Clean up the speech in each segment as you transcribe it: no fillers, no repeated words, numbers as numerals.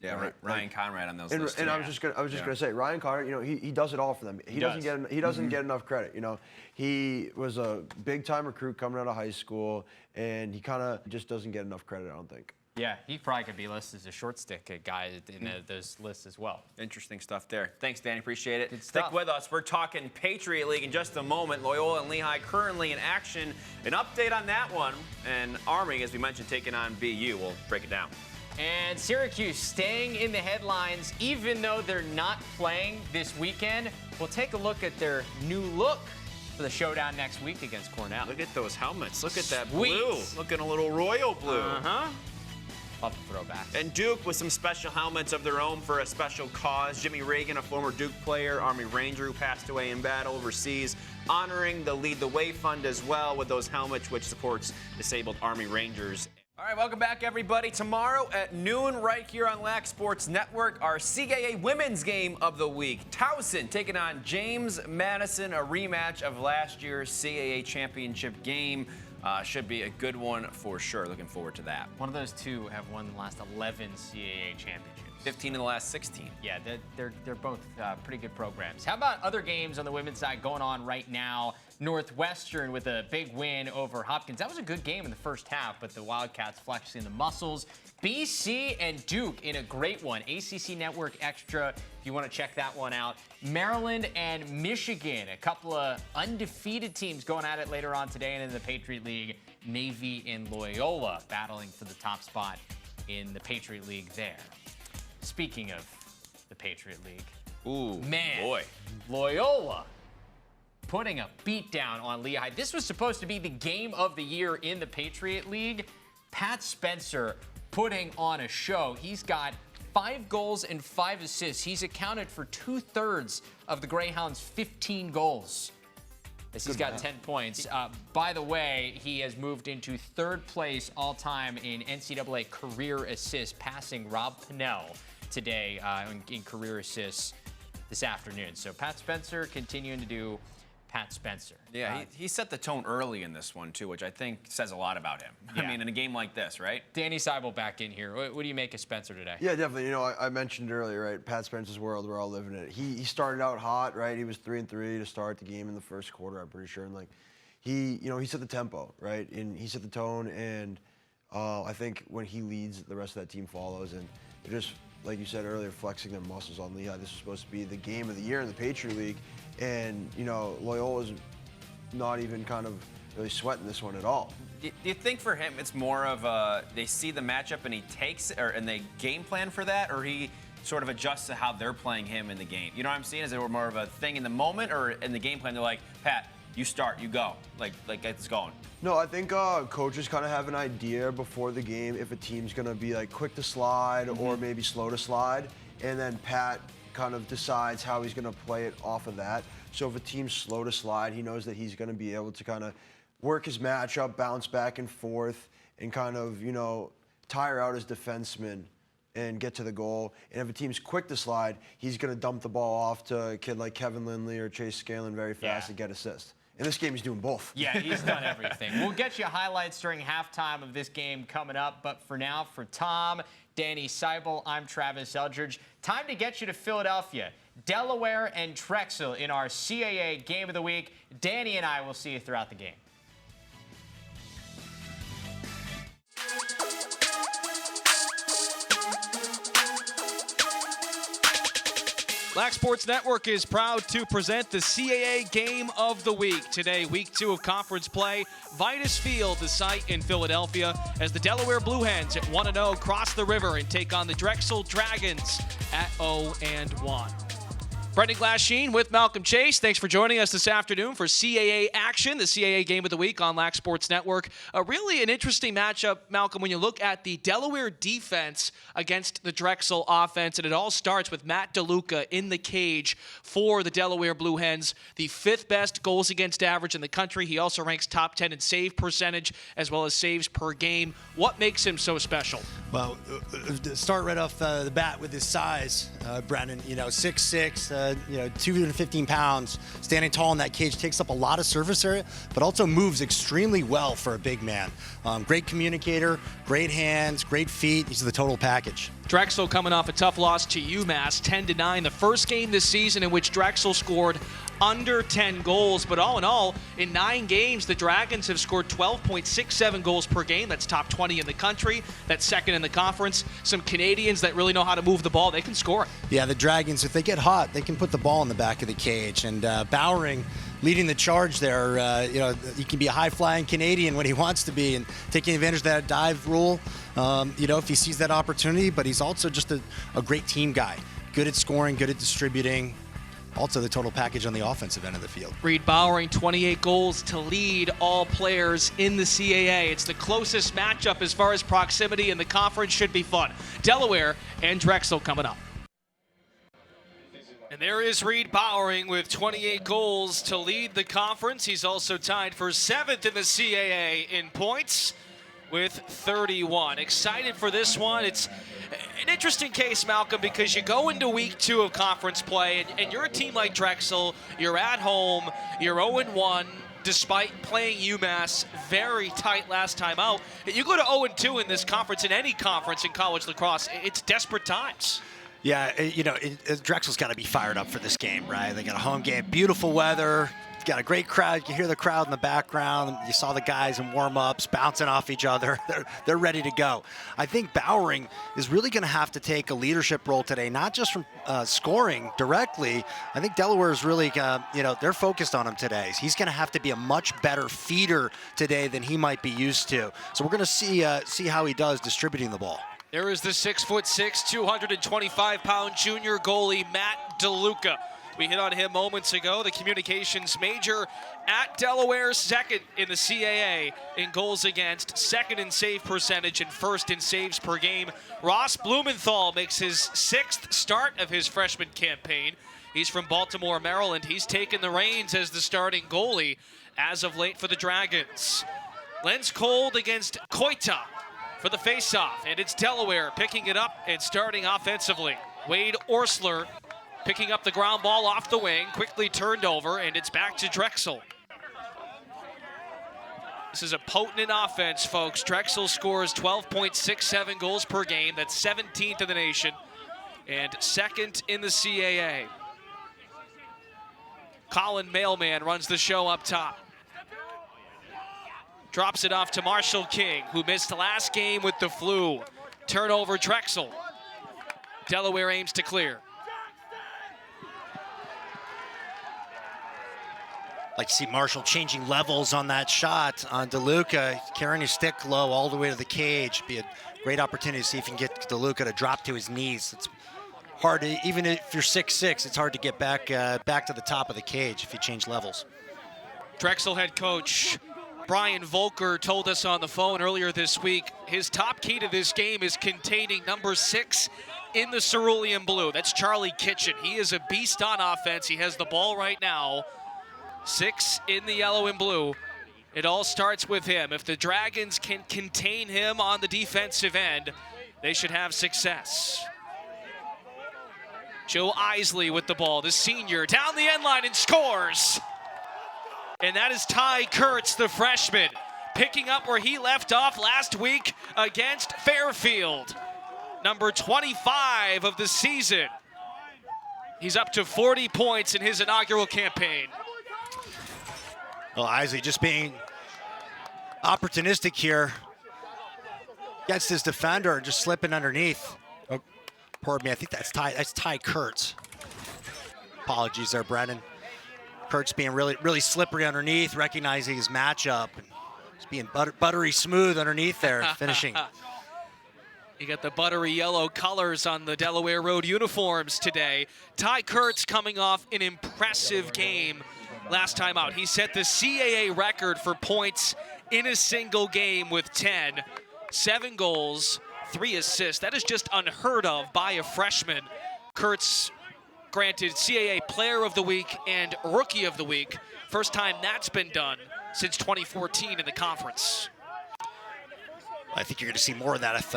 Yeah, right? Ryan Conrad on those and, lists. And I was just gonna say, Ryan Conrad, he does it all for them. He doesn't get enough credit. He was a big time recruit coming out of high school, and he kind of just doesn't get enough credit, I don't think. Yeah, he probably could be listed as a short stick guy in those lists as well. Interesting stuff there. Thanks, Danny. Appreciate it. Good Stick stuff. with us. We're talking Patriot League in just a moment. Loyola and Lehigh currently in action. An update on that one. And Army, as we mentioned, taking on BU. We'll break it down. And Syracuse staying in the headlines, even though they're not playing this weekend. We'll take a look at their new look for the showdown next week against Cornell. Look at those helmets. Look at that Sweet. blue. Looking a little royal blue. Uh-huh. Love the throwback. And Duke with some special helmets of their own for a special cause. Jimmy Reagan, a former Duke player, Army Ranger who passed away in battle overseas, honoring the Lead the Way Fund as well with those helmets, which supports disabled Army Rangers. All right, welcome back, everybody. Tomorrow at noon, right here on Lac Sports Network, our CAA Women's Game of the Week. Towson taking on James Madison, a rematch of last year's CAA Championship game. Should be a good one for sure. Looking forward to that. One of those two have won the last 11 CAA championships. 15 in the last 16. Yeah, they're both pretty good programs. How about other games on the women's side going on right now? Northwestern with a big win over Hopkins. That was a good game in the first half, but the Wildcats flexing the muscles. BC and Duke in a great one. ACC Network Extra, if you want to check that one out. Maryland and Michigan, a couple of undefeated teams going at it later on today. And in the Patriot League, Navy and Loyola battling for the top spot in the Patriot League there. Speaking of the Patriot League, ooh, man, boy. Loyola putting a beat down on Lehigh. This was supposed to be the game of the year in the Patriot League. Pat Spencer putting on a show. He's got 5 goals and 5 assists. He's accounted for 2/3 of the Greyhounds' 15 goals. As he's got 10 points. By the way, he has moved into 3rd place all-time in NCAA career assists, passing Rob Pennell today in career assists this afternoon. So Pat Spencer continuing to do Pat Spencer. Yeah, he set the tone early in this one, too, which I think says a lot about him. Yeah. I mean, in a game like this, right? Danny Seibel back in here. What do you make of Spencer today? Yeah, definitely. I mentioned earlier, right? Pat Spencer's world, we're all living in it. He started out hot, right? He was 3-3 to start the game in the first quarter, I'm pretty sure. And he set the tempo, right? And he set the tone. And I think when he leads, the rest of that team follows. And they're just, like you said earlier, flexing their muscles on Lehigh. This is supposed to be the game of the year in the Patriot League. And, Loyola's not even kind of really sweating this one at all. Do you think for him it's more of they see the matchup and he takes and they game plan for that, or he sort of adjusts to how they're playing him in the game? You know what I'm saying? Is it more of a thing in the moment, or in the game plan they're like, Pat, you start, you go, like it's going? No, I think coaches kind of have an idea before the game if a team's going to be like quick to slide or maybe slow to slide, and then Pat kind of decides how he's going to play it off of that. So if a team's slow to slide, he knows that he's going to be able to kind of work his matchup, bounce back and forth, and kind of, tire out his defenseman and get to the goal. And if a team's quick to slide, he's going to dump the ball off to a kid like Kevin Lindley or Chase Scanlon very fast and get assists. In this game, he's doing both. Yeah, he's done everything. We'll get you highlights during halftime of this game coming up. But for now, for Tom, Danny Seibel, I'm Travis Eldridge. Time to get you to Philadelphia. Delaware and Drexel in our CAA Game of the Week. Danny and I will see you throughout the game. Lac Sports Network is proud to present the CAA Game of the Week. Today, Week 2 of conference play. Vitus Field, the site in Philadelphia, as the Delaware Blue Hens at 1-0 cross the river and take on the Drexel Dragons at 0-1. Brendan Glasheen with Malcolm Chase. Thanks for joining us this afternoon for CAA action, the CAA Game of the Week on Lac Sports Network. Really an interesting matchup, Malcolm, when you look at the Delaware defense against the Drexel offense, and it all starts with Matt Deluca in the cage for the Delaware Blue Hens, the 5th best goals against average in the country. He also ranks top 10 in save percentage as well as saves per game. What makes him so special? Well, start right off the bat with his size, Brendan. 6'6", 215 pounds, standing tall in that cage, takes up a lot of surface area, but also moves extremely well for a big man. Great communicator, great hands, great feet. He's the total package. Drexel coming off a tough loss to UMass, 10-9. The first game this season in which Drexel scored under 10 goals. But all in all, in 9 games, the Dragons have scored 12.67 goals per game. That's top 20 in the country. That's second in the conference. Some Canadians that really know how to move the ball, they can score it. Yeah, the Dragons, if they get hot, they can put the ball in the back of the cage. And Bowering leading the charge there. He can be a high-flying Canadian when he wants to be and taking advantage of that dive rule, if he sees that opportunity. But he's also just a great team guy. Good at scoring, good at distributing. Also the total package on the offensive end of the field. Reed Bowering, 28 goals to lead all players in the CAA. It's the closest matchup as far as proximity, and the conference should be fun. Delaware and Drexel coming up. And there is Reed Bowering with 28 goals to lead the conference. He's also tied for 7th in the CAA in points with 31. Excited for this one. It's an interesting case, Malcolm, because you go into week 2 of conference play, and you're a team like Drexel. You're at home. You're 0-1, despite playing UMass very tight last time out. You go to 0-2 in this conference, in any conference in college lacrosse. It's desperate times. Yeah, Drexel's got to be fired up for this game, right? They got a home game, beautiful weather, got a great crowd. You can hear the crowd in the background. You saw the guys in warm-ups bouncing off each other. They're ready to go. I think Bowering is really going to have to take a leadership role today, not just from scoring directly. I think Delaware is really, they're focused on him today. He's going to have to be a much better feeder today than he might be used to. So we're going to see how he does distributing the ball. There is the 6'6", 225-pound junior goalie, Matt Deluca. We hit on him moments ago, the communications major at Delaware, second in the CAA in goals against, second in save percentage, and first in saves per game. Ross Blumenthal makes his 6th start of his freshman campaign. He's from Baltimore, Maryland. He's taken the reins as the starting goalie as of late for the Dragons. Lens Cold against Koita for the faceoff, and it's Delaware picking it up and starting offensively. Wade Orsler picking up the ground ball off the wing, quickly turned over, and it's back to Drexel. This is a potent offense, folks. Drexel scores 12.67 goals per game. That's 17th in the nation and 2nd in the CAA. Colin Mailman runs the show up top. Drops it off to Marshall King, who missed the last game with the flu. Turnover, Drexel. Delaware aims to clear. Like to see Marshall changing levels on that shot on Deluca, carrying his stick low all the way to the cage. Be a great opportunity to see if you can get Deluca to drop to his knees. It's hard to, even if you're 6'6", it's hard to get back to the top of the cage if you change levels. Drexel head coach Brian Volker told us on the phone earlier this week, his top key to this game is containing number 6 in the cerulean blue. That's Charlie Kitchen. He is a beast on offense. He has the ball right now. 6 in the yellow and blue. It all starts with him. If the Dragons can contain him on the defensive end, they should have success. Joe Isley with the ball, the senior, down the end line and scores. And that is Ty Kurtz, the freshman, picking up where he left off last week against Fairfield. Number 25 of the season. He's up to 40 points in his inaugural campaign. Well, Isley just being opportunistic here. Gets his defender and just slipping underneath. Oh, pardon me, I think that's Ty Kurtz. Apologies there, Brendan. Kurtz being really slippery underneath, recognizing his matchup. And just being buttery smooth underneath there, finishing. You got the buttery yellow colors on the Delaware Road uniforms today. Ty Kurtz coming off an impressive game last time out. He set the CAA record for points in a single game with 10. 7 goals, 3 assists. That is just unheard of by a freshman. Kurtz granted CAA Player of the Week and Rookie of the Week. First time that's been done since 2014 in the conference. I think you're going to see more of that if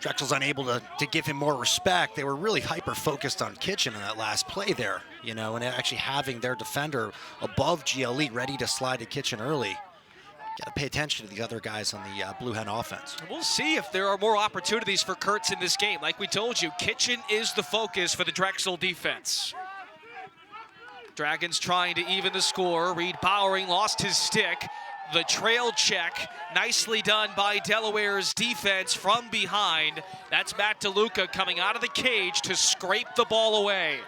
Drexel's unable to give him more respect. They were really hyper-focused on Kitchen in that last play there, you know, and actually having their defender above GLE ready to slide to Kitchen early. Got to pay attention to the other guys on the Blue Hen offense. We'll see if there are more opportunities for Kurtz in this game. Like we told you, Kitchen is the focus for the Drexel defense. Dragons trying to even the score. Reed Bowering lost his stick. The trail check, nicely done by Delaware's defense from behind. That's Matt Deluca coming out of the cage to scrape the ball away.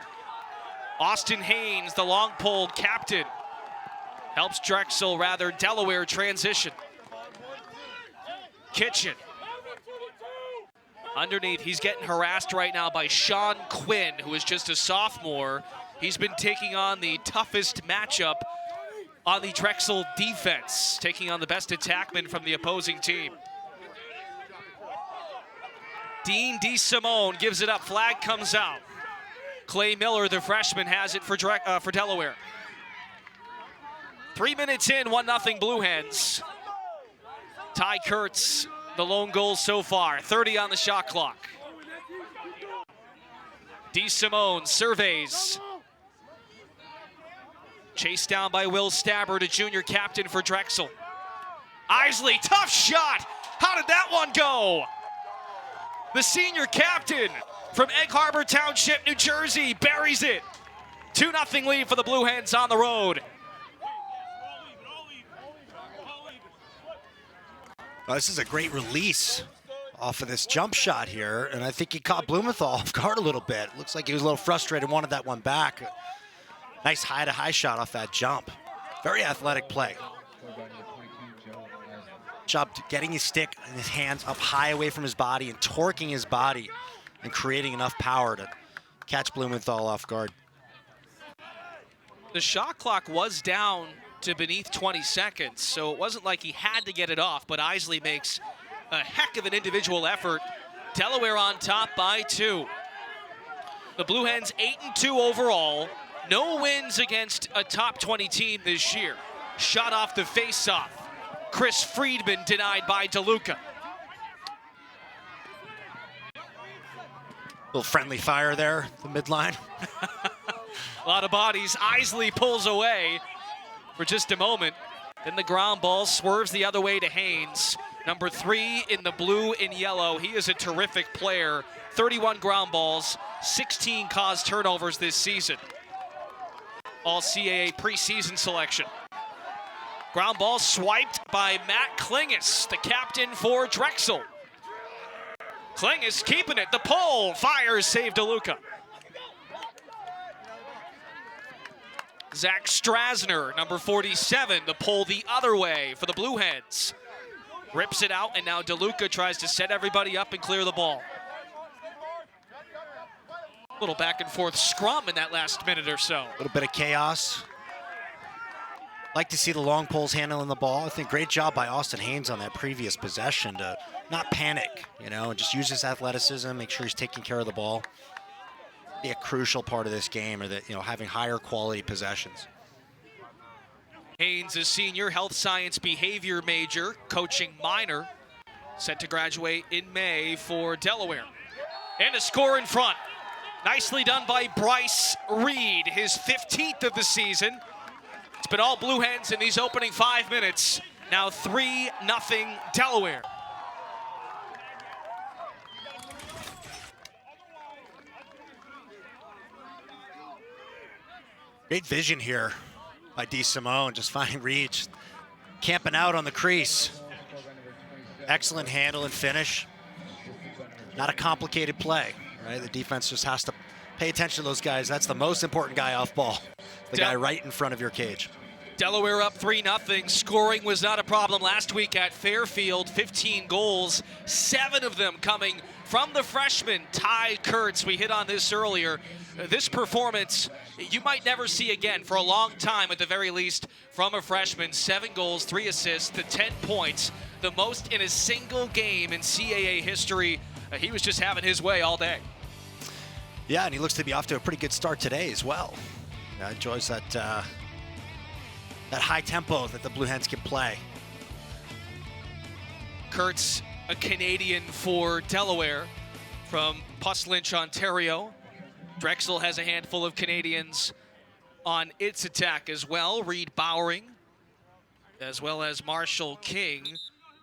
Austin Haynes, the long pole captain, helps Drexel, rather Delaware, transition. Kitchen. Underneath, he's getting harassed right now by Sean Quinn, who is just a sophomore. He's been taking on the toughest matchup on the Drexel defense, taking on the best attackman from the opposing team. Dean DeSimone gives it up, flag comes out. Clay Miller, the freshman, has it for Delaware. 3 minutes in, 1-0 Blue Hens. Ty Kurtz, the lone goal so far, 30 on the shot clock. DeSimone surveys. Chased down by Will Stabbert, a junior captain for Drexel. Isley, tough shot. How did that one go? The senior captain from Egg Harbor Township, New Jersey, buries it. 2-0 lead for the Blue Hens on the road. Well, this is a great release off of this jump shot here, and I think he caught Blumenthal off guard a little bit. Looks like he was a little frustrated, wanted that one back. Nice high-to-high shot off that jump. Very athletic play. Job getting his stick and his hands up high away from his body and torquing his body and creating enough power to catch Blumenthal off guard. The shot clock was down to beneath 20 seconds, so it wasn't like he had to get it off, but Isley makes a heck of an individual effort. Delaware on top by 2. The Blue Hens 8-2 overall. No wins against a top 20 team this year. Shot off the face-off. Chris Friedman denied by Deluca. Little friendly fire there, the midline. A lot of bodies. Isley pulls away for just a moment. Then the ground ball swerves the other way to Haynes. Number 3 in the blue and yellow. He is a terrific player. 31 ground balls, 16 caused turnovers this season. All CAA preseason selection. Ground ball swiped by Matt Klingus, the captain for Drexel. Klingus keeping it. The pole fires, save Deluca. Zach Strasner, number 47, the pole the other way for the Blue Hens. Rips it out, and now Deluca tries to set everybody up and clear the ball. A little back and forth scrum in that last minute or so. A little bit of chaos. Like to see the long poles handling the ball. I think great job by Austin Haynes on that previous possession to not panic, you know, and just use his athleticism, make sure he's taking care of the ball. Be a crucial part of this game, or that, you know, having higher quality possessions. Haynes, a senior health science behavior major, coaching minor, set to graduate in May for Delaware. And a score in front. Nicely done by Bryce Reed, his 15th of the season. It's been all Blue Hens in these opening 5 minutes. Now 3-0 Delaware. Great vision here by DeSimone, just finding Reed, just camping out on the crease. Excellent handle and finish. Not a complicated play, right? The defense just has to pay attention to those guys. That's the most important guy off ball, the guy right in front of your cage. Delaware up 3-0. Scoring was not a problem last week at Fairfield. 15 goals, 7 of them coming from the freshman, Ty Kurtz. We hit on this earlier. This performance you might never see again for a long time, at the very least, from a freshman. 7 goals, 3 assists, the 10 points, the most in a single game in CAA history. He was just having his way all day. Yeah, and he looks to be off to a pretty good start today as well. Enjoys that high tempo that the Blue Hens can play. Kurtz a Canadian for Delaware from Puslinch, Ontario. Drexel has a handful of Canadians on its attack as well. Reed Bowering, as well as Marshall King.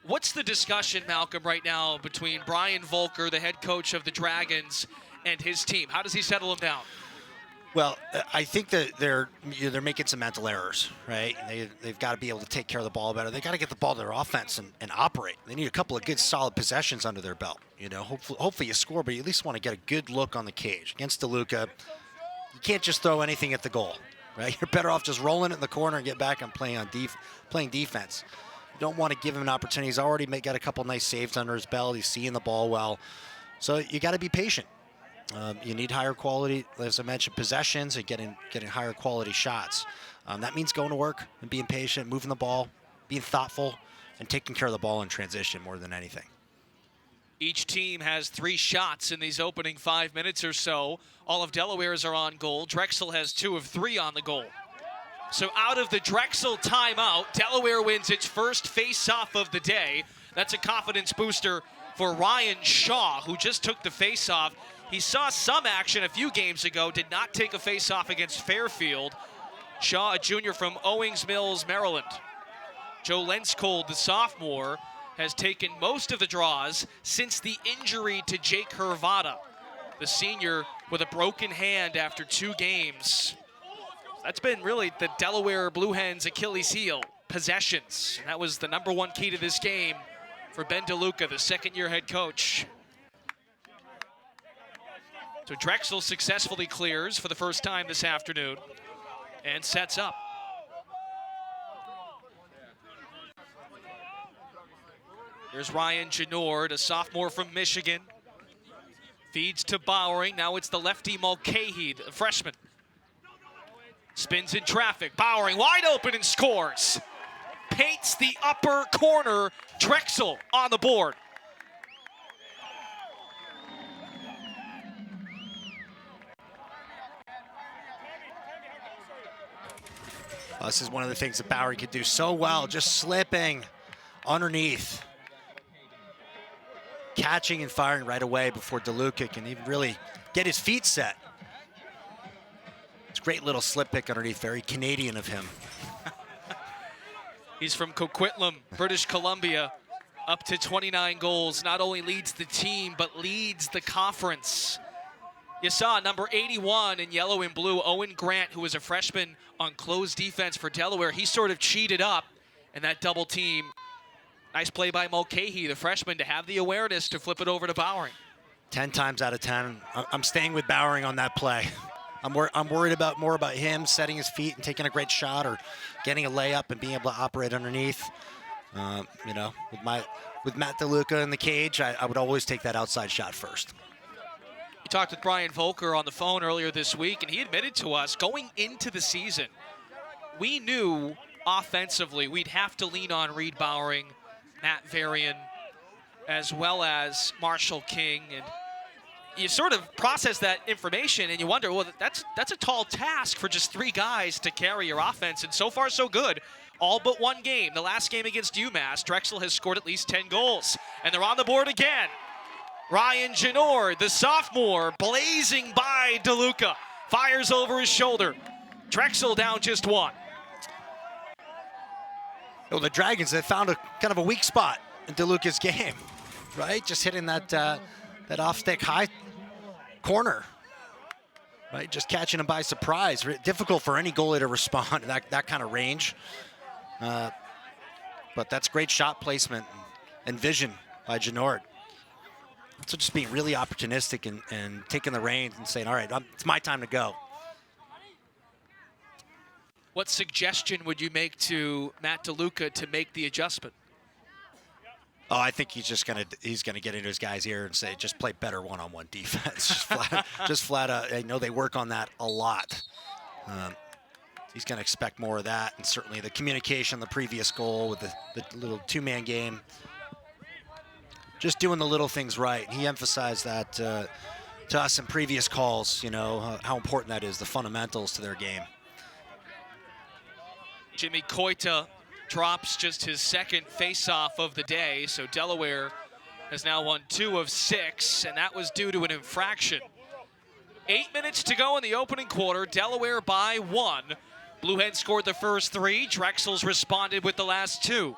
What's the discussion, Malcolm, right now between Brian Volker, the head coach of the Dragons, and his team? How does he settle them down? Well, I think that they're making some mental errors, right? They've got to be able to take care of the ball better. They got to get the ball to their offense and operate. They need a couple of good, solid possessions under their belt. You know, hopefully you score, but you at least want to get a good look on the cage against Deluca. You can't just throw anything at the goal, right? You're better off just rolling it in the corner and get back and playing defense. You don't want to give him an opportunity. He's already got a couple nice saves under his belt. He's seeing the ball well, so you got to be patient. You need higher quality, as I mentioned, possessions and getting higher quality shots. That means going to work and being patient, moving the ball, being thoughtful, and taking care of the ball in transition more than anything. Each team has 3 shots in these opening 5 minutes or so. All of Delaware's are on goal. Drexel has 2 of 3 on the goal. So out of the Drexel timeout, Delaware wins its first face-off of the day. That's a confidence booster for Ryan Shaw, who just took the face-off. He saw some action a few games ago, did not take a face-off against Fairfield. Shaw, a junior from Owings Mills, Maryland. Joe Lenskold, the sophomore, has taken most of the draws since the injury to Jake Hervada, the senior with a broken hand after 2 games. That's been really the Delaware Blue Hens' Achilles heel, possessions. And that was the #1 key to this game for Ben Deluca, the second-year head coach. So Drexel successfully clears for the first time this afternoon and sets up. There's Ryan Genord, a sophomore from Michigan. Feeds to Bowering. Now it's the lefty Mulcahy, a freshman. Spins in traffic. Bowering wide open and scores. Paints the upper corner. Drexel on the board. This is one of the things that Bowering could do so well, just slipping underneath. Catching and firing right away before Deluca can even really get his feet set. It's a great little slip pick underneath, very Canadian of him. He's from Coquitlam, British Columbia, up to 29 goals. Not only leads the team, but leads the conference. You saw number 81 in yellow and blue, Owen Grant, who was a freshman on closed defense for Delaware. He sort of cheated up in that double team. Nice play by Mulcahy, the freshman, to have the awareness to flip it over to Bowering. 10 times out of 10, I'm staying with Bowering on that play. I'm worried more about him setting his feet and taking a great shot or getting a layup and being able to operate underneath. You know, with Matt Deluca in the cage, I would always take that outside shot first. We talked with Brian Volker on the phone earlier this week, and he admitted to us going into the season, we knew offensively we'd have to lean on Reed Bowering, Matt Varian, as well as Marshall King. And you sort of process that information and you wonder, well, that's a tall task for just 3 guys to carry your offense, and so far so good. All but 1 game, the last game against UMass, Drexel has scored at least 10 goals, and they're on the board again. Ryan Genord, the sophomore, blazing by Deluca, fires over his shoulder. Drexel down just 1. Well, the Dragons have found a kind of a weak spot in Deluca's game, right? Just hitting that off-stick high corner, right? Just catching him by surprise. Difficult for any goalie to respond to that kind of range. But that's great shot placement and vision by Genord. So just being really opportunistic and taking the reins and saying, all right, it's my time to go. What suggestion would you make to Matt Deluca to make the adjustment? Oh, I think he's gonna get into his guys' ear and say, just play better one-on-one defense. just flat out. I know they work on that a lot. He's gonna expect more of that, and certainly the communication, the previous goal with the little 2-man game. Just doing the little things right. He emphasized that to us in previous calls, you know, how important that is, the fundamentals to their game. Jimmy Koita drops just his second face-off of the day, so Delaware has now won 2 of 6, and that was due to an infraction. 8 minutes to go in the opening quarter. Delaware by 1. Blue Hens scored the first 3. Drexel's responded with the last 2.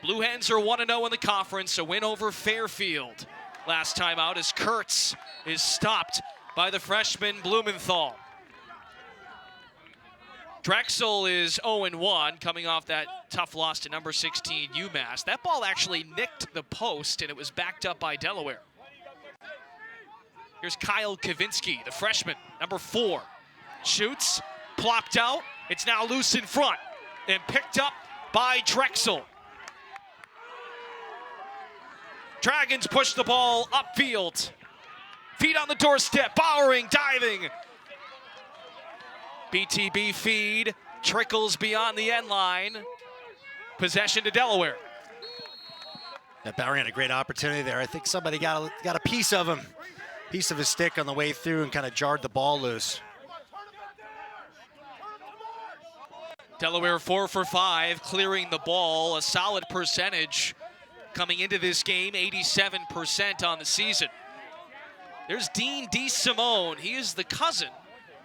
Blue Hens are 1-0 in the conference, a win over Fairfield. Last time out as Kurtz is stopped by the freshman Blumenthal. Drexel is 0-1, coming off that tough loss to number 16 UMass. That ball actually nicked the post, and it was backed up by Delaware. Here's Kyle Kavinsky, the freshman, number 4. Shoots, plopped out. It's now loose in front and picked up by Drexel. Dragons push the ball upfield. Feet on the doorstep, Bowering, diving. BTB feed, trickles beyond the end line. Possession to Delaware. Yeah, Bowering had a great opportunity there. I think somebody got a piece of him, piece of his stick on the way through and kind of jarred the ball loose. Delaware 4 for 5, clearing the ball, a solid percentage coming into this game, 87% on the season. There's Dean DeSimone. He is the cousin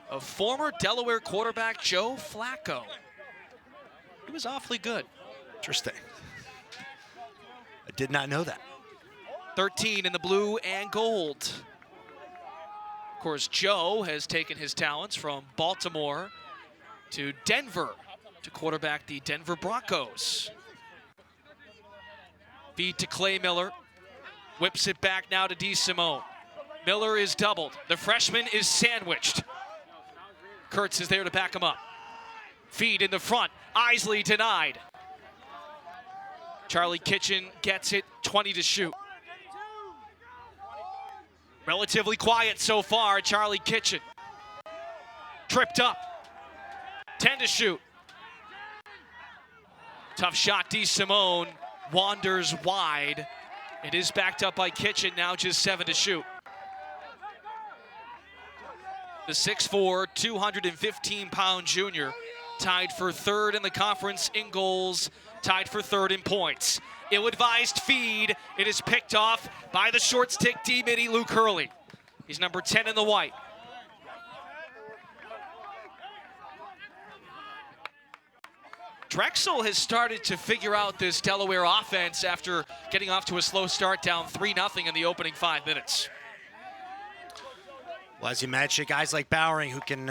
of former Delaware quarterback Joe Flacco. He was awfully good. Interesting. I did not know that. 13 in the blue and gold. Of course, Joe has taken his talents from Baltimore to Denver to quarterback the Denver Broncos. Feed to Clay Miller. Whips it back now to DeSimone. Miller is doubled. The freshman is sandwiched. Kurtz is there to back him up. Feed in the front. Isley denied. Charlie Kitchen gets it, 20 to shoot. Relatively quiet so far, Charlie Kitchen. Tripped up. 10 to shoot. Tough shot, DeSimone wanders wide. It is backed up by Kitchen, now just 7 to shoot. The 6'4", 215-pound junior tied for 3rd in the conference in goals, tied for 3rd in points. Ill-advised feed. It is picked off by the short stick D-midi Luke Hurley. He's number 10 in the white. Drexel has started to figure out this Delaware offense after getting off to a slow start, down 3-0 in the opening 5 minutes. Well, as you mentioned, guys like Bowering who can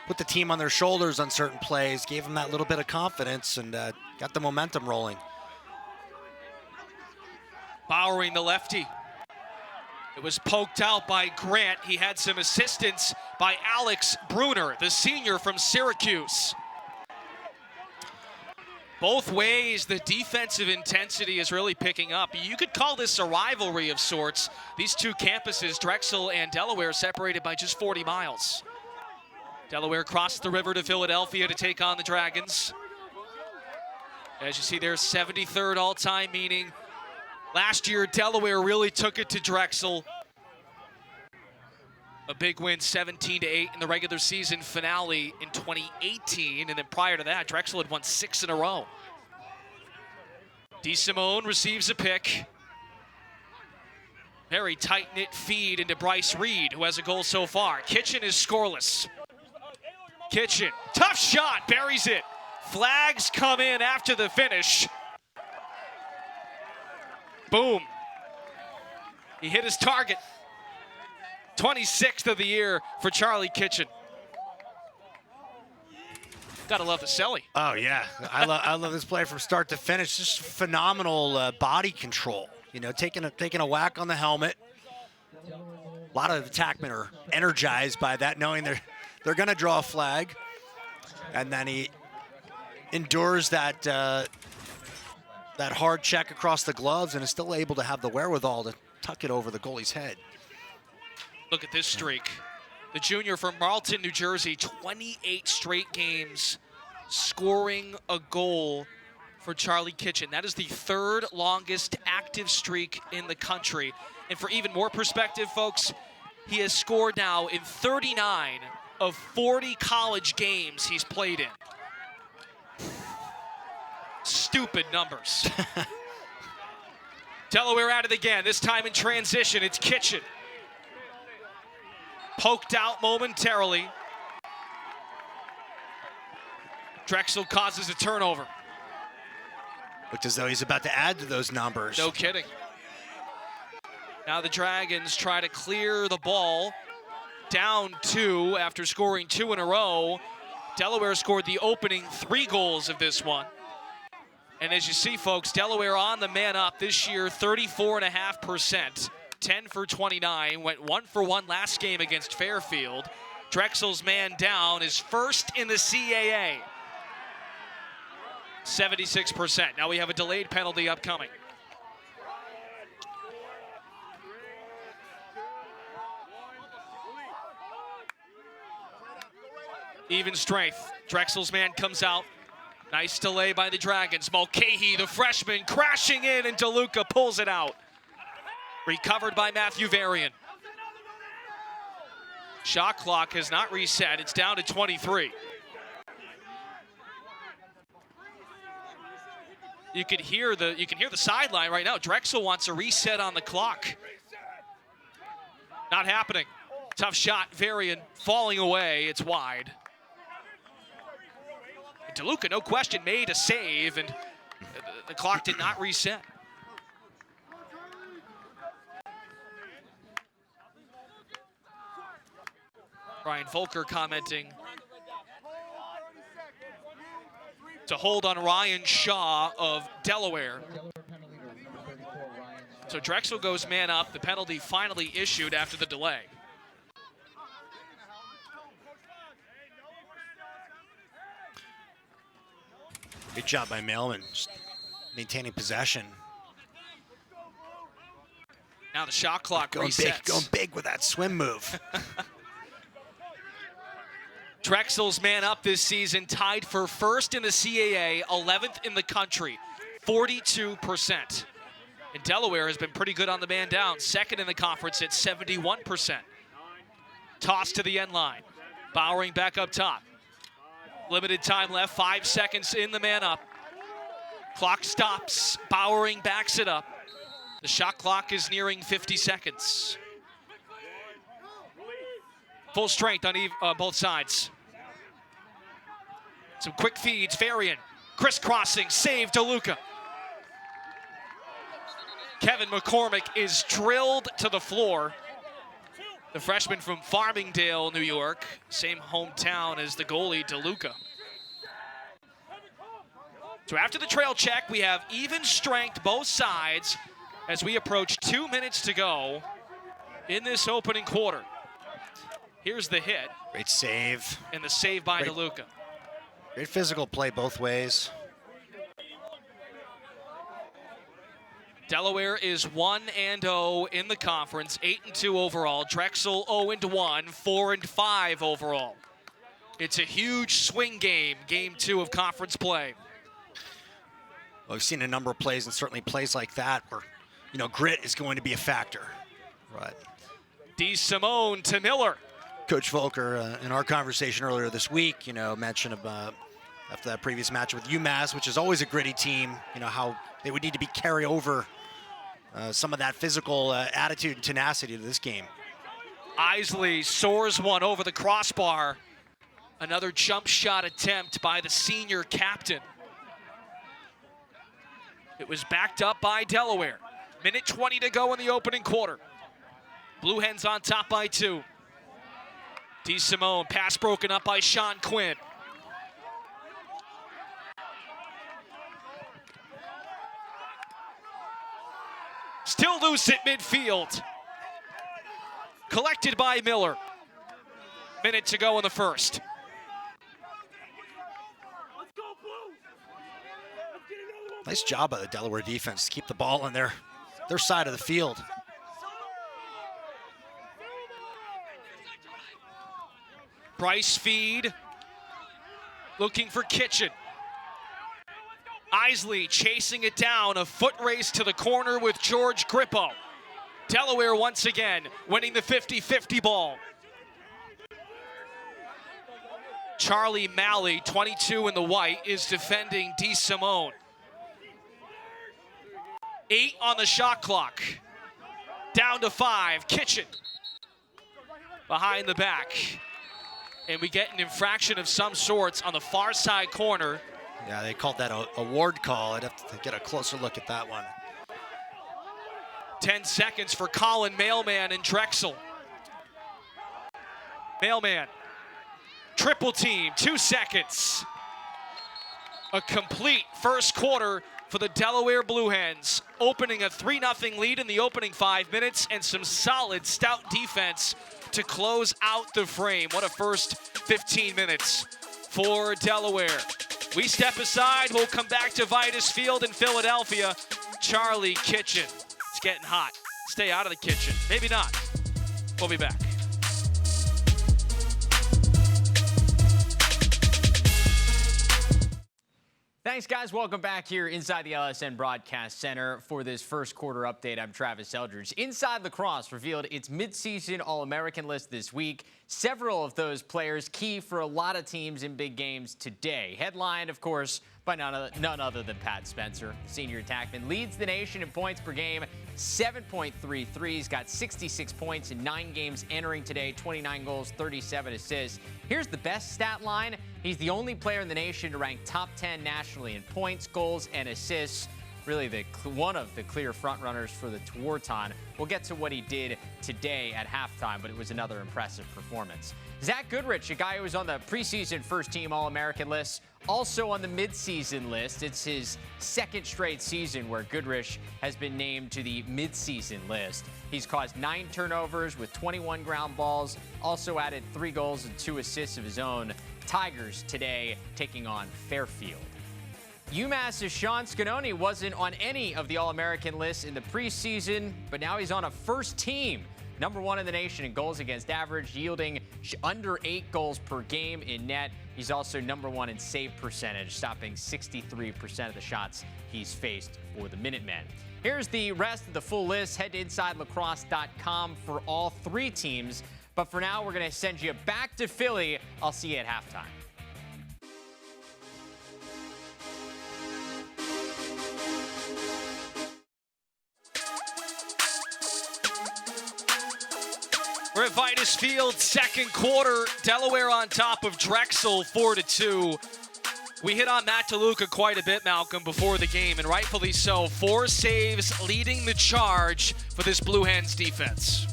put the team on their shoulders on certain plays, gave them that little bit of confidence and got the momentum rolling. Bowering, the lefty. It was poked out by Grant. He had some assistance by Alex Bruner, the senior from Syracuse. Both ways, the defensive intensity is really picking up. You could call this a rivalry of sorts. These two campuses, Drexel and Delaware, separated by just 40 miles. Delaware crossed the river to Philadelphia to take on the Dragons. As you see, they're 73rd all-time, meaning last year Delaware really took it to Drexel. A big win, 17-8 in the regular season finale in 2018, and then prior to that, Drexel had won 6 in a row. DeSimone receives a pick. Very tight-knit feed into Bryce Reed, who has a goal so far. Kitchen is scoreless. Kitchen, tough shot, buries it. Flags come in after the finish. Boom. He hit his target. 26th of the year for Charlie Kitchen. Gotta love the celly. Oh, yeah. I love this play from start to finish. Just phenomenal body control. You know, taking a whack on the helmet. A lot of attackmen are energized by that, knowing they're going to draw a flag. And then he endures that hard check across the gloves and is still able to have the wherewithal to tuck it over the goalie's head. Look at this streak. The junior from Marlton, New Jersey, 28 straight games scoring a goal for Charlie Kitchen. That is the 3rd longest active streak in the country. And for even more perspective, folks, he has scored now in 39 of 40 college games he's played in. Stupid numbers. Delaware at it again, this time in transition. It's Kitchen. Poked out momentarily. Drexel causes a turnover. Looked as though he's about to add to those numbers. No kidding. Now the Dragons try to clear the ball. Down 2 after scoring 2 in a row. Delaware scored the opening 3 goals of this one. And as you see, folks, Delaware on the man up this year, 34.5%. 10 for 29, went 1 for 1 last game against Fairfield. Drexel's man down is first in the CAA. 76%. Now we have a delayed penalty upcoming. Even strength. Drexel's man comes out. Nice delay by the Dragons. Mulcahy, the freshman, crashing in, and Deluca pulls it out. Recovered by Matthew Varian. Shot clock has not reset. It's down to 23. You can hear the sideline right now. Drexel wants a reset on the clock. Not happening. Tough shot. Varian falling away. It's wide. Deluca, no question, made a save, and the clock did not reset. Brian Volker commenting to hold on Ryan Shaw of Delaware. So Drexel goes man up. The penalty finally issued after the delay. Good job by Millman, just maintaining possession. Now the shot clock Going resets. big, going big with that swim move. Drexel's man up this season, tied for first in the CAA, 11th in the country, 42%. And Delaware has been pretty good on the man down, second in the conference at 71%. Toss to the end line. Bowering back up top. Limited time left, 5 seconds in the man up. Clock stops, Bowering backs it up. The shot clock is nearing 50 seconds. Full strength on both sides. Some quick feeds, Varian, crisscrossing, save Deluca. Kevin McCormick is drilled to the floor. The freshman from Farmingdale, New York, same hometown as the goalie, Deluca. So after the trail check, we have even strength both sides as we approach 2 minutes to go in this opening quarter. Here's the hit. Great save. And the save by Deluca. Great physical play both ways. Delaware is 1-0 in the conference, 8-2 overall. Drexel 0-1, 4-5 overall. It's a huge swing game, game 2 of conference play. Well, we've seen a number of plays, and certainly plays like that where, you know, grit is going to be a factor. Right. DeSimone to Miller. Coach Volker, in our conversation earlier this week, you know, mentioned about after that previous match with UMass, which is always a gritty team, you know, how they would need to be carry over some of that physical attitude and tenacity to this game. Isley soars one over the crossbar. Another jump shot attempt by the senior captain. It was backed up by Delaware. Minute 20 to go in the opening quarter. Blue Hens on top by 2. DeSimone, pass broken up by Sean Quinn. Still loose at midfield. Collected by Miller. Minute to go in the first. Nice job by the Delaware defense to keep the ball on their side of the field. Bryce feed. Looking for Kitchen. Isley chasing it down, a foot race to the corner with George Grippo. Delaware once again winning the 50-50 ball. Charlie Malley, 22 in the white, is defending DeSimone. 8 on the shot clock. Down to 5. Kitchen behind the back. And we get an infraction of some sorts on the far side corner. Yeah, they called that a ward call. I'd have to get a closer look at that one. 10 seconds for Colin Mailman and Drexel. Mailman, triple team, 2 seconds. A complete first quarter for the Delaware Blue Hens, opening a 3-0 lead in the opening 5 minutes and some solid, stout defense to close out the frame. What a first 15 minutes for Delaware. We step aside. We'll come back to Vitus Field in Philadelphia. Charlie Kitchen. It's getting hot. Stay out of the kitchen. Maybe not. We'll be back. Thanks, guys. Welcome back here inside the LSN Broadcast Center for this first quarter update. I'm Travis Eldridge. Inside Lacrosse revealed its midseason All-American list this week. Several of those players key for a lot of teams in big games today. Headlined, of course, by none other than Pat Spencer. The senior attackman leads the nation in points per game, 7.33. He's got 66 points in 9 games entering today, 29 goals, 37 assists. Here's the best stat line. He's the only player in the nation to rank top 10 nationally in points, goals, and assists. Really one of the clear frontrunners for the Tewaaraton. We'll get to what he did today at halftime, but it was another impressive performance. Zack Goodrich, a guy who was on the preseason first-team All-American list, also on the midseason list. It's his second straight season where Goodrich has been named to the midseason list. He's caused 9 turnovers with 21 ground balls, also added 3 goals and 2 assists of his own. Tigers today taking on Fairfield. UMass's Sean Scanoni wasn't on any of the All-American lists in the preseason, but now he's on a first team. #1 in the nation in goals against average, yielding under 8 goals per game in net. He's also #1 in save percentage, stopping 63% of the shots he's faced for the Minutemen. Here's the rest of the full list. Head to InsideLacrosse.com for all 3 teams. But for now, we're going to send you back to Philly. I'll see you at halftime. We're at Vitus Field, second quarter. Delaware on top of Drexel, 4-2. We hit on Matt Deluca quite a bit, Malcolm, before the game, and rightfully so. 4 saves leading the charge for this Blue Hens defense.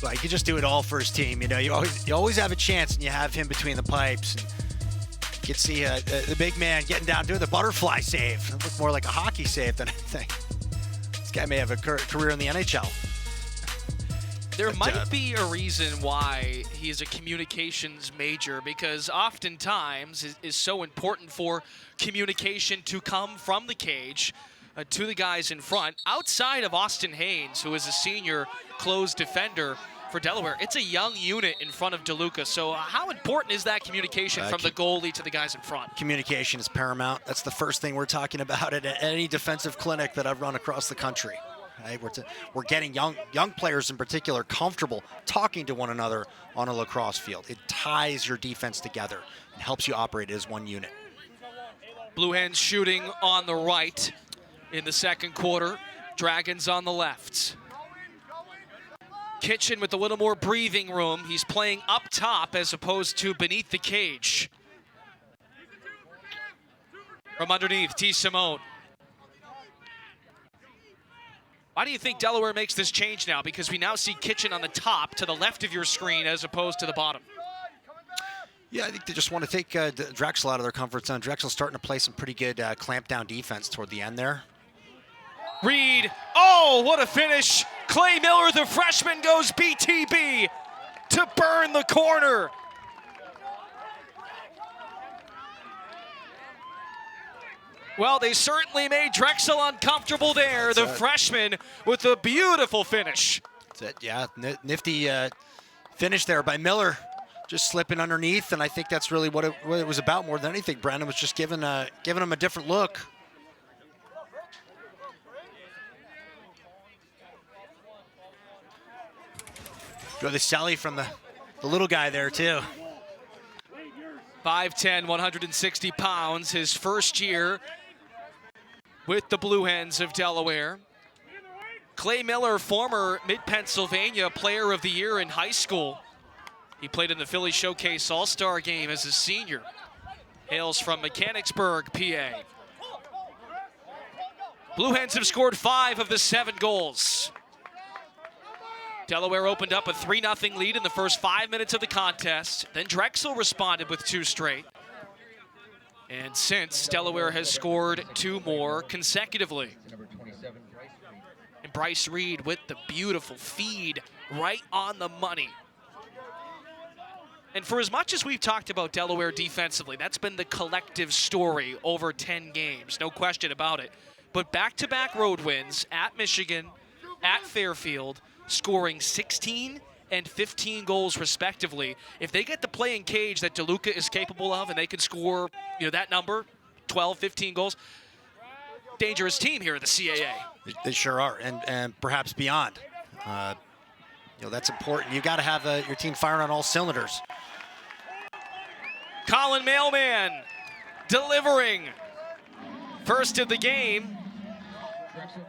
Well, you can just do it all first team. You know, you always have a chance, and you have him between the pipes. And you can see the big man getting down, doing the butterfly save. It looked more like a hockey save than anything. This guy may have a career in the NHL. There might be a reason why he's a communications major, because oftentimes it is so important for communication to come from the cage to the guys in front. Outside of Austin Haynes, who is a senior closed defender for Delaware, it's a young unit in front of Deluca. So how important is that communication from the goalie to the guys in front? Communication is paramount. That's the first thing we're talking about at any defensive clinic that I've run across the country. Right? We're getting young players in particular comfortable talking to one another on a lacrosse field. It ties your defense together and helps you operate as one unit. Blue Hens shooting on the right in the second quarter. Dragons on the left. Kitchen with a little more breathing room. He's playing up top as opposed to beneath the cage. From underneath, T. Simone. Why do you think Delaware makes this change now? Because we now see Kitchen on the top to the left of your screen as opposed to the bottom. Yeah, I think they just want to take Drexel out of their comfort zone. Drexel's starting to play some pretty good clamp down defense toward the end there. Reed, oh, what a finish. Clay Miller, the freshman, goes BTB to burn the corner. Well, they certainly made Drexel uncomfortable there. The freshman with a beautiful finish. That's it, yeah. Nifty finish there by Miller, just slipping underneath, and I think that's really what it was about more than anything. Brandon was just giving him a different look. Go the Sally from the little guy there, too. 5'10", 160 pounds, his first year with the Blue Hens of Delaware. Clay Miller, former Mid-Pennsylvania Player of the Year in high school. He played in the Philly Showcase All-Star game as a senior. Hails from Mechanicsburg, PA. Blue Hens have scored 5 of the 7 goals. Delaware opened up a 3-0 lead in the first 5 minutes of the contest. Then Drexel responded with 2 straight. And since, Delaware has scored 2 more consecutively. And Bryce Reed with the beautiful feed right on the money. And for as much as we've talked about Delaware defensively, that's been the collective story over 10 games, no question about it. But back-to-back road wins at Michigan, at Fairfield, scoring 16 and 15 goals respectively. If they get the play in cage that Deluca is capable of and they can score, that number, 12, 15 goals, dangerous team here at the CAA. They sure are, and perhaps beyond. That's important. You got to have your team firing on all cylinders. Colin Mailman delivering. First of the game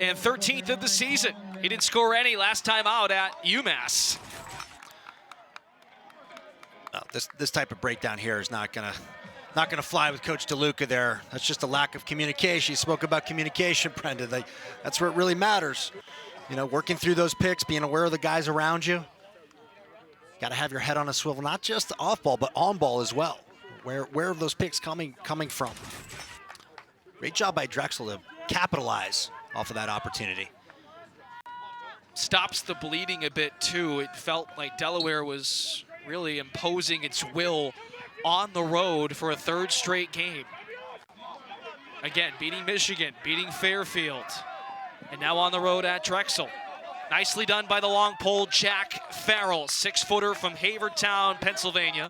and 13th of the season. He didn't score any last time out at UMass. No, this type of breakdown here is not gonna fly with Coach Deluca there. That's just a lack of communication. You spoke about communication, Brenda. That's where it really matters. Working through those picks, being aware of the guys around you. Got to have your head on a swivel, not just off ball, but on ball as well. Where are those picks coming from? Great job by Drexel to capitalize off of that opportunity. Stops the bleeding a bit too. It felt like Delaware was really imposing its will on the road for a 3rd straight game. Again, beating Michigan, beating Fairfield, and now on the road at Drexel. Nicely done by the long pole, Jack Farrell, 6-footer from Havertown, Pennsylvania.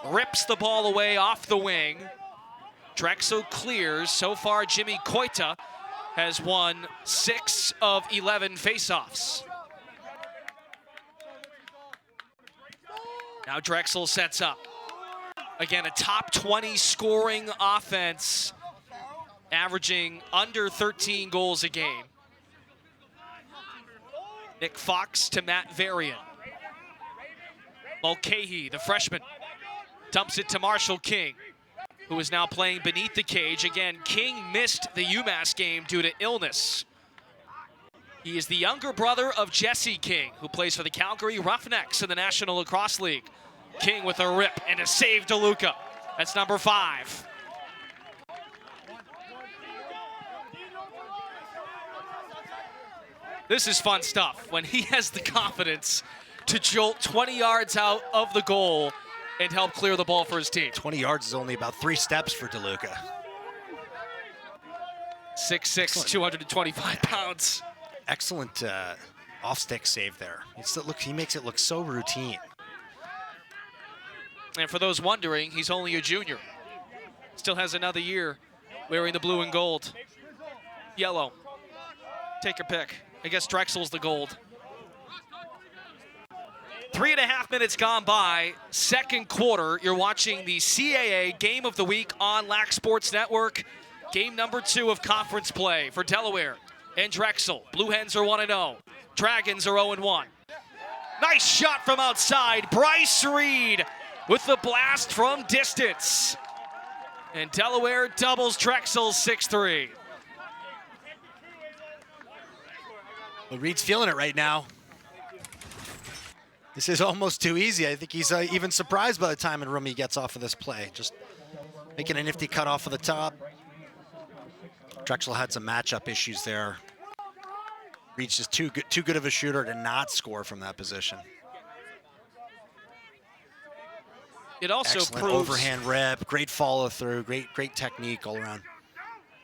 Rips the ball away off the wing. Drexel clears. So far, Jimmy Koita has won 6 of 11 faceoffs. Now Drexel sets up. Again, a top 20 scoring offense, averaging under 13 goals a game. Nick Fox to Matt Varian. Mulcahy, the freshman, dumps it to Marshall King, who is now playing beneath the cage. Again, King missed the UMass game due to illness. He is the younger brother of Jesse King, who plays for the Calgary Roughnecks in the National Lacrosse League. King with a rip and a save to Deluca. That's number 5. This is fun stuff when he has the confidence to jolt 20 yards out of the goal and help clear the ball for his team. 20 yards is only about 3 steps for Deluca. 6'6", 225 pounds. Excellent off-stick save there. He makes it look so routine. And for those wondering, he's only a junior. Still has another year wearing the blue and gold. Yellow. Take your pick. I guess Drexel's the gold. 3.5 minutes gone by, 2nd quarter. You're watching the CAA Game of the Week on Lac Sports Network. Game number 2 of conference play for Delaware and Drexel. Blue Hens are 1-0. Dragons are 0-1. Nice shot from outside. Bryce Reed with the blast from distance. And Delaware doubles Drexel 6-3. Well, Reed's feeling it right now. This is almost too easy. I think he's even surprised by the time and room he gets off of this play. Just making a nifty cut off of the top. Drexel had some matchup issues there. Reed's just too good of a shooter to not score from that position. It also Excellent proves overhand rip, great follow through, great technique all around.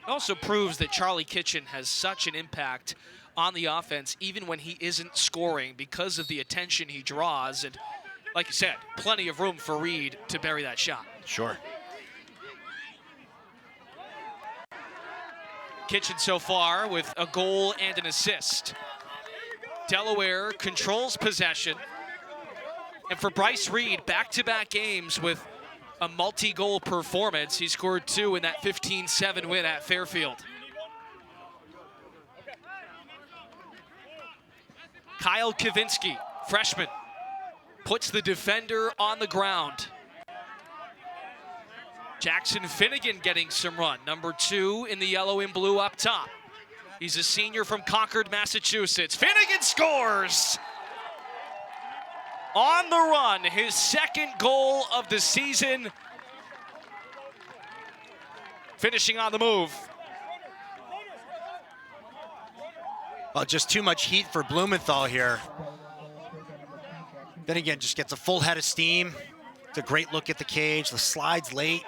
It also proves that Charlie Kitchen has such an impact on the offense, even when he isn't scoring, because of the attention he draws. And like you said, plenty of room for Reed to bury that shot. Sure. Kitchen so far with a goal and an assist. Delaware controls possession. And for Bryce Reed, back-to-back games with a multi-goal performance. He scored 2 in that 15-7 win at Fairfield. Kyle Kavinsky, freshman, puts the defender on the ground. Jackson Finnegan getting some run, number 2 in the yellow and blue up top. He's a senior from Concord, Massachusetts. Finnegan scores! On the run, his second goal of the season. Finishing on the move. Well, just too much heat for Blumenthal here. Then again, just gets a full head of steam. It's a great look at the cage. The slide's late.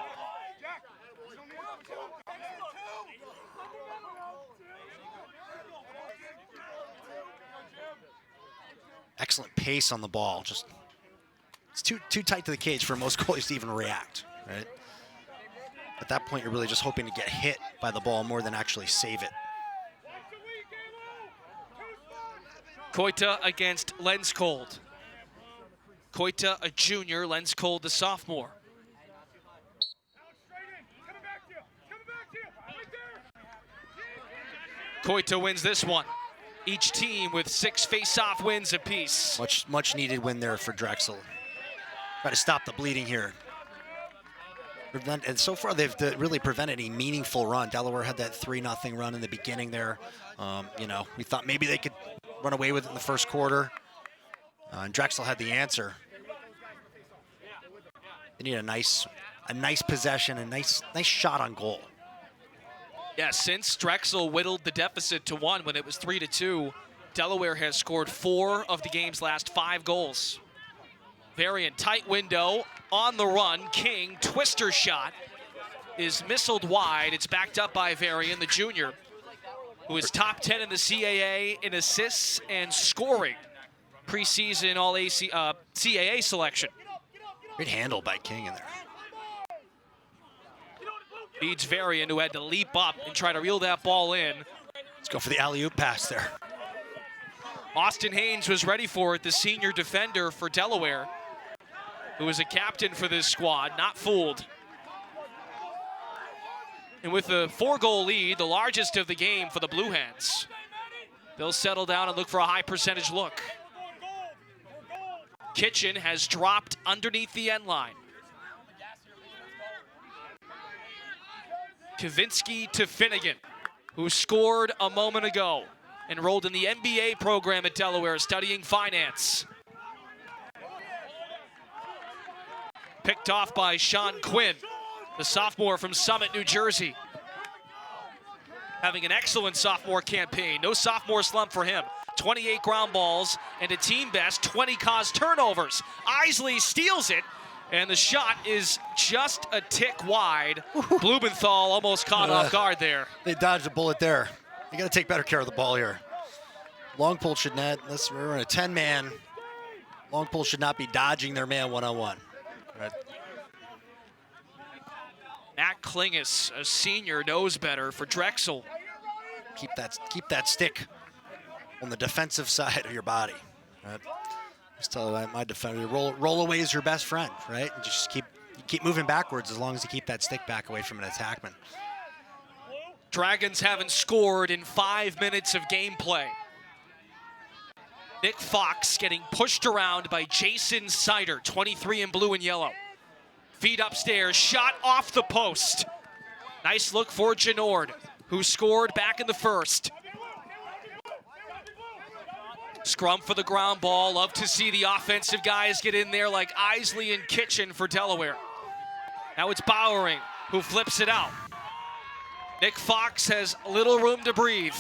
Excellent pace on the ball. Just it's too tight to the cage for most goalies to even react, right? At that point, you're really just hoping to get hit by the ball more than actually save it. Koita against Lenscold. Koita, a junior, Lenscold, a sophomore. Koita wins this one. Each team with 6 face-off wins apiece. Much needed win there for Drexel. Try to stop the bleeding here. And so far, they've really prevented a meaningful run. Delaware had that 3-0 run in the beginning there. You know, we thought maybe they could run away with it in the first quarter. And Drexel had the answer. They need a nice possession, a nice shot on goal. Yeah, since Drexel whittled the deficit to 1 when it was 3-2, Delaware has scored 4 of the game's last 5 goals. Varian, tight window, on the run. King, twister shot, is missiled wide. It's backed up by Varian, the junior, who is top 10 in the CAA in assists and scoring. Preseason CAA selection. Great handle by King in there. Feeds Varian, who had to leap up and try to reel that ball in. Let's go for the alley-oop pass there. Austin Haynes was ready for it, the senior defender for Delaware, who is a captain for this squad, not fooled. And with a 4-goal lead, the largest of the game for the Blue Hens, they'll settle down and look for a high percentage look. Kitchen has dropped underneath the end line. Kavinsky to Finnegan, who scored a moment ago. Enrolled in the MBA program at Delaware, studying finance. Picked off by Sean Quinn, the sophomore from Summit, New Jersey. Having an excellent sophomore campaign. No sophomore slump for him. 28 ground balls and a team best 20 caused turnovers. Isley steals it, and the shot is just a tick wide. Blumenthal almost caught off guard there. They dodged a bullet there. You got to take better care of the ball here. Long pole should not, we're in a 10-man. Long pole should not be dodging their man one-on-one. Right. Matt Klingus, a senior, knows better for Drexel. Keep that stick on the defensive side of your body. Right. Just tell my defender, roll away is your best friend, right? And just keep moving backwards as long as you keep that stick back away from an attackman. Dragons haven't scored in 5 minutes of gameplay. Nick Fox getting pushed around by Jason Sider, 23 in blue and yellow. Feed upstairs, shot off the post. Nice look for Genord, who scored back in the first. Scrum for the ground ball. Love to see the offensive guys get in there like Isley and Kitchen for Delaware. Now it's Bowering who flips it out. Nick Fox has little room to breathe.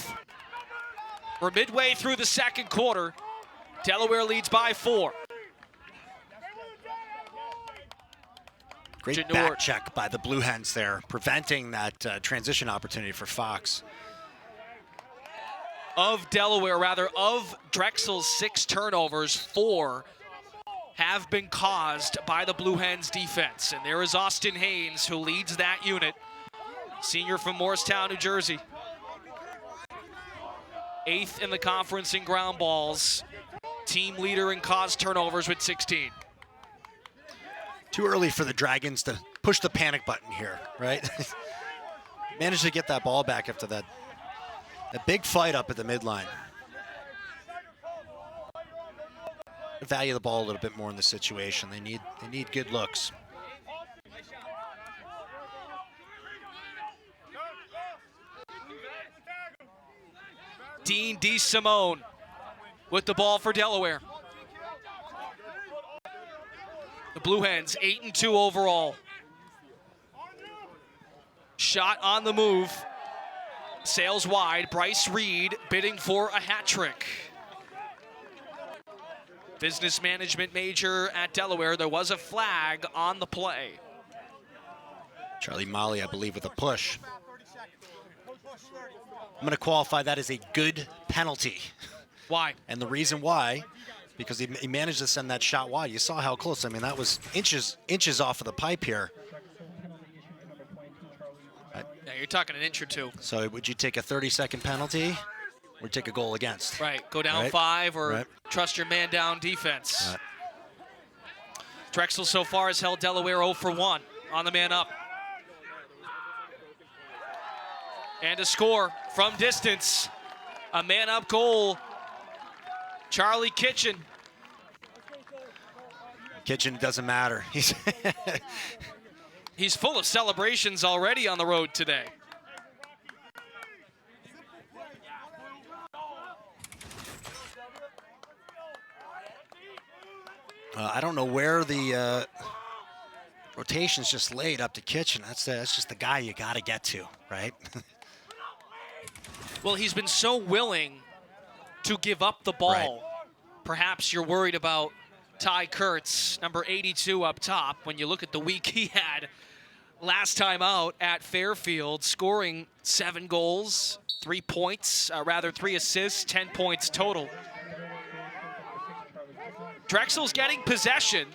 We're midway through the second quarter. Delaware leads by 4. Great back check by the Blue Hens there, preventing that transition opportunity for Fox. Of Drexel's 6 turnovers, 4 have been caused by the Blue Hens defense. And there is Austin Haynes, who leads that unit. Senior from Morristown, New Jersey. 8th in the conference in ground balls. Team leader in caused turnovers with 16. Too early for the Dragons to push the panic button here, right? Managed to get that ball back after that big fight up at the midline. value the ball a little bit more in the situation. They need good looks. Dean DeSimone with the ball for Delaware. The Blue Hens 8-2 overall. Shot on the move. Sails wide. Bryce Reed bidding for a hat trick. Business management major at Delaware. There was a flag on the play. Charlie Molly, I believe, with a push. I'm going to qualify that as a good penalty. Why? And the reason why, because he managed to send that shot wide. You saw how close. I mean, that was inches off of the pipe here. Yeah, you're talking an inch or two. So would you take a 30-second penalty or take a goal against? Right, go down 5 or trust your man down defense. Drexel so far has held Delaware 0 for 1 on the man up. And a score from distance. A man up goal. Charlie Kitchen. Kitchen, doesn't matter. He's full of celebrations already on the road today. I don't know where the rotation's just laid up to Kitchen. That's just the guy you got to get to, right? Well, he's been so willing to give up the ball. Right. Perhaps you're worried about Ty Kurtz, number 82 up top, when you look at the week he had last time out at Fairfield, scoring 7 goals, 3 points, 3 assists, 10 points total. Drexel's getting possession,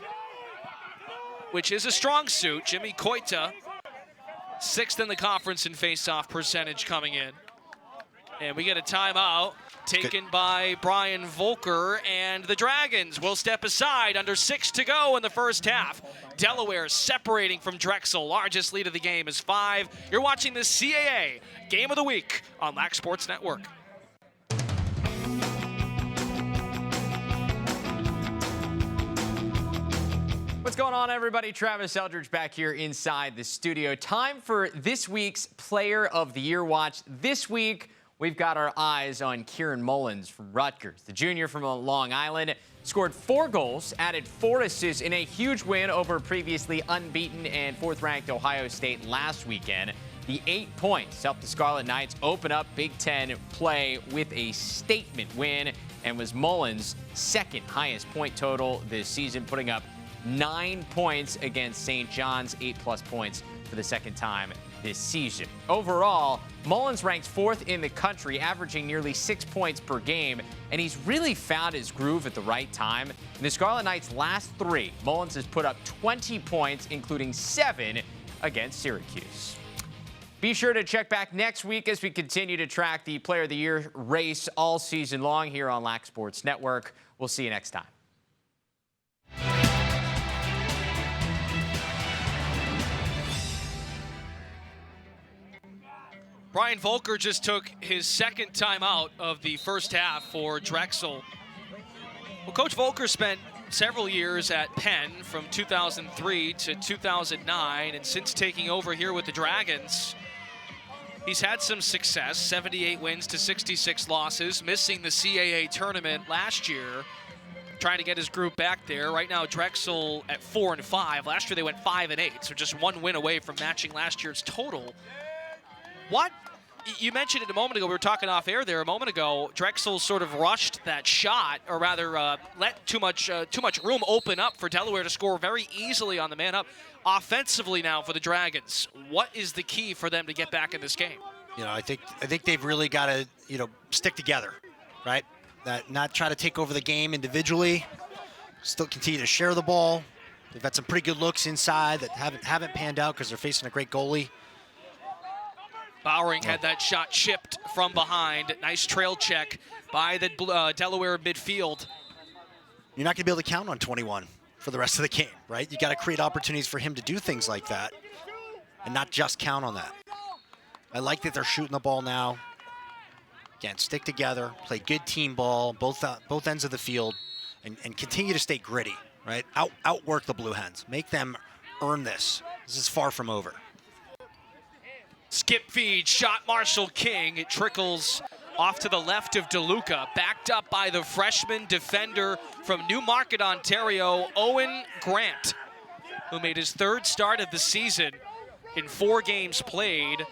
which is a strong suit. Jimmy Koita, 6th in the conference in face-off percentage coming in. And we get a timeout taken by Brian Volker, and the Dragons will step aside under 6 to go in the first half. Delaware separating from Drexel. Largest lead of the game is 5. You're watching the CAA Game of the Week on Lac Sports Network. What's going on, everybody? Travis Eldridge back here inside the studio. Time for this week's Player of the Year watch. This week, we've got our eyes on Kieran Mullins from Rutgers. The junior from Long Island scored 4 goals, added 4 assists in a huge win over previously unbeaten and 4th-ranked Ohio State last weekend. The 8 points helped the Scarlet Knights open up Big Ten play with a statement win, and was Mullins' 2nd highest point total this season, putting up 9 points against St. John's, 8+ points for the 2nd time this season. Overall, Mullins ranks 4th in the country, averaging nearly 6 points per game, and he's really found his groove at the right time. In the Scarlet Knights' last 3, Mullins has put up 20 points, including 7 against Syracuse. Be sure to check back next week as we continue to track the Player of the Year race all season long here on Lac Sports Network. We'll see you next time. Brian Volker just took his 2nd time out of the first half for Drexel. Well, Coach Volker spent several years at Penn from 2003 to 2009, and since taking over here with the Dragons, he's had some success, 78 wins to 66 losses, missing the CAA tournament last year, trying to get his group back there. Right now, Drexel at 4-5. Last year they went 5-8, so just 1 win away from matching last year's total. What? You mentioned it a moment ago. We were talking off air there a moment ago. Drexel sort of rushed that shot, or rather let too much room open up for Delaware to score very easily on the man up. Offensively now for the Dragons, what is the key for them to get back in this game? You know, I think they've really got to, stick together, right? Not try to take over the game individually. Still continue to share the ball. They've got some pretty good looks inside that haven't panned out because they're facing a great goalie. Bowering had that shot chipped from behind. Nice trail check by the Delaware midfield. You're not going to be able to count on 21 for the rest of the game, right? You got to create opportunities for him to do things like that and not just count on that. I like that they're shooting the ball now. Again, stick together, play good team ball, both ends of the field, and continue to stay gritty, right? Outwork the Blue Hens. Make them earn this. This is far from over. Skip feed, shot Marshall King. It trickles off to the left of Deluca, backed up by the freshman defender from Newmarket, Ontario, Owen Grant, who made his 3rd start of the season in 4 games played.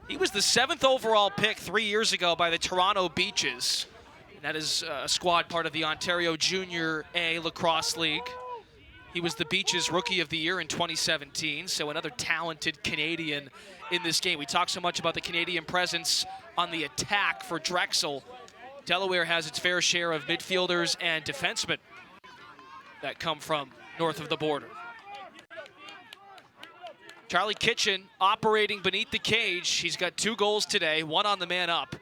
He was the 7th overall pick 3 years ago by the Toronto Beaches. And that is a squad part of the Ontario Junior A Lacrosse League. He was the Beaches Rookie of the Year in 2017, so another talented Canadian in this game. We talk so much about the Canadian presence on the attack for Drexel. Delaware has its fair share of midfielders and defensemen that come from north of the border. Charlie Kitchen operating beneath the cage. He's got 2 goals today, 1 on the man up.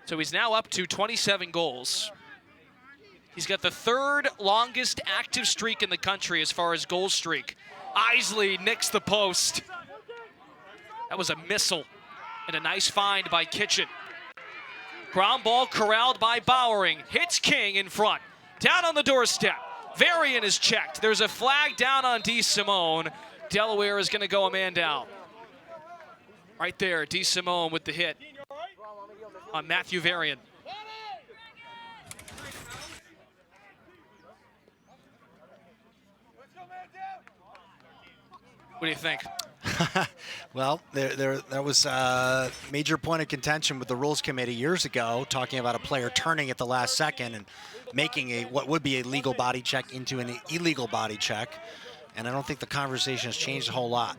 So he's now up to 27 goals. He's got the 3rd longest active streak in the country as far as goal streak. Isley nicks the post. That was a missile and a nice find by Kitchen. Ground ball corralled by Bowering. Hits King in front. Down on the doorstep. Varian is checked. There's a flag down on DeSimone. Delaware is going to go a man down. Right there, DeSimone with the hit on Matthew Varian. What do you think? Well, there was a major point of contention with the Rules Committee years ago, talking about a player turning at the last second and making what would be a legal body check into an illegal body check. And I don't think the conversation has changed a whole lot.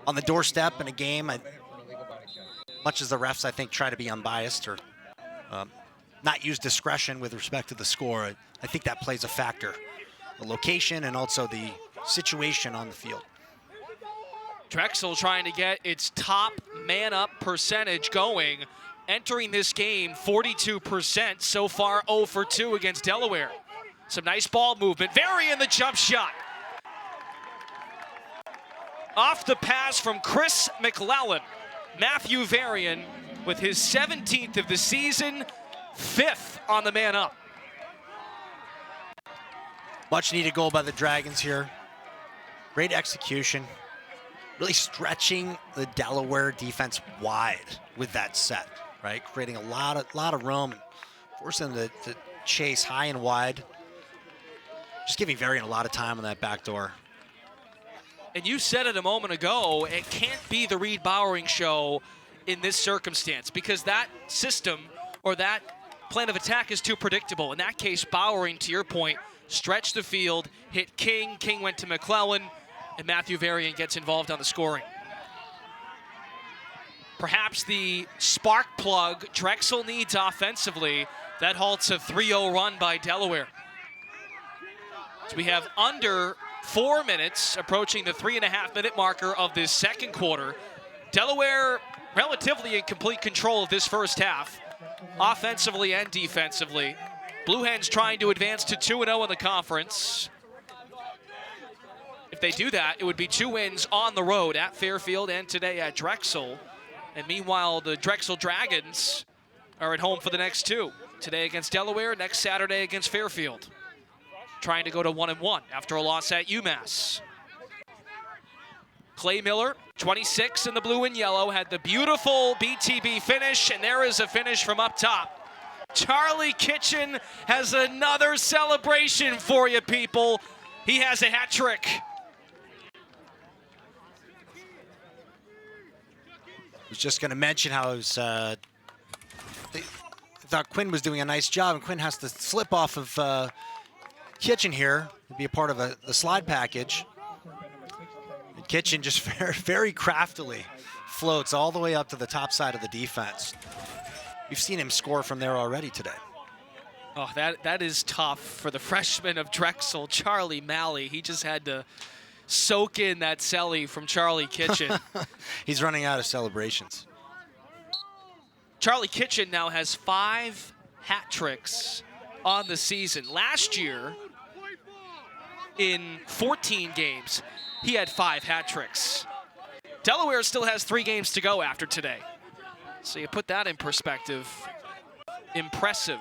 On the doorstep in a game, much as the refs, I think, try to be unbiased or not use discretion with respect to the score, I think that plays a factor. The location and also the situation on the field. Drexel trying to get its top man-up percentage going. Entering this game, 42%. So far, 0 for 2 against Delaware. Some nice ball movement. Varian the jump shot. Off the pass from Chris McLellan. Matthew Varian with his 17th of the season, 5th on the man-up. Much needed goal by the Dragons here. Great execution. Really stretching the Delaware defense wide with that set, right? Creating a lot of room, and forcing them to chase high and wide. Just giving Varian a lot of time on that back door. And you said it a moment ago, it can't be the Reed Bowering show in this circumstance because that system or that plan of attack is too predictable. In that case, Bowering, to your point, stretched the field, hit King. King went to McLellan, and Matthew Varian gets involved on the scoring. Perhaps the spark plug Drexel needs offensively. That halts a 3-0 run by Delaware. So we have under 4 minutes, approaching the 3.5-minute marker of this second quarter. Delaware relatively in complete control of this first half, offensively and defensively. Blue Hens trying to advance to 2-0 in the conference. If they do that, it would be 2 wins on the road at Fairfield and today at Drexel. And meanwhile, the Drexel Dragons are at home for the next 2. Today against Delaware, next Saturday against Fairfield. Trying to go to 1-1 after a loss at UMass. Clay Miller, 26 in the blue and yellow, had the beautiful BTB finish, and there is a finish from up top. Charlie Kitchen has another celebration for you, people. He has a hat trick. I was just going to mention how it was, I thought Quinn was doing a nice job, and Quinn has to slip off of Kitchen here to be a part of the slide package. And Kitchen just very craftily floats all the way up to the top side of the defense. We've seen him score from there already today. Oh, that is tough for the freshman of Drexel, Charlie Malley. He just had to soak in that celly from Charlie Kitchen. He's running out of celebrations. Charlie Kitchen now has 5 hat tricks on the season. Last year, in 14 games, he had 5 hat tricks. Delaware still has 3 games to go after today. So you put that in perspective. Impressive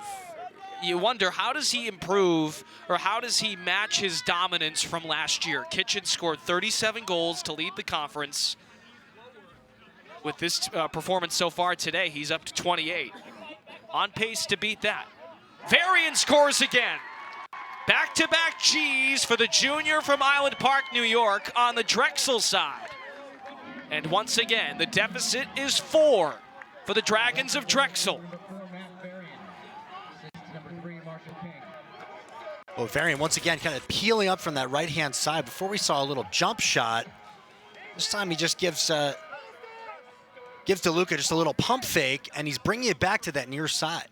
you wonder, how does he improve, or how does he match his dominance from last year? Kitchen scored 37 goals to lead the conference. With this performance so far today, he's up to 28. On pace to beat that. Varian scores again. Back-to-back G's for the junior from Island Park, New York on the Drexel side. And once again, the deficit is 4 for the Dragons of Drexel. Well, Varian once again kind of peeling up from that right-hand side. Before we saw a little jump shot. This time he just gives Deluca just a little pump fake, and he's bringing it back to that near side.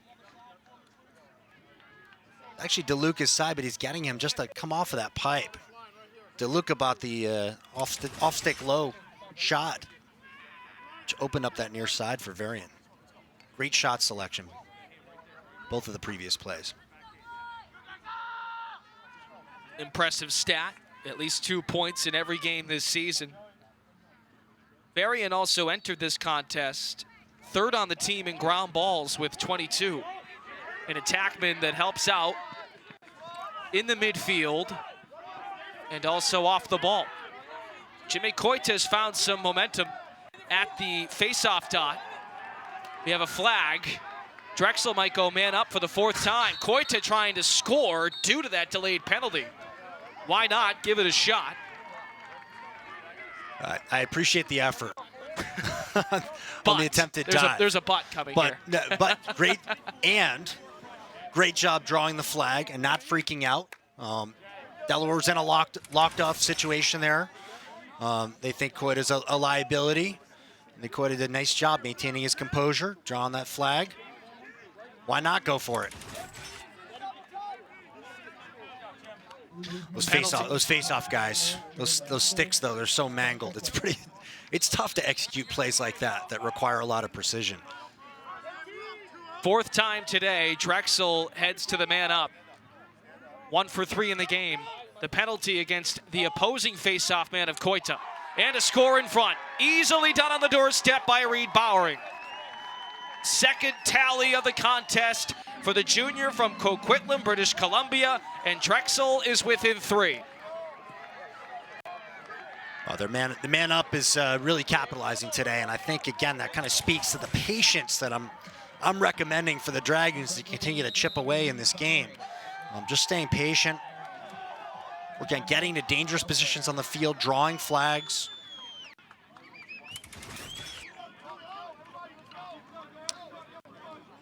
Actually Deluca's side, but he's getting him just to come off of that pipe. Deluca bought the off-stick low shot, which opened up that near side for Varian. Great shot selection, both of the previous plays. Impressive stat, at least 2 points in every game this season. Varian also entered this contest third on the team in ground balls with 22. An attackman that helps out in the midfield and also off the ball. Jimmy Coita has found some momentum at the face-off dot. We have a flag. Drexel might go man up for the 4th time. Coita trying to score due to that delayed penalty. Why not give it a shot? I appreciate the effort on the attempted dive. There's a butt coming here. But great job drawing the flag and not freaking out. Delaware's in a locked off situation there. They think Coita's a liability. And Coita did a nice job maintaining his composure, drawing that flag. Why not go for it? Those face-off guys, those sticks though, they're so mangled. It's tough to execute plays like that require a lot of precision. 4th time today, Drexel heads to the man up. 1 for 3 in the game. The penalty against the opposing face-off man of Coita. And a score in front. Easily done on the doorstep by Reed Bowering. 2nd tally of the contest for the junior from Coquitlam, British Columbia, and Drexel is within 3. The man up is really capitalizing today, and I think again that kind of speaks to the patience that I'm recommending for the Dragons to continue to chip away in this game. Just staying patient. Again, getting to dangerous positions on the field, drawing flags.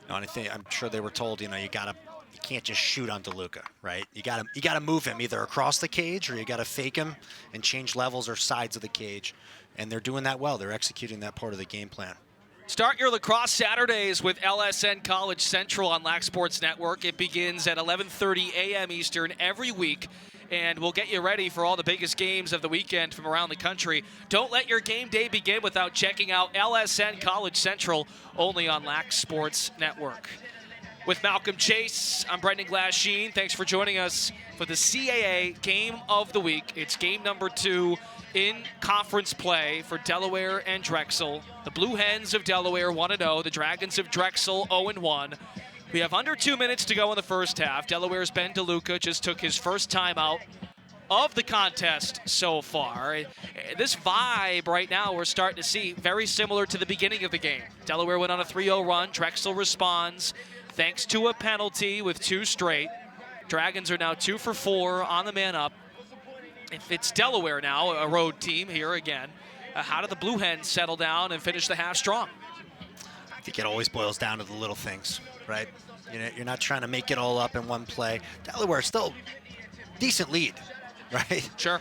And I'm sure they were told, you can't just shoot on Deluca, right? You gotta move him either across the cage or you gotta fake him and change levels or sides of the cage. And they're doing that well. They're executing that part of the game plan. Start your lacrosse Saturdays with LSN College Central on Lac Sports Network. It begins at 11:30 a.m. Eastern every week, and we'll get you ready for all the biggest games of the weekend from around the country. Don't let your game day begin without checking out LSN College Central, only on Lac Sports Network. With Malcolm Chase, I'm Brendan Glasheen. Thanks for joining us for the CAA Game of the Week. It's game number 2 in conference play for Delaware and Drexel. The Blue Hens of Delaware 1-0, the Dragons of Drexel 0-1. We have under 2 minutes to go in the first half. Delaware's Ben Deluca just took his first time out of the contest so far. This vibe right now we're starting to see very similar to the beginning of the game. Delaware went on a 3-0 run. Drexel responds thanks to a penalty with 2 straight. Dragons are now 2 for 4 on the man up. If it's Delaware now, a road team here again, how do the Blue Hens settle down and finish the half strong? I think it always boils down to the little things, right? You're not trying to make it all up in one play. Delaware still decent lead, right? Sure.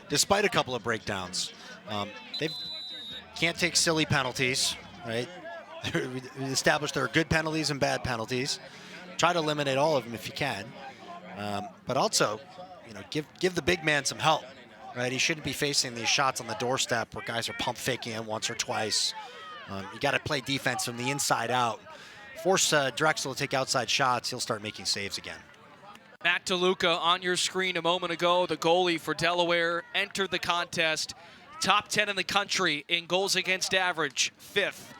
Despite a couple of breakdowns. They can't take silly penalties, right? We established there are good penalties and bad penalties. Try to eliminate all of them if you can. But also, give the big man some help, right? He shouldn't be facing these shots on the doorstep where guys are pump faking him once or twice. You got to play defense from the inside out. Force Drexel to take outside shots. He'll start making saves again. Matt Deluca on your screen a moment ago, the goalie for Delaware, entered the contest. Top 10 in the country in goals against average, 5th.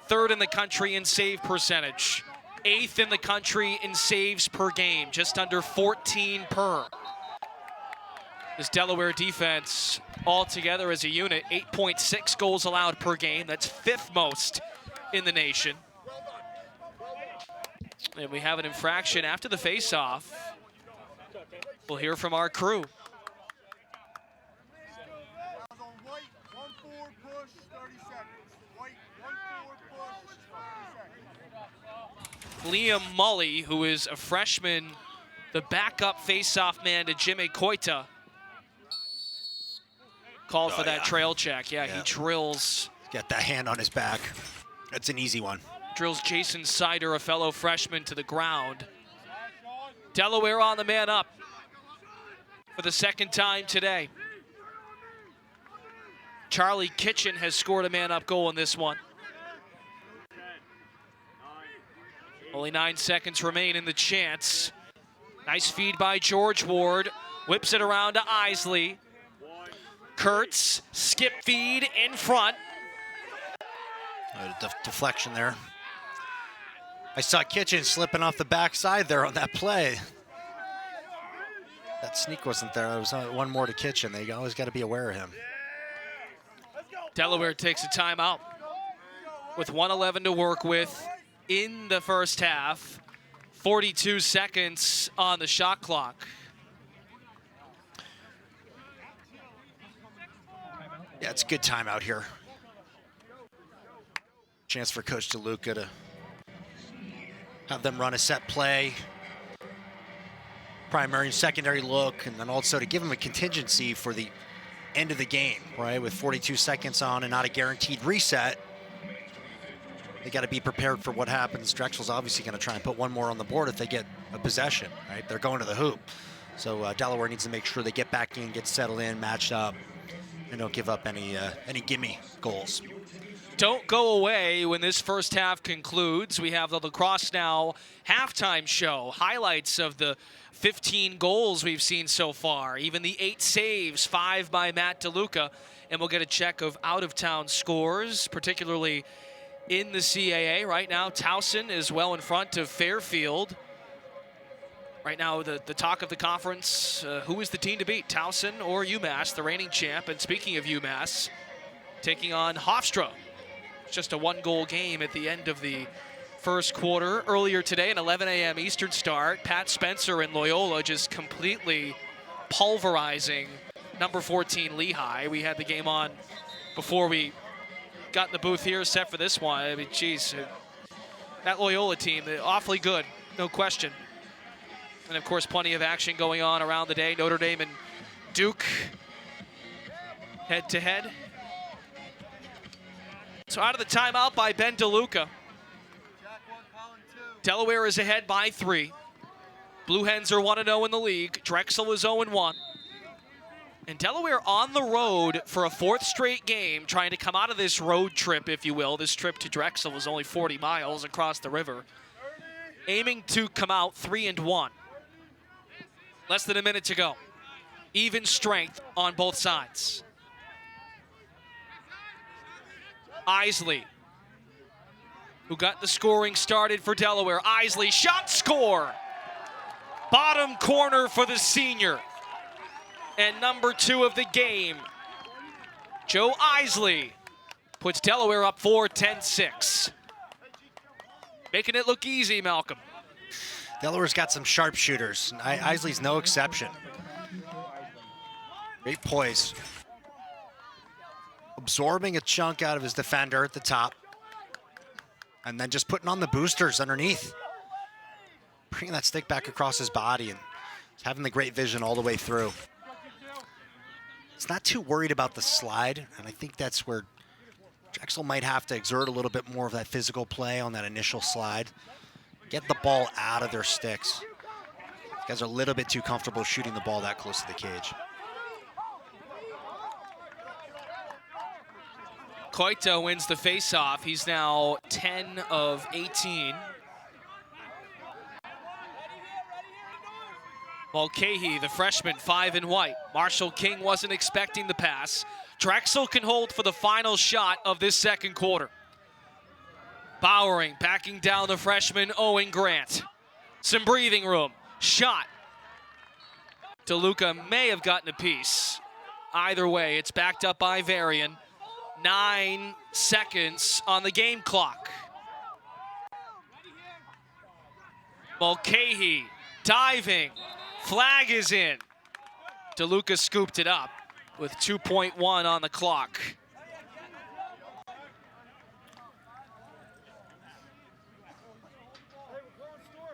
3rd in the country in save percentage. 8th in the country in saves per game, just under 14 per. This Delaware defense altogether as a unit, 8.6 goals allowed per game. That's 5th most in the nation. And we have an infraction after the face-off. We'll hear from our crew. Liam Mully, who is a freshman, the backup face-off man to Jimmy Koita, called for that trail check. Yeah, he drills. Get that hand on his back. That's an easy one. Drills Jason Sider, a fellow freshman, to the ground. Delaware on the man up for the 2nd time today. Charlie Kitchen has scored a man-up goal in this one. Only 9 seconds remain in the chance. Nice feed by George Ward. Whips it around to Isley. Kurtz, skip feed in front. Deflection there. I saw Kitchen slipping off the backside there on that play. That sneak wasn't there. There was one more to Kitchen. They always got to be aware of him. Delaware takes a timeout with 1:11 to work with in the first half. 42 seconds on the shot clock. Yeah, it's a good timeout here. Chance for Coach Deluca to have them run a set play, primary and secondary look, and then also to give them a contingency for the end of the game, right? With 42 seconds on and not a guaranteed reset, they got to be prepared for what happens. Drexel's obviously going to try and put one more on the board if they get a possession, right? They're going to the hoop. So Delaware needs to make sure they get back in, get settled in, matched up, and don't give up any gimme goals. Don't go away when this first half concludes. We have the Lacrosse Now halftime show. Highlights of the 15 goals we've seen so far. Even the 8 saves, 5 by Matt Deluca. And we'll get a check of out-of-town scores, particularly in the CAA. Right now, Towson is well in front of Fairfield. Right now, the talk of the conference, who is the team to beat, Towson or UMass, the reigning champ? And speaking of UMass, taking on Hofstra. Just a 1-goal game at the end of the first quarter. Earlier today, an 11 a.m. Eastern start. Pat Spencer and Loyola just completely pulverizing number 14 Lehigh. We had the game on before we got in the booth here, set for this one. I mean, geez, that Loyola team, they're awfully good, no question. And of course, plenty of action going on around the day. Notre Dame and Duke head-to-head. So out of the timeout by Ben Deluca. Delaware is ahead by 3. Blue Hens are 1-0 in the league. Drexel is 0-1. And Delaware on the road for a 4th straight game, trying to come out of this road trip, if you will. This trip to Drexel was only 40 miles across the river. Aiming to come out 3-1. Less than a minute to go. Even strength on both sides. Isley, who got the scoring started for Delaware. Isley, shot, score. Bottom corner for the senior. And number 2 of the game, Joe Isley, puts Delaware up 10-6. Making it look easy, Malcolm. Delaware's got some sharpshooters. Isley's no exception. Great poise. Absorbing a chunk out of his defender at the top. And then just putting on the boosters underneath. Bringing that stick back across his body and having the great vision all the way through. He's not too worried about the slide, and I think that's where Drexel might have to exert a little bit more of that physical play on that initial slide. Get the ball out of their sticks. These guys are a little bit too comfortable shooting the ball that close to the cage. Koita wins the face-off. He's now 10 of 18. Mulcahy, the freshman, 5 in white. Marshall King wasn't expecting the pass. Drexel can hold for the final shot of this second quarter. Bowering backing down the freshman Owen Grant. Some breathing room. Shot. Deluca may have gotten a piece. Either way, it's backed up by Varian. 9 seconds on the game clock. Mulcahy diving. Flag is in. Deluca scooped it up with 2.1 on the clock.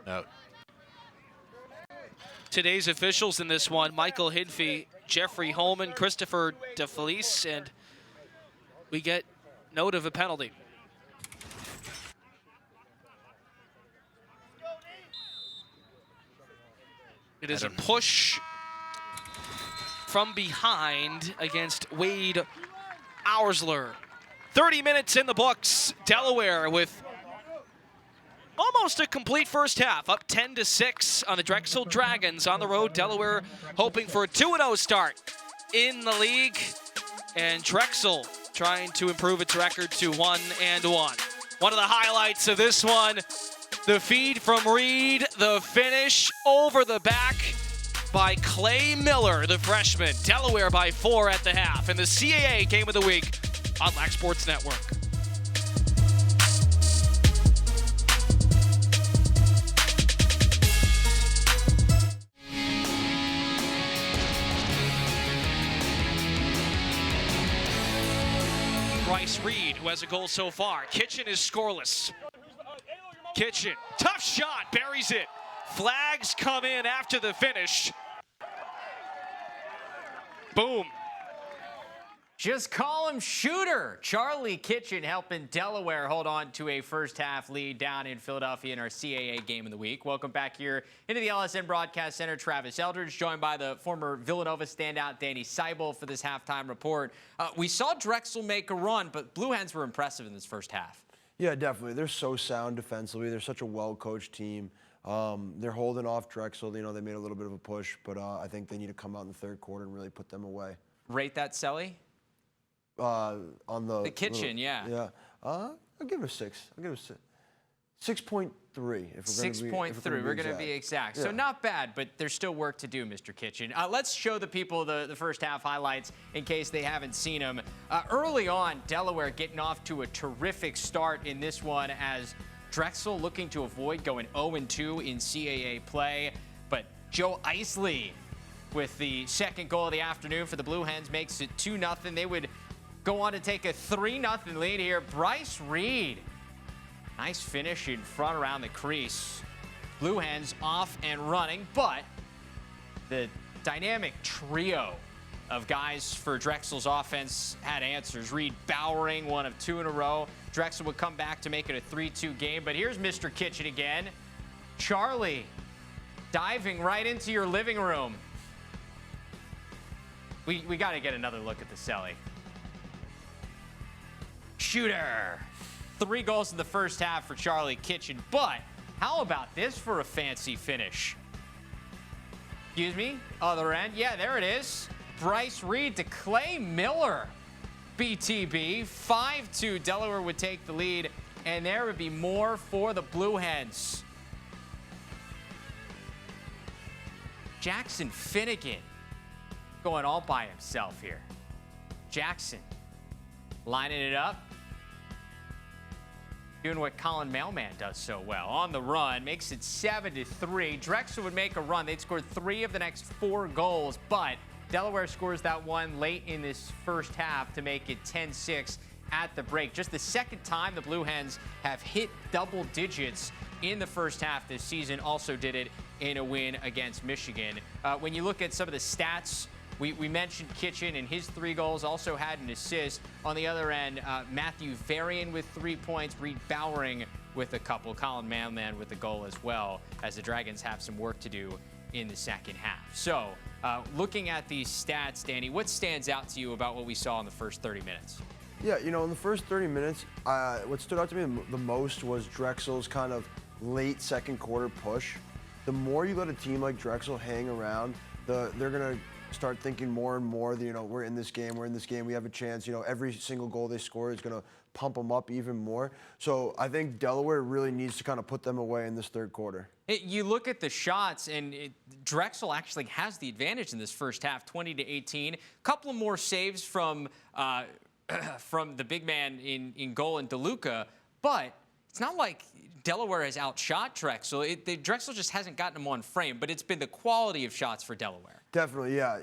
No. Today's officials in this one, Michael Hidfee, Jeffrey Holman, Christopher DeFelice, and we get note of a penalty. It is a push from behind against Wade Auersler. 30 minutes in the books. Delaware with almost a complete first half, up 10-6 on the Drexel Dragons on the road. Delaware hoping for a 2-0 start in the league, and Drexel trying to improve its record to 1-1. One of the highlights of this one, the feed from Reed, the finish over the back by Clay Miller, the freshman. Delaware by 4 at the half in the CAA Game of the Week on Lac Sports Network. Bryce Reed, who has a goal so far. Kitchen is scoreless. Kitchen, tough shot, buries it. Flags come in after the finish. Boom. Just call him Shooter. Charlie Kitchen helping Delaware hold on to a first half lead down in Philadelphia in our CAA Game of the Week. Welcome back here into the LSN Broadcast Center. Travis Eldridge, joined by the former Villanova standout Danny Seibel for this halftime report. We saw Drexel make a run, but Blue Hens were impressive in this first half. Yeah, definitely. They're so sound defensively. They're such a well-coached team. They're holding off Drexel. You know, they made a little bit of a push, but I think they need to come out in the third quarter and really put them away. Rate that, Selly? On the Kitchen, yeah. Yeah. I'll give it a 6. I'll give it a 6.3. 6.3. We're going to be exact. Yeah. So not bad, but there's still work to do, Mr. Kitchen. Let's show the people the first half highlights in case they haven't seen them. Early on, Delaware getting off to a terrific start in this one as Drexel looking to avoid going 0-2 in CAA play. But Joe Isley with the second goal of the afternoon for the Blue Hens makes it 2-0. They would go on to take a 3-0 lead here. Bryce Reed, nice finish in front around the crease. Blue Hens off and running, but the dynamic trio of guys for Drexel's offense had answers. Reed Bowering, one of 2 in a row. Drexel would come back to make it a 3-2 game, but here's Mr. Kitchen again. Charlie diving right into your living room. We got to get another look at the Selly. Shooter. 3 goals in the first half for Charlie Kitchen, but how about this for a fancy finish? Excuse me? Other end. Yeah, there it is. Bryce Reed to Clay Miller. BTB. 5-2. Delaware would take the lead, and there would be more for the Blue Hens. Jackson Finnegan going all by himself here. Jackson lining it up. Doing what Colin Mailman does so well. On the run, makes it 7-3. Drexel would make a run. They'd scored 3 of the next 4 goals, but Delaware scores that one late in this first half to make it 10-6 at the break. Just the second time the Blue Hens have hit double digits in the first half this season. Also did it in a win against Michigan. When you look at some of the stats, we mentioned Kitchen and his 3 goals, also had an assist. On the other end, Matthew Varian with 3 points, Reed Bowering with a couple, Colin Mailman with a goal as well, as the Dragons have some work to do in the second half. So, looking at these stats, Danny, what stands out to you about what we saw in the first 30 minutes? Yeah, you know, in the first 30 minutes, what stood out to me the most was Drexel's kind of late second quarter push. The more you let a team like Drexel hang around, they're going to start thinking more and more that, we're in this game, we have a chance. Every single goal they score is going to pump them up even more. So I think Delaware really needs to kind of put them away in this third quarter. You look at the shots, and Drexel actually has the advantage in this first half, 20-18. A couple of more saves from the big man in goal in Deluca, but it's not like Delaware has outshot Drexel. Drexel just hasn't gotten them on frame, but it's been the quality of shots for Delaware. Definitely, yeah.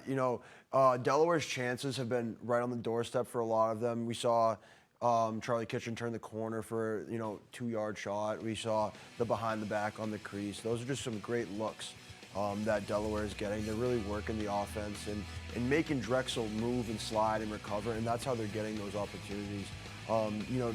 Delaware's chances have been right on the doorstep for a lot of them. We saw Charlie Kitchen turn the corner for 2-yard shot. We saw the behind the back on the crease. Those are just some great looks that Delaware is getting. They're really working the offense and making Drexel move and slide and recover, and that's how they're getting those opportunities.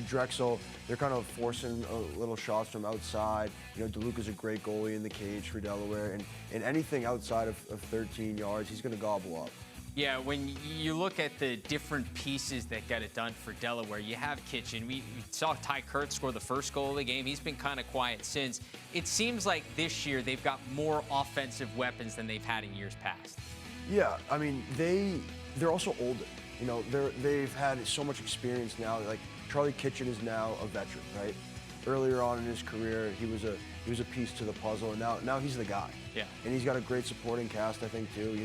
Drexel, they're kind of forcing little shots from outside. Deluca's a great goalie in the cage for Delaware, and anything outside of 13 yards, he's going to gobble up. Yeah, when you look at the different pieces that get it done for Delaware, you have Kitchen. We saw Ty Kurtz score the first goal of the game. He's been kind of quiet since. It seems like this year they've got more offensive weapons than they've had in years past. Yeah, I mean, they're also older. They've had so much experience now. Like Charlie Kitchen is now a veteran, right? Earlier on in his career, he was a piece to the puzzle, and now he's the guy. Yeah. And he's got a great supporting cast, I think, too.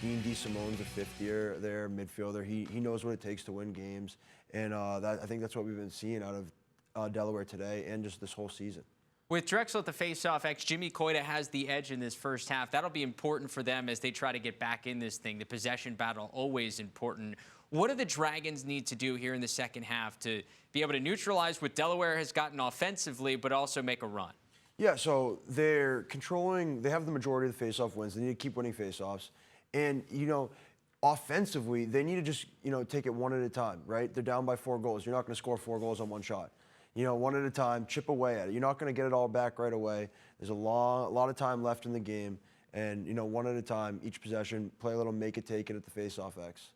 Dean DeSimone's a fifth-year there, midfielder. He knows what it takes to win games, and I think that's what we've been seeing out of Delaware today and just this whole season. With Drexel at the face-off X, Jimmy Coita has the edge in this first half. That'll be important for them as they try to get back in this thing. The possession battle, always important. What do the Dragons need to do here in the second half to be able to neutralize what Delaware has gotten offensively, but also make a run? Yeah, so they have the majority of the face-off wins. They need to keep winning face-offs. And, offensively, they need to just, take it one at a time, right? They're down by 4 goals. You're not going to score 4 goals on one shot. One at a time, chip away at it. You're not going to get it all back right away. There's a lot of time left in the game. And, one at a time, each possession, play a little make it, take it at the face-off X.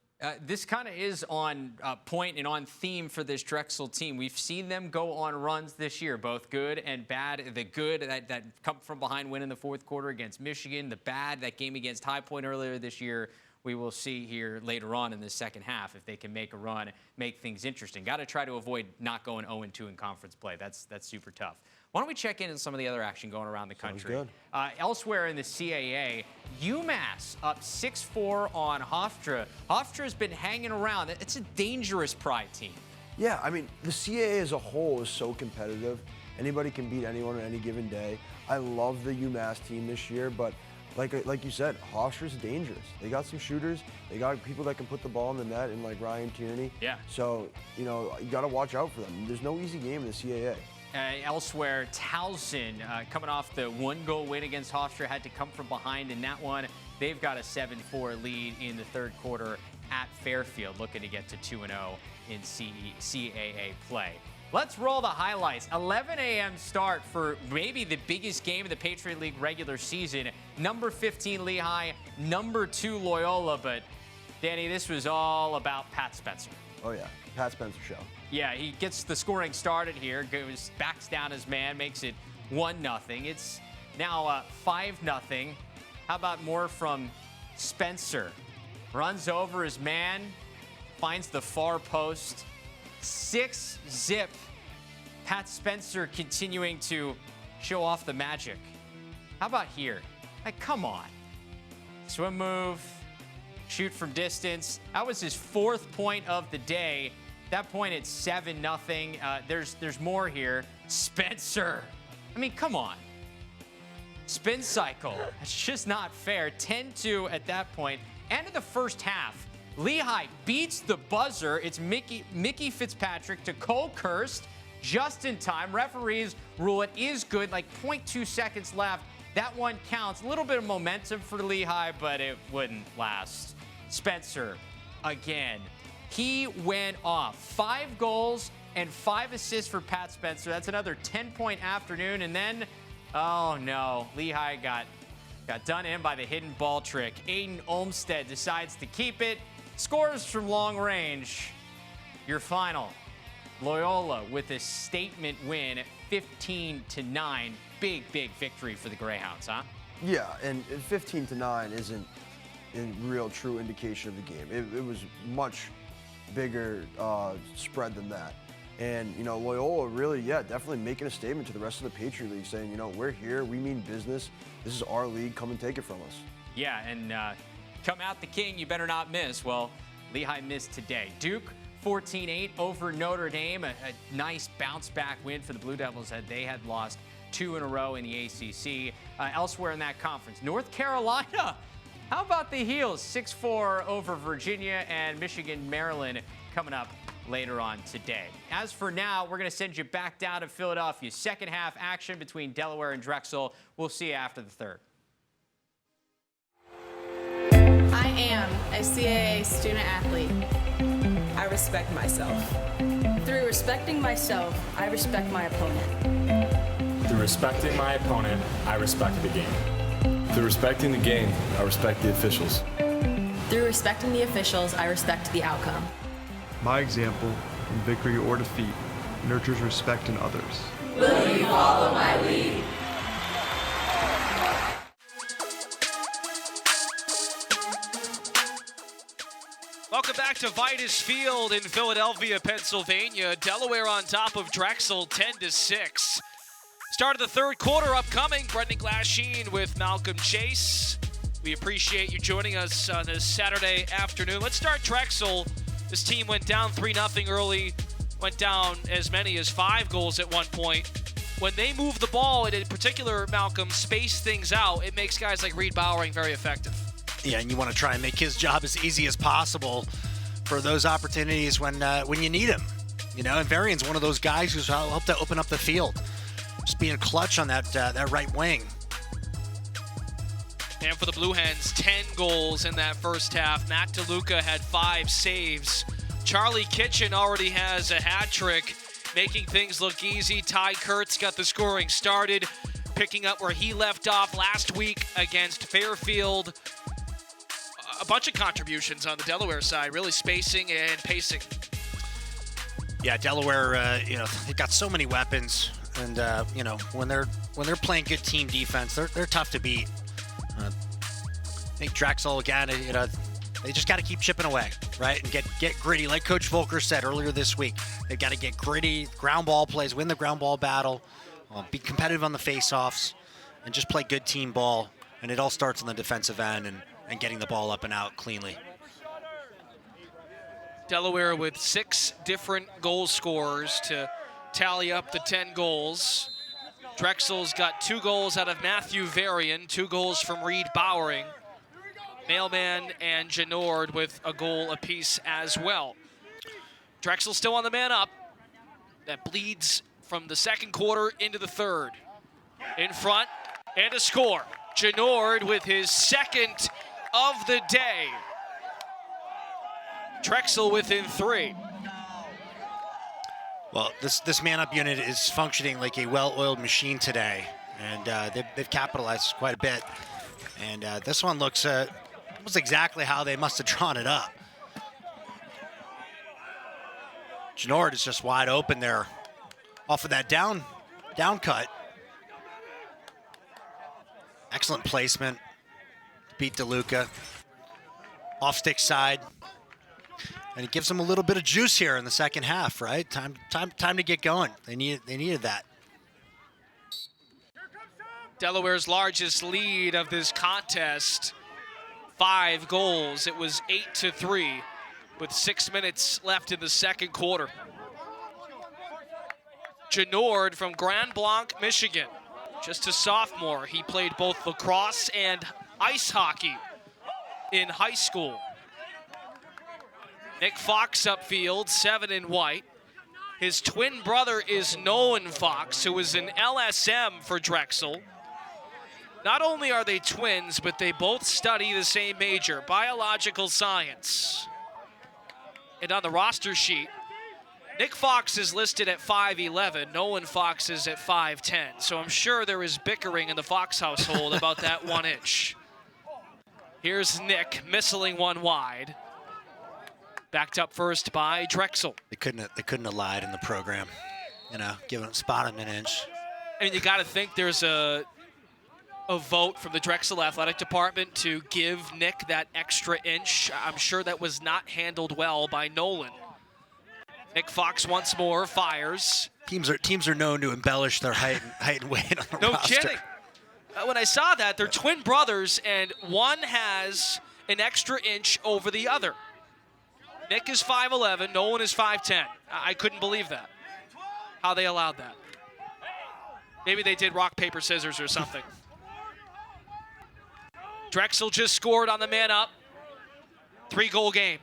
This kind of is on point and on theme for this Drexel team. We've seen them go on runs this year, both good and bad. The good, that come from behind win in the fourth quarter against Michigan. The bad, that game against High Point earlier this year. We will see here later on in the second half if they can make a run, make things interesting. Got to try to avoid not going 0-2 in conference play. That's super tough. Why don't we check in on some of the other action going around the country? Sounds good. Elsewhere in the CAA, UMass up 6-4 on Hofstra. Hofstra's been hanging around. It's a dangerous Pride team. Yeah, I mean, the CAA as a whole is so competitive. Anybody can beat anyone on any given day. I love the UMass team this year, but like you said, Hofstra's dangerous. They got some shooters. They got people that can put the ball in the net, and like Ryan Tierney. Yeah. So, you got to watch out for them. There's no easy game in the CAA. Elsewhere, Towson, coming off the 1-goal win against Hofstra, had to come from behind in that one. They've got a 7-4 lead in the third quarter at Fairfield, looking to get to 2-0 in CAA play. Let's roll the highlights. 11 a.m. start for maybe the biggest game of the Patriot League regular season. Number 15 Lehigh, number 2 Loyola. But, Danny, this was all about Pat Spencer. Oh, yeah. Pat Spencer show. Yeah, he gets the scoring started here, backs down his man, makes it 1-0. It's now 5-0. How about more from Spencer? Runs over his man, finds the far post. 6-zip. Pat Spencer continuing to show off the magic. How about here? Like, come on. Swim move, shoot from distance. That was his 4th point of the day. That point, it's 7-0. There's more here. Spencer. I mean, come on. Spin cycle. It's just not fair. 10-2 at that point. End of the first half. Lehigh beats the buzzer. It's Mickey Fitzpatrick to Cole Kirst just in time. Referees rule it is good. Like 0.2 seconds left. That one counts. A little bit of momentum for Lehigh, but it wouldn't last. Spencer, again. He went off. 5 goals and 5 assists for Pat Spencer. That's another 10-point afternoon. And then, oh no, Lehigh got done in by the hidden ball trick. Aiden Olmstead decides to keep it. Scores from long range. Your final. Loyola with a statement win at 15-9. Big victory for the Greyhounds, huh? Yeah, and 15-9 real true indication of the game. It was much bigger spread than that. And, you know, Loyola really, definitely making a statement to the rest of the Patriot League saying, you know, we're here, we mean business. This is our league, come and take it from us. Yeah, and come out the king, you better not miss. Well, Lehigh missed today. Duke 14-8 over Notre Dame, a nice bounce-back win for the Blue Devils that they had lost 2 in a row in the ACC. Elsewhere in that conference, North Carolina, how about the Heels? 6-4 over Virginia, and Michigan, Maryland coming up later on today. As for now, we're going to send you back down to Philadelphia. Second half action between Delaware and Drexel. We'll see you after the third. I am a CAA student athlete. I respect myself. Through respecting myself, I respect my opponent. Through respecting my opponent, I respect the game. Through respecting the game, I respect the officials. Through respecting the officials, I respect the outcome. My example, in victory or defeat, nurtures respect in others. Will you follow my lead? Welcome back to Vitus Field in Philadelphia, Pennsylvania. Delaware on top of Drexel, 10-6. Start of the third quarter upcoming. Brendan Glasheen with Malcolm Chase. We appreciate you joining us on this Saturday afternoon. Let's start Drexel. This team went down 3-0 early, went down as many as 5 goals at one point. When they move the ball, and in particular, Malcolm, space things out, it makes guys like Reed Bowering very effective. Yeah, and you want to try and make his job as easy as possible for those opportunities when you need him. You know, and Varian's one of those guys who's helped to open up the field. Just being clutch on that right wing. And for the Blue Hens, 10 goals in that first half. Matt Deluca had 5 saves. Charlie Kitchen already has a hat trick, making things look easy. Ty Kurtz got the scoring started, picking up where he left off last week against Fairfield. A bunch of contributions on the Delaware side, really spacing and pacing. Yeah, Delaware, they've got so many weapons, and when they're playing good team defense, they're tough to beat. I think Drexel again, they just got to keep chipping away, right, and get gritty. Like Coach Volker said earlier this week, they've got to get gritty, ground ball plays, win the ground ball battle, be competitive on the face-offs, and just play good team ball. And it all starts on the defensive end and getting the ball up and out cleanly. Delaware with 6 different goal scorers to tally up the 10 goals. Drexel's got 2 goals out of Matthew Varian, 2 goals from Reed Bowering. Mailman and Genord with a goal apiece as well. Drexel still on the man up. That bleeds from the second quarter into the third. In front and a score. Genord with his second of the day. Drexel within 3. Well, this man-up unit is functioning like a well-oiled machine today, and they've capitalized quite a bit. And this one looks almost exactly how they must have drawn it up. Genord is just wide open there off of that down cut. Excellent placement. Beat Deluca. Off-stick side. And it gives them a little bit of juice here in the second half, right? Time to get going. They needed that. Delaware's largest lead of this contest, 5 goals. It was 8-3 with 6 minutes left in the second quarter. Genord from Grand Blanc, Michigan, just a sophomore. He played both lacrosse and ice hockey in high school. Nick Fox upfield, 7 in white. His twin brother is Nolan Fox, who is an LSM for Drexel. Not only are they twins, but they both study the same major, biological science. And on the roster sheet, Nick Fox is listed at 5'11", Nolan Fox is at 5'10", so I'm sure there is bickering in the Fox household about that 1 inch. Here's Nick, missiling one wide. Backed up first by Drexel. They couldn't have lied in the program, giving spot him an inch. I mean, you got to think there's a a vote from the Drexel Athletic Department to give Nick that extra inch. I'm sure that was not handled well by Nolan. Nick Fox once more fires. Teams are known to embellish their height and weight on the No roster. kidding. When I saw that, they're twin brothers, and one has an extra inch over the other. Nick is 5'11", Nolan is 5'10". I couldn't believe that, how they allowed that. Maybe they did rock, paper, scissors or something. Drexel just scored on the man up. 3-goal game.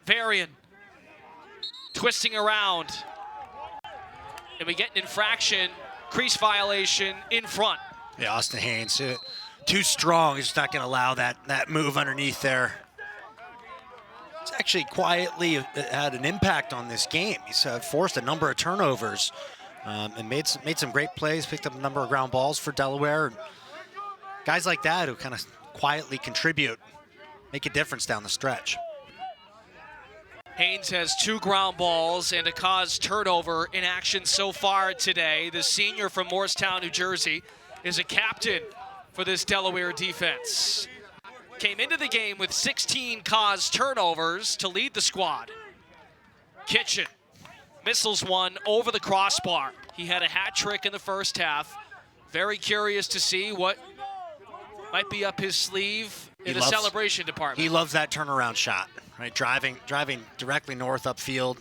Varian twisting around. And we get an infraction, crease violation in front. Yeah, Austin Haynes, too strong. He's just not going to allow that move underneath there. It's actually quietly had an impact on this game. He's forced a number of turnovers and made some great plays, picked up a number of ground balls for Delaware. Guys like that who kind of quietly contribute, make a difference down the stretch. Haynes has 2 ground balls and a caused turnover in action so far today. The senior from Morristown, New Jersey, is a captain for this Delaware defense. Came into the game with 16 caused turnovers to lead the squad. Kitchen missiles one over the crossbar. He had a hat trick in the first half. Very curious to see what might be up his sleeve in the celebration department. He loves that turnaround shot, right? Driving directly north upfield.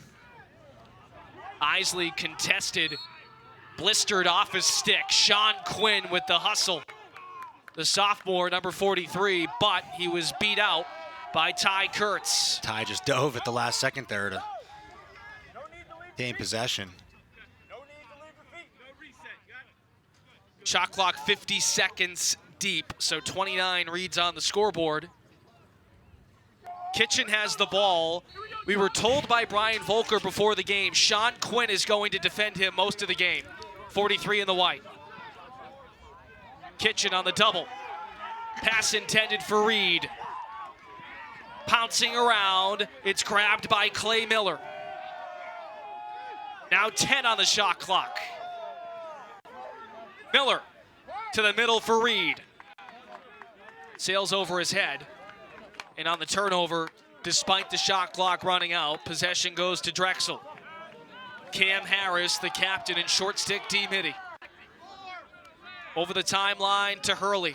Isley contested, blistered off his stick. Sean Quinn with the hustle. The sophomore, number 43, but he was beat out by Ty Kurtz. Ty just dove at the last second there to gain possession. Shot clock 50 seconds deep, so 29 reads on the scoreboard. Kitchen has the ball. We were told by Brian Volker before the game, Sean Quinn is going to defend him most of the game. 43 in the white. Kitchen on the double. Pass intended for Reed. Pouncing around. It's grabbed by Clay Miller. Now 10 on the shot clock. Miller to the middle for Reed. Sails over his head. And on the turnover, despite the shot clock running out, possession goes to Drexel. Cam Harris, the captain, in short stick D-Mitty. Over the timeline to Hurley.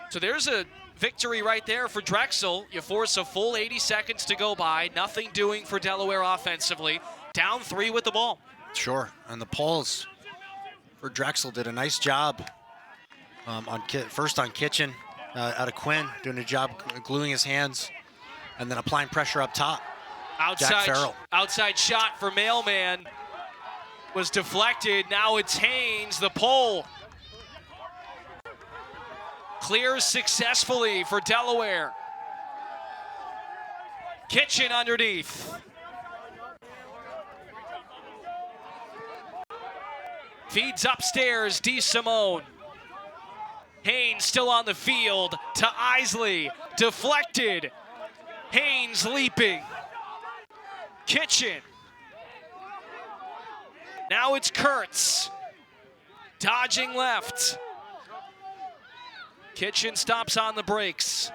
So there's a victory right there for Drexel. You force a full 80 seconds to go by. Nothing doing for Delaware offensively. Down 3 with the ball. Sure, and the Poles for Drexel did a nice job first on Kitchen, out of Quinn, doing a job gluing his hands and then applying pressure up top. Outside shot for Mailman was deflected. Now it's Haynes, the pole. Clears successfully for Delaware. Kitchen underneath. Feeds upstairs, DeSimone. Haynes still on the field to Isley. Deflected. Haynes leaping. Kitchen. Now it's Kurtz. Dodging left. Kitchen stops on the brakes.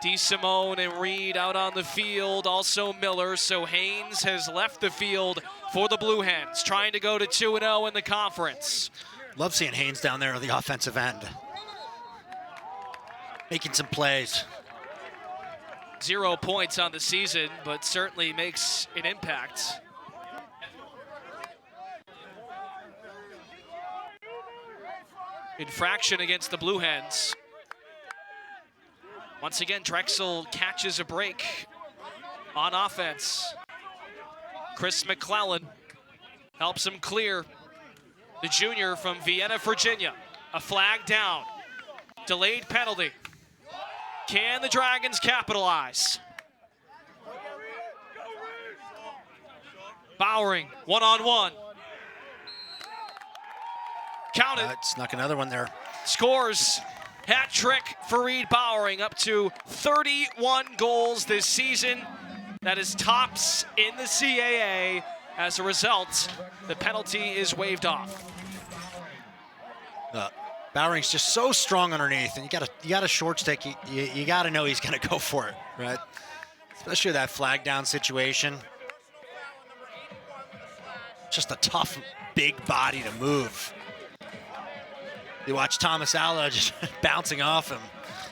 DeSimone and Reed out on the field, also Miller, so Haynes has left the field for the Blue Hens, trying to go to 2-0 in the conference. Love seeing Haynes down there on the offensive end, making some plays. 0 points on the season, but certainly makes an impact. Infraction against the Blue Hens. Once again, Drexel catches a break on offense. Chris McClellan helps him clear. The junior from Vienna, Virginia. A flag down. Delayed penalty. Can the Dragons capitalize? Bowering, one-on-one. Counted. Snuck another one there. Scores. Hat trick for Reed Bowering, up to 31 goals this season. That is tops in the CAA. As a result, the penalty is waved off. Bowering's just so strong underneath, and you got a short stick. You got to know he's going to go for it, right? Especially that flag down situation. Just a tough, big body to move. You watch Thomas Alla just bouncing off him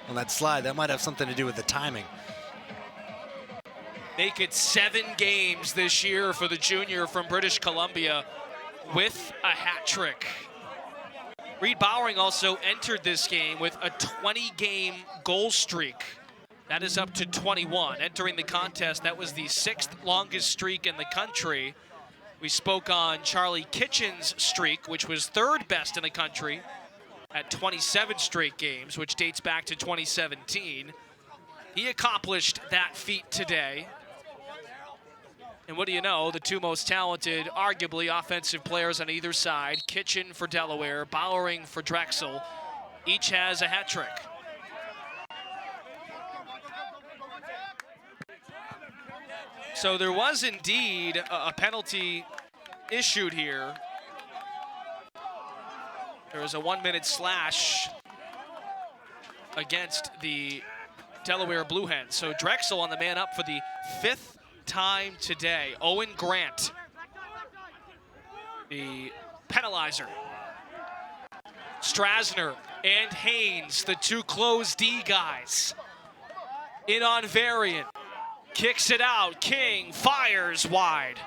on that slide. That might have something to do with the timing. Make it 7 games this year for the junior from British Columbia with a hat trick. Reed Bowering also entered this game with a 20-game goal streak. That is up to 21. Entering the contest, that was the 6th longest streak in the country. We spoke on Charlie Kitchen's streak, which was 3rd best in the country at 27 straight games, which dates back to 2017. He accomplished that feat today. And what do you know, the 2 most talented, arguably offensive players on either side, Kitchen for Delaware, Bowering for Drexel, each has a hat trick. So there was indeed a penalty issued here. There was a 1-minute slash against the Delaware Blue Hens. So Drexel on the man up for the 5th time today. Owen Grant, the penalizer. Strasner and Haynes, the 2 close D guys. In on Varian, kicks it out. King fires wide.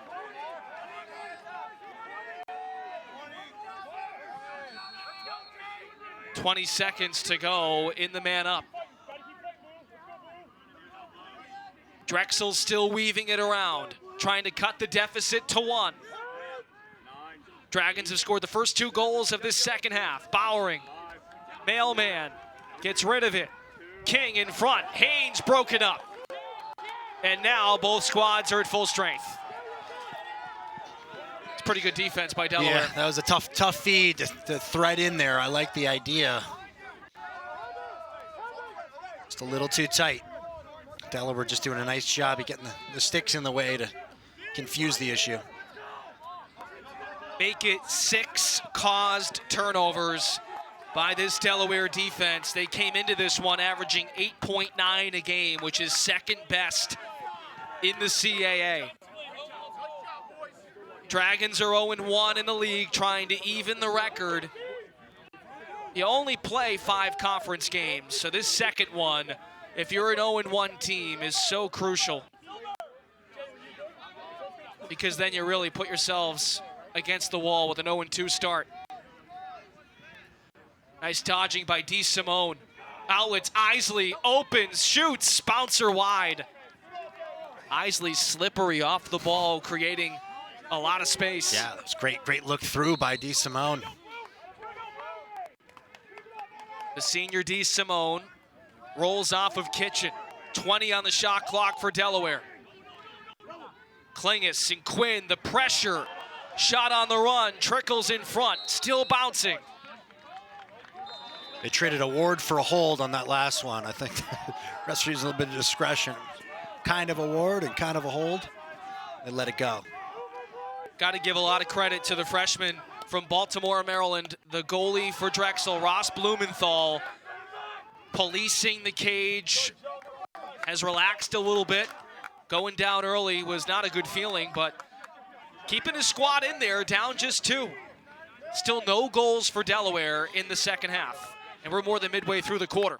"20 seconds to go in the man up. Drexel's still weaving it around, trying to cut the deficit to 1. Dragons have scored the first 2 goals of this second half. Bowering, mailman, gets rid of it. King in front, Haynes broken up. And now both squads are at full strength. It's pretty good defense by Delaware. Yeah, that was a tough feed to thread in there. I like the idea. Just a little too tight. Delaware just doing a nice job of getting the sticks in the way to confuse the issue. Make it 6 caused turnovers by this Delaware defense. They came into this one averaging 8.9 a game, which is 2nd best in the CAA. Dragons are 0-1 in the league, trying to even the record. You only play 5 conference games, so this second one, if you're an 0-1 team, is so crucial. Because then you really put yourselves against the wall with an 0-2 start. Nice dodging by DeSimone. Outlets, Isley opens, shoots, bouncer wide. Isley slippery off the ball, creating a lot of space. Yeah, that was great look through by DeSimone. The senior DeSimone rolls off of Kitchen. 20 on the shot clock for Delaware. Klingus and Quinn, the pressure. Shot on the run, trickles in front, still bouncing. They traded a ward for a hold on that last one. I think the rest used a little bit of discretion. Kind of a ward and kind of a hold. They let it go. Got to give a lot of credit to the freshman from Baltimore, Maryland, the goalie for Drexel, Ross Blumenthal, policing the cage, has relaxed a little bit. Going down early was not a good feeling, but keeping his squad in there, down just 2. Still no goals for Delaware in the second half, and we're more than midway through the quarter.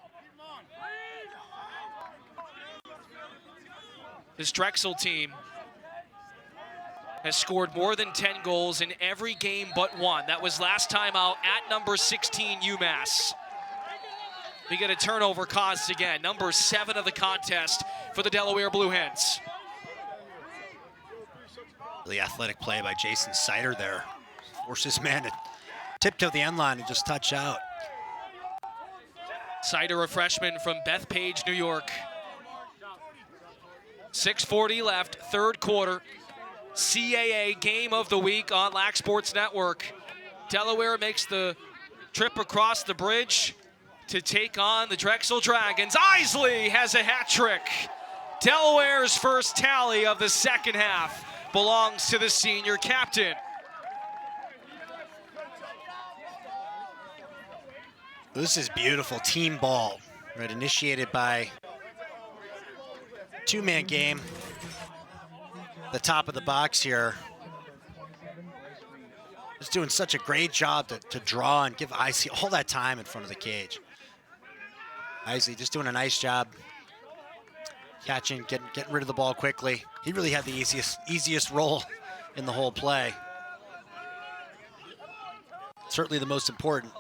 This Drexel team has scored more than 10 goals in every game but 1. That was last time out at number 16 UMass. We get a turnover caused again. Number 7 of the contest for the Delaware Blue Hens. Really athletic play by Jason Sider there. Forces man to tiptoe the end line and just touch out. Sider, a freshman from Bethpage, New York. 6:40 left, 3rd quarter. CAA game of the week on Lac Sports Network. Delaware makes the trip across the bridge to take on the Drexel Dragons. Isley has a hat trick. Delaware's first tally of the second half belongs to the senior captain. This is beautiful team ball, right? Initiated by two-man game. The top of the box here. Just doing such a great job to draw and give Isley all that time in front of the cage. Isley just doing a nice job catching, getting rid of the ball quickly. He really had the easiest role in the whole play. Certainly the most important.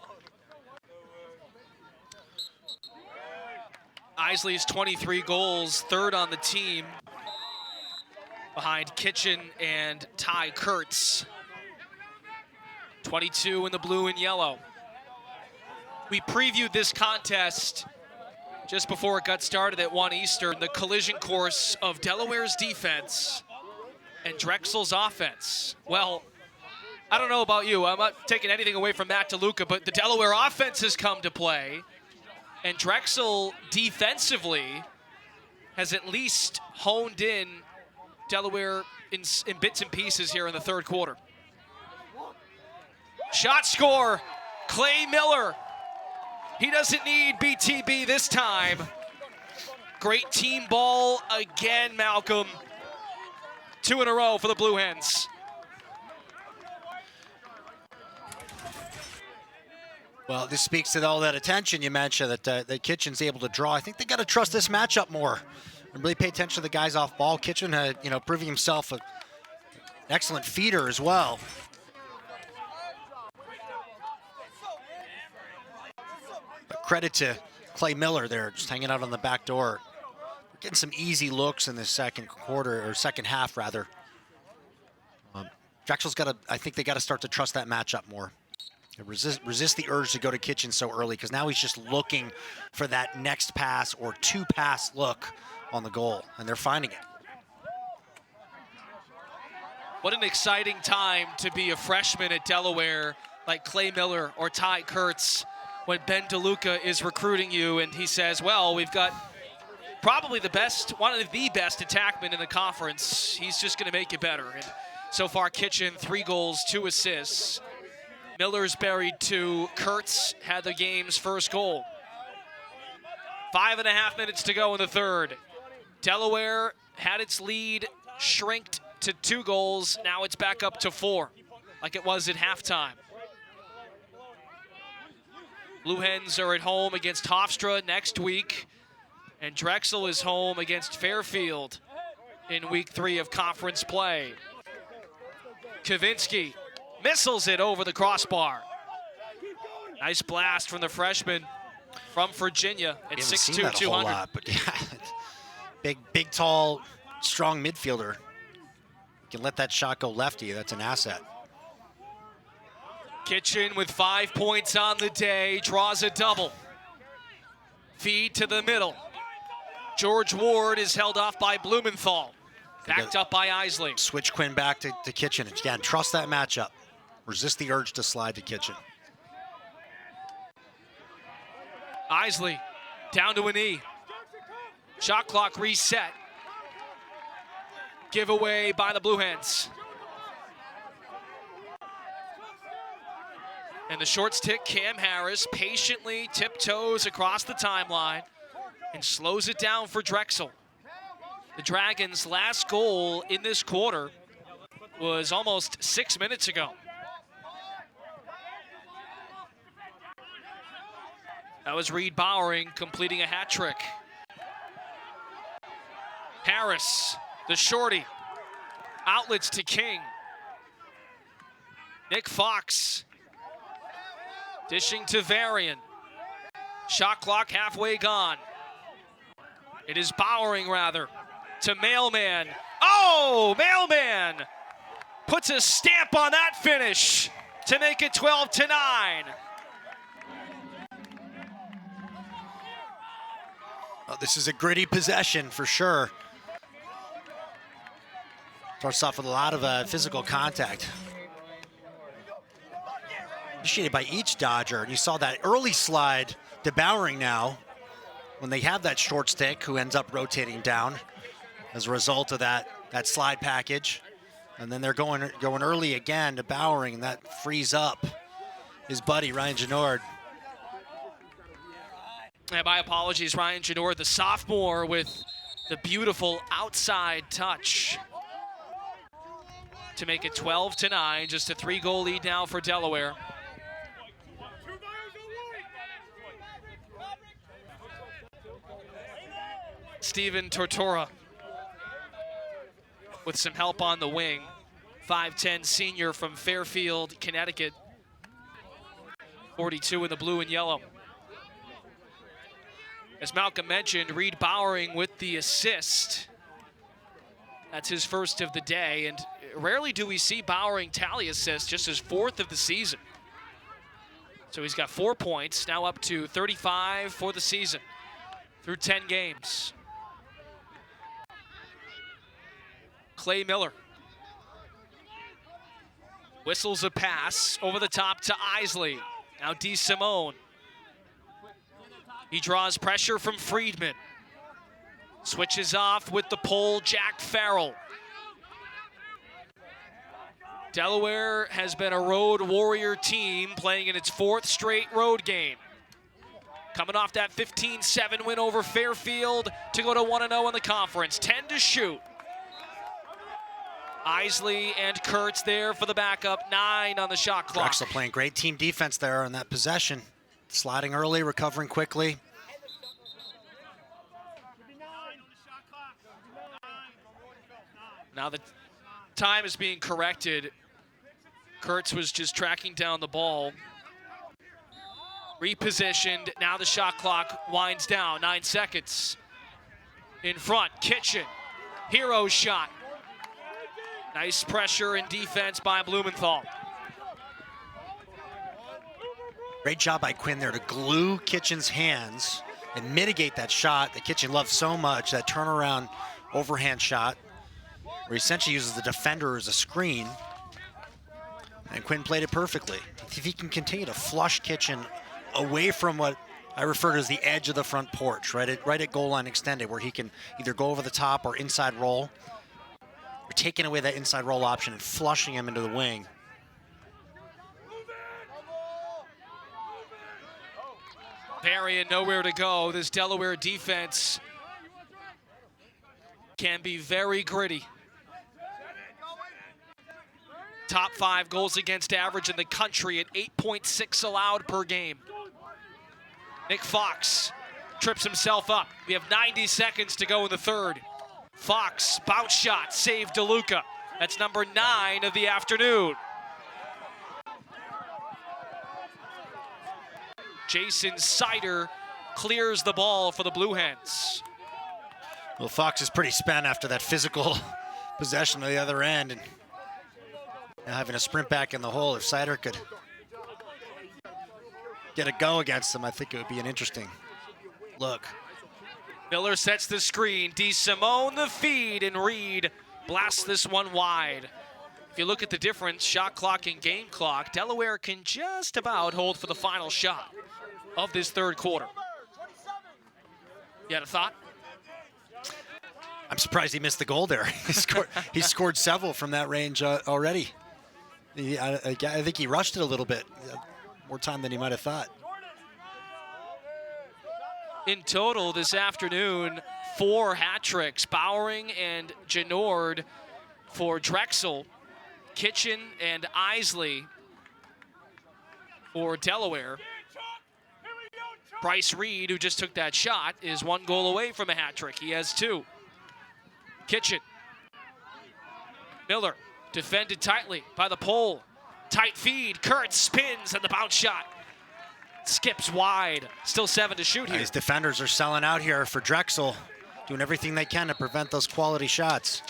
Isley's 23 goals, third on the team, behind Kitchen and Ty Kurtz. 22 in the blue and yellow. We previewed this contest just before it got started at 1 Eastern, the collision course of Delaware's defense and Drexel's offense. Well, I don't know about you. I'm not taking anything away from Matt Deluca, but the Delaware offense has come to play, and Drexel defensively has at least honed in Delaware in bits and pieces here in the third quarter. Shot score, Clay Miller. He doesn't need BTB this time. Great team ball again, Malcolm. 2 in a row for the Blue Hens. Well, this speaks to all that attention you mentioned that Kitchen's able to draw. I think they got to trust this matchup more and really pay attention to the guys off ball. Kitchen had, proving himself an excellent feeder as well. But credit to Clay Miller there, just hanging out on the back door. Getting some easy looks in the second quarter, or second half rather. Drexel's got to, I think they got to start to trust that matchup more. Resist the urge to go to Kitchen so early, because now he's just looking for that next pass or two-pass look on the goal, and they're finding it. What an exciting time to be a freshman at Delaware like Clay Miller or Ty Kurtz when Ben Deluca is recruiting you and he says, well, we've got probably the best, one of the best attackmen in the conference. He's just going to make it better. And so far, Kitchen, 3 goals, 2 assists. Miller's buried 2. Kurtz had the game's first goal. 5.5 minutes to go in the third. Delaware had its lead shrinked to 2 goals. Now it's back up to 4, like it was at halftime. Blue Hens are at home against Hofstra next week, and Drexel is home against Fairfield in week 3 of conference play. Kavinsky missiles it over the crossbar. Nice blast from the freshman from Virginia at 6'2", 200. Lot, but yeah, big, tall, strong midfielder. You can let that shot go lefty. That's an asset. Kitchen with 5 points on the day, draws a double. Feed to the middle. George Ward is held off by Blumenthal. Backed up by Isley. Switch Quinn back to Kitchen. Again, trust that matchup. Resist the urge to slide to Kitchen. Isley down to a knee. Shot clock reset. Giveaway by the Blue Hens. And the short stick, Cam Harris patiently tiptoes across the timeline and slows it down for Drexel. The Dragons' last goal in this quarter was almost 6 minutes ago. That was Reed Bowering completing a hat trick. Harris, the shorty, outlets to King. Nick Fox dishing to Varian. Shot clock halfway gone. It is Bowering, rather, to Mailman. Oh, Mailman puts a stamp on that finish to make it 12-9. Oh, this is a gritty possession for sure. Starts off with a lot of physical contact. Initiated by each Dodger, and you saw that early slide to Bowering now when they have that short stick who ends up rotating down. as a result of that slide package. And then they're going early again to Bowering, and that frees up his buddy, Ryan Genord. And my apologies, Ryan Genord, the sophomore, with the beautiful outside touch to make it 12-9, just a 3-goal lead now for Delaware. Steven Tortora with some help on the wing. 5'10" senior from Fairfield, Connecticut. 42 in the blue and yellow. As Malcolm mentioned, Reed Bowering with the assist. That's his first of the day, and rarely do we see Bowering tally assists, just his 4th of the season. So he's got 4 points, now up to 35 for the season through 10 games. Clay Miller whistles a pass over the top to Isley. Now DeSimone. He draws pressure from Friedman. Switches off with the pole, Jack Farrell. Delaware has been a road warrior team playing in its 4th straight road game. Coming off that 15-7 win over Fairfield to go to 1-0 in the conference. 10 to shoot. Isley and Kurtz there for the backup. 9 on the shot clock. Drexel playing great team defense there on that possession. Sliding early, recovering quickly. Now the time is being corrected. Kurtz was just tracking down the ball. Repositioned, now the shot clock winds down, 9 seconds. In front, Kitchen, hero shot. Nice pressure and defense by Blumenthal. Great job by Quinn there to glue Kitchen's hands and mitigate that shot that Kitchen loves so much, that turnaround overhand shot, where he essentially uses the defender as a screen. And Quinn played it perfectly. If he can continue to flush Kitchen away from what I refer to as the edge of the front porch, right at goal line extended, where he can either go over the top or inside roll, or taking away that inside roll option and flushing him into the wing. Varian nowhere to go. This Delaware defense can be very gritty. Top 5 goals against average in the country at 8.6 allowed per game. Nick Fox trips himself up. We have 90 seconds to go in the third. Fox, bounce shot, save Deluca. That's number 9 of the afternoon. Jason Sider clears the ball for the Blue Hens. Well, Fox is pretty spent after that physical possession on the other end, and now having a sprint back in the hole. If Sider could get a go against him, I think it would be an interesting look. Miller sets the screen. DeSimone the feed, and Reed blasts this one wide. If you look at the difference, shot clock and game clock, Delaware can just about hold for the final shot of this third quarter. You had a thought? I'm surprised he missed the goal there. He scored several from that range already. I think he rushed it a little bit. More time than he might have thought. In total this afternoon, 4 hat tricks. Bowering and Genord for Drexel. Kitchen and Isley for Delaware. Bryce Reed, who just took that shot, is 1 goal away from a hat trick. He has 2. Kitchen. Miller defended tightly by the pole. Tight feed. Kurtz spins, and the bounce shot skips wide. Still 7 to shoot here. These defenders are selling out here for Drexel, doing everything they can to prevent those quality shots.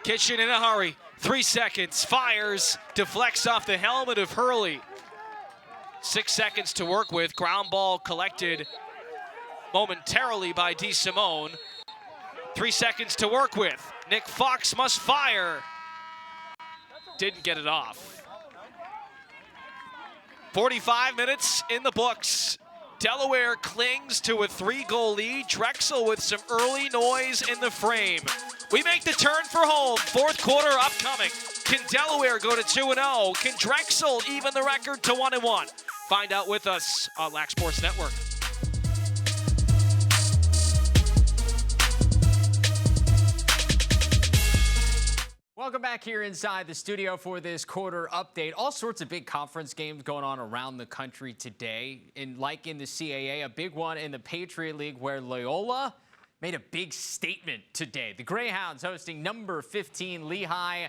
Kitchen in a hurry. 3 seconds. Fires. Deflects off the helmet of Hurley. 6 seconds to work with. Ground ball collected momentarily by DeSimone. 3 seconds to work with. Nick Fox must fire. Didn't get it off. 45 minutes in the books. Delaware clings to a 3-goal lead. Drexel with some early noise in the frame. We make the turn for home. Fourth quarter upcoming. Can Delaware go to 2-0? Can Drexel even the record to 1-1? Find out with us on Lac Sports Network. Welcome back here inside the studio for this quarter update. All sorts of big conference games going on around the country today. And like in the CAA, a big one in the Patriot League where Loyola made a big statement today. The Greyhounds hosting number 15 Lehigh.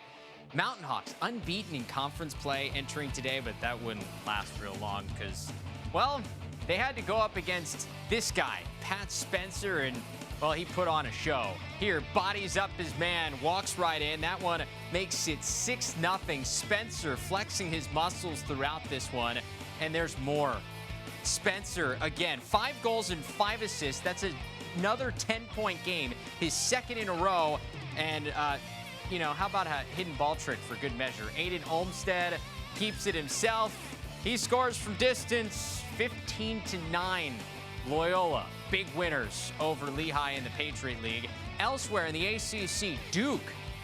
Mountain Hawks unbeaten in conference play entering today, but that wouldn't last real long because, well, they had to go up against this guy, Pat Spencer, and well, he put on a show. Here, bodies up his man, walks right in. That one makes it 6-0. Spencer flexing his muscles throughout this one, and there's more. Spencer, again, 5 goals and 5 assists. That's another 10-point game, his second in a row. And, you know, how about a hidden ball trick for good measure? Aiden Olmstead keeps it himself. He scores from distance, 15-9. Loyola, big winners over Lehigh in the Patriot League. Elsewhere in the ACC, Duke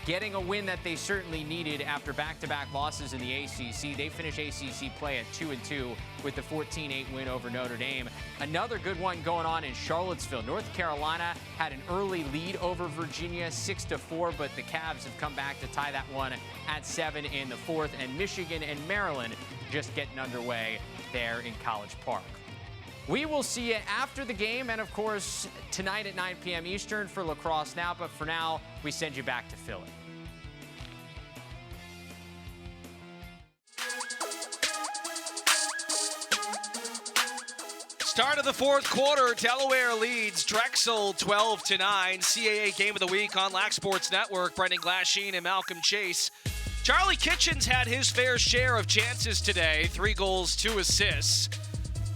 getting a win that they certainly needed after back-to-back losses in the ACC. They finish ACC play at 2-2 with the 14-8 win over Notre Dame. Another good one going on in Charlottesville. North Carolina had an early lead over Virginia, 6-4, but the Cavs have come back to tie that one at 7 in the fourth. And Michigan and Maryland just getting underway there in College Park. We will see you after the game and, of course, tonight at 9 p.m. Eastern for Lacrosse Now. But for now, we send you back to Philly. Start of the fourth quarter, Delaware leads Drexel 12-9. CAA Game of the Week on Lac Sports Network. Brendan Glasheen and Malcolm Chase. Charlie Kitchens had his fair share of chances today. 3 goals, 2 assists.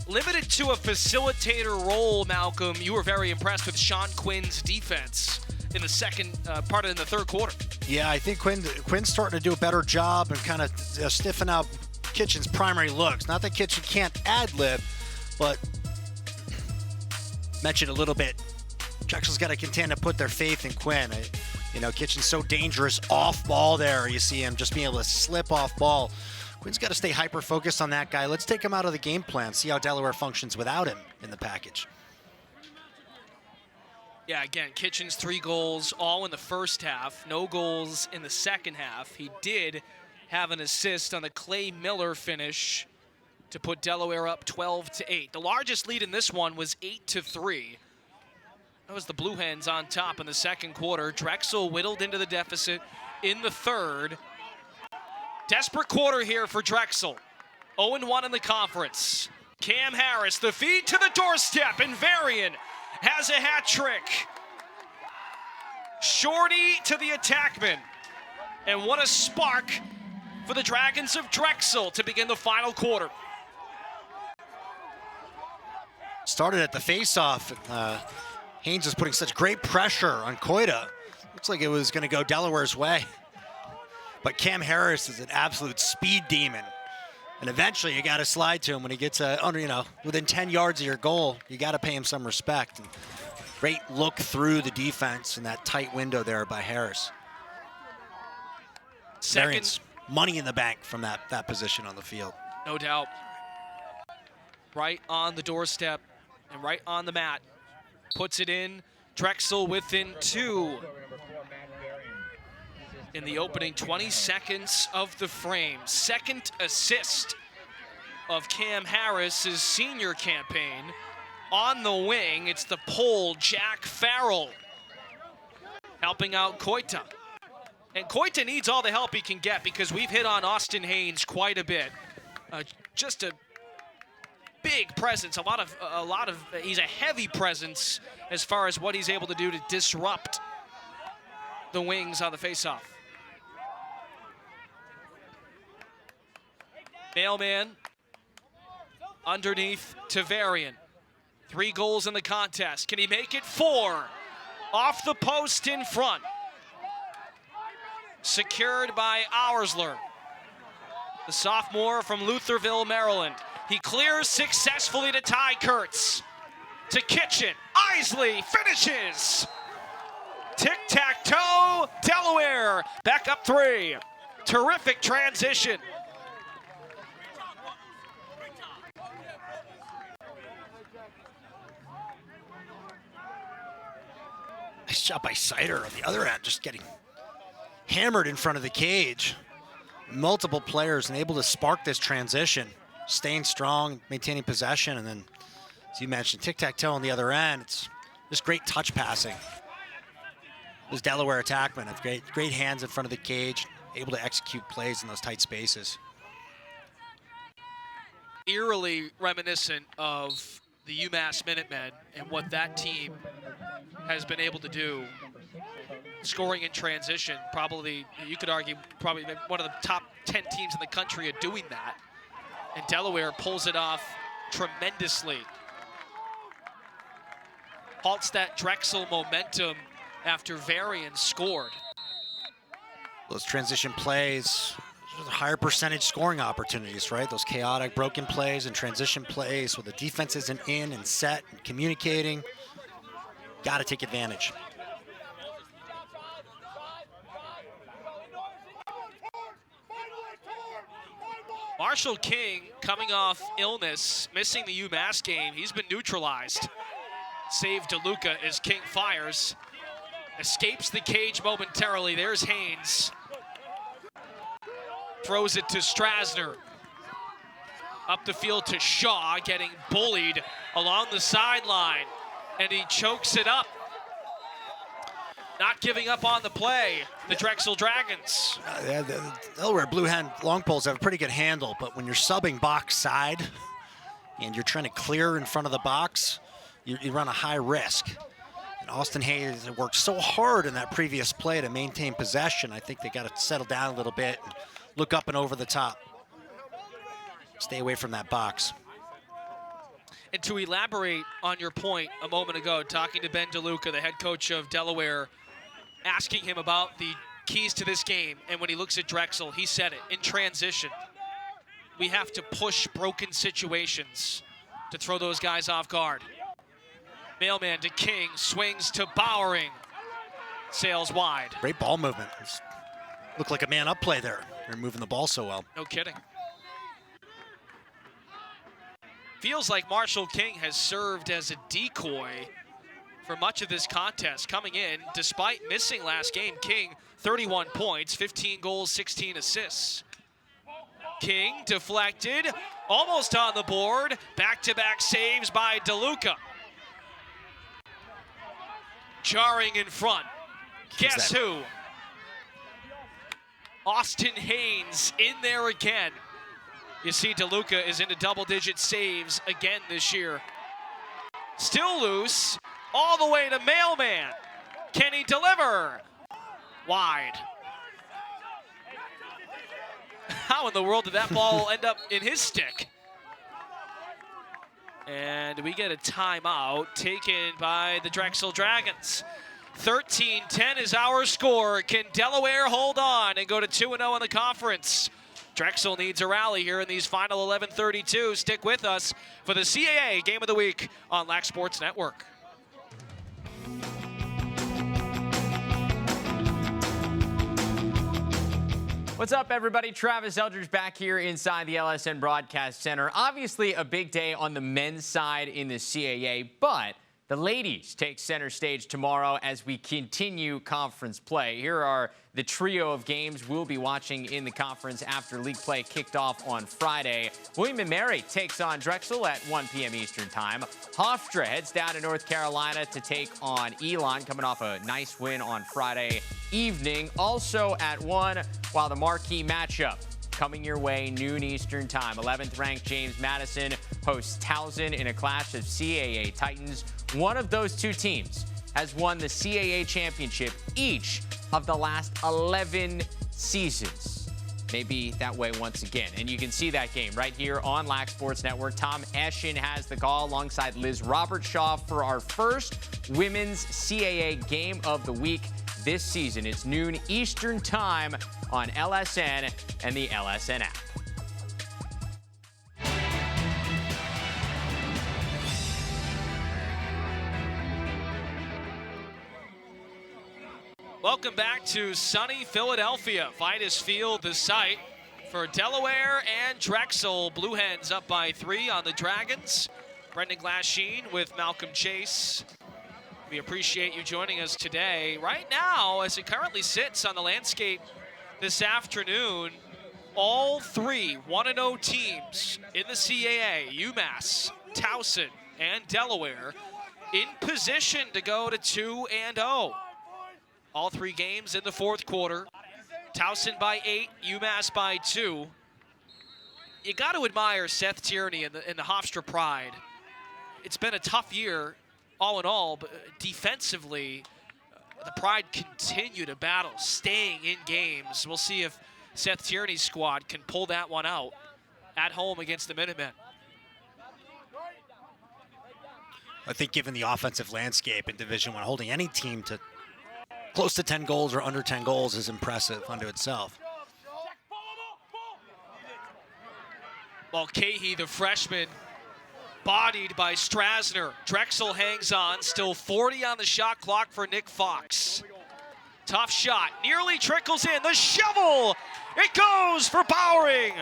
Limited to a facilitator role, Malcolm. You were very impressed with Sean Quinn's defense in the second part in the third quarter. Yeah, I think Quinn's starting to do a better job and kind of stiffen out Kitchen's primary looks. Not that Kitchen can't ad-lib, but mentioned a little bit, Drexel's got to contend to put their faith in Quinn. You know, Kitchen's so dangerous off ball there. You see him just being able to slip off ball. Quinn's got to stay hyper-focused on that guy. Let's take him out of the game plan, see how Delaware functions without him in the package. Yeah, again, Kitchens 3 goals, all in the first half. No goals in the second half. He did have an assist on the Clay Miller finish to put Delaware up 12-8. The largest lead in this one was 8-3. That was the Blue Hens on top in the second quarter. Drexel whittled into the deficit in the third. Desperate quarter here for Drexel. 0-1 in the conference. Cam Harris, the feed to the doorstep, and Varian has a hat trick. Shorty to the attackman. And what a spark for the Dragons of Drexel to begin the final quarter. Started at the face-off. Haynes is putting such great pressure on Koita. Looks like it was going to go Delaware's way. But Cam Harris is an absolute speed demon. And eventually you got to slide to him when he gets under, you know, within 10 yards of your goal. You got to pay him some respect. And great look through the defense in that tight window there by Harris. Variance, money in the bank from that position on the field. No doubt. Right on the doorstep and right on the mat. Puts it in. Drexel within 2. In the opening 20 seconds of the frame. Second assist of Cam Harris's senior campaign. On the wing, it's the Pole, Jack Farrell, helping out Koita. And Koita needs all the help he can get because we've hit on Austin Haynes quite a bit. Just a big presence, a lot of, he's a heavy presence as far as what he's able to do to disrupt the wings on the faceoff. Mailman underneath to Varian. 3 goals in the contest. Can he make it 4? Off the post in front. Secured by Auersler. The sophomore from Lutherville, Maryland. He clears successfully to Ty Kurtz. To Kitchen. Isley finishes. Tic-tac-toe. Delaware back up 3. Terrific transition. Nice shot by Sider on the other end, just getting hammered in front of the cage. Multiple players and able to spark this transition, staying strong, maintaining possession, and then, as you mentioned, tic-tac-toe on the other end. It's just great touch passing. Those Delaware attackmen have great hands in front of the cage, able to execute plays in those tight spaces. Eerily reminiscent of the UMass Minutemen and what that team has been able to do. Scoring in transition, probably, you could argue, probably one of the top 10 teams in the country are doing that. And Delaware pulls it off tremendously. Halts that Drexel momentum after Varian scored. Those transition plays, higher percentage scoring opportunities, right? Those chaotic broken plays and transition plays where the defense isn't in and set and communicating. Got to take advantage. Marshall King coming off illness, missing the UMass game. He's been neutralized. Save Deluca as King fires. Escapes the cage momentarily. There's Haynes. Throws it to Strasner. Up the field to Shaw, getting bullied along the sideline. And he chokes it up. Not giving up on the play, the Drexel Dragons. The Delaware Blue Hen long poles have a pretty good handle, but when you're subbing box side and you're trying to clear in front of the box, you run a high risk. And Austin Hayes worked so hard in that previous play to maintain possession. I think they got to settle down a little bit and look up and over the top. Stay away from that box. And to elaborate on your point a moment ago, talking to Ben Deluca, the head coach of Delaware, asking him about the keys to this game, and when he looks at Drexel, he said it, in transition. We have to push broken situations to throw those guys off guard. Mailman to King, swings to Bowering. Sails wide. Great ball movement. Looked like a man-up play there. They're moving the ball so well. No kidding. Feels like Marshall King has served as a decoy for much of this contest. Coming in, despite missing last game, King, 31 points, 15 goals, 16 assists. King deflected, almost on the board. Back-to-back saves by Deluca. Jarring in front. Guess who? Austin Haynes in there again. You see Deluca is into double-digit saves again this year. Still loose, all the way to Mailman. Can he deliver? Wide. How in the world did that ball end up in his stick? And we get a timeout taken by the Drexel Dragons. 13-10 is our score. Can Delaware hold on and go to 2-0 in the conference? Drexel needs a rally here in these final 11:32. Stick with us for the CAA Game of the Week on Lac Sports Network. What's up, everybody? Travis Eldridge back here inside the LSN Broadcast Center. Obviously, a big day on the men's side in the CAA, but the ladies take center stage tomorrow as we continue conference play. Here are the trio of games we'll be watching in the conference after league play kicked off on Friday. William & Mary takes on Drexel at 1 p.m. Eastern Time. Hofstra heads down to North Carolina to take on Elon, coming off a nice win on Friday evening. Also at 1, while the marquee matchup coming your way noon Eastern Time. 11th ranked James Madison hosts Towson in a clash of CAA Titans. One of those two teams has won the CAA championship each of the last 11 seasons. Maybe that way once again. And you can see that game right here on Lac Sports Network. Tom Eschen has the call alongside Liz Robertshaw for our first women's CAA Game of the Week this season. It's noon Eastern Time on LSN and the LSN app. Welcome back to sunny Philadelphia. Vitus Field, the site for Delaware and Drexel. Blue Hens up by 3 on the Dragons. Brendan Glasheen with Malcolm Chase. We appreciate you joining us today. Right now, as it currently sits on the landscape this afternoon, all 3 1-0 teams in the CAA, UMass, Towson, and Delaware, in position to go to 2-0. All 3 games in the fourth quarter. Towson by 8, UMass by 2. You got to admire Seth Tierney and the Hofstra Pride. It's been a tough year, all in all, but defensively, the Pride continue to battle, staying in games. We'll see if Seth Tierney's squad can pull that one out at home against the Minutemen. I think given the offensive landscape in Division I, holding any team to close to 10 goals or under 10 goals is impressive unto itself. Mulcahy, the freshman, bodied by Strasner. Drexel hangs on, still 40 on the shot clock for Nick Fox. Tough shot, nearly trickles in, the shovel! It goes for Bowering!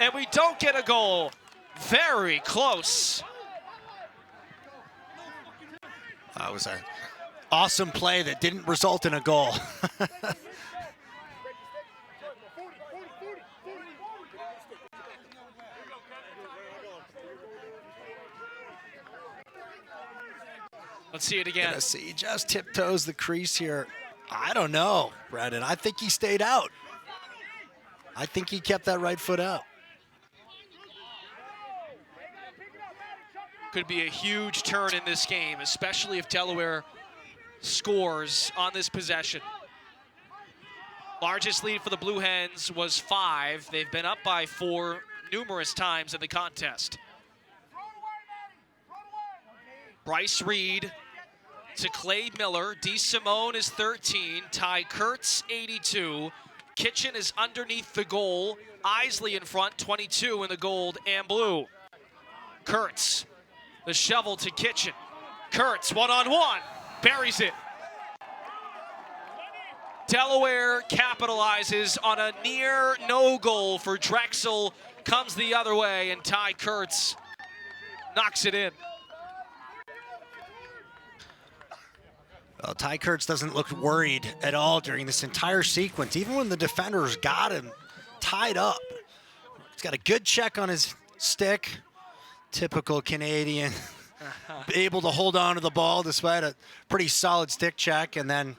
And we don't get a goal. Very close. That was an awesome play that didn't result in a goal. Let's see it again. Gonna see, just tiptoes the crease here. I don't know, Brendan. I think he stayed out. I think he kept that right foot out. Could be a huge turn in this game, especially if Delaware scores on this possession. Largest lead for the Blue Hens was 5. They've been up by 4 numerous times in the contest. Bryce Reed to Clay Miller. D. Simone is 13. Ty Kurtz, 82. Kitchen is underneath the goal. Isley in front, 22 in the gold and blue. Kurtz, the shovel to Kitchen. Kurtz, one-on-one, buries it. Delaware capitalizes on a near no goal for Drexel. Comes the other way, and Ty Kurtz knocks it in. Well, Ty Kurtz doesn't look worried at all during this entire sequence, even when the defenders got him tied up. He's got a good check on his stick. Typical Canadian, able to hold on to the ball despite a pretty solid stick check, and then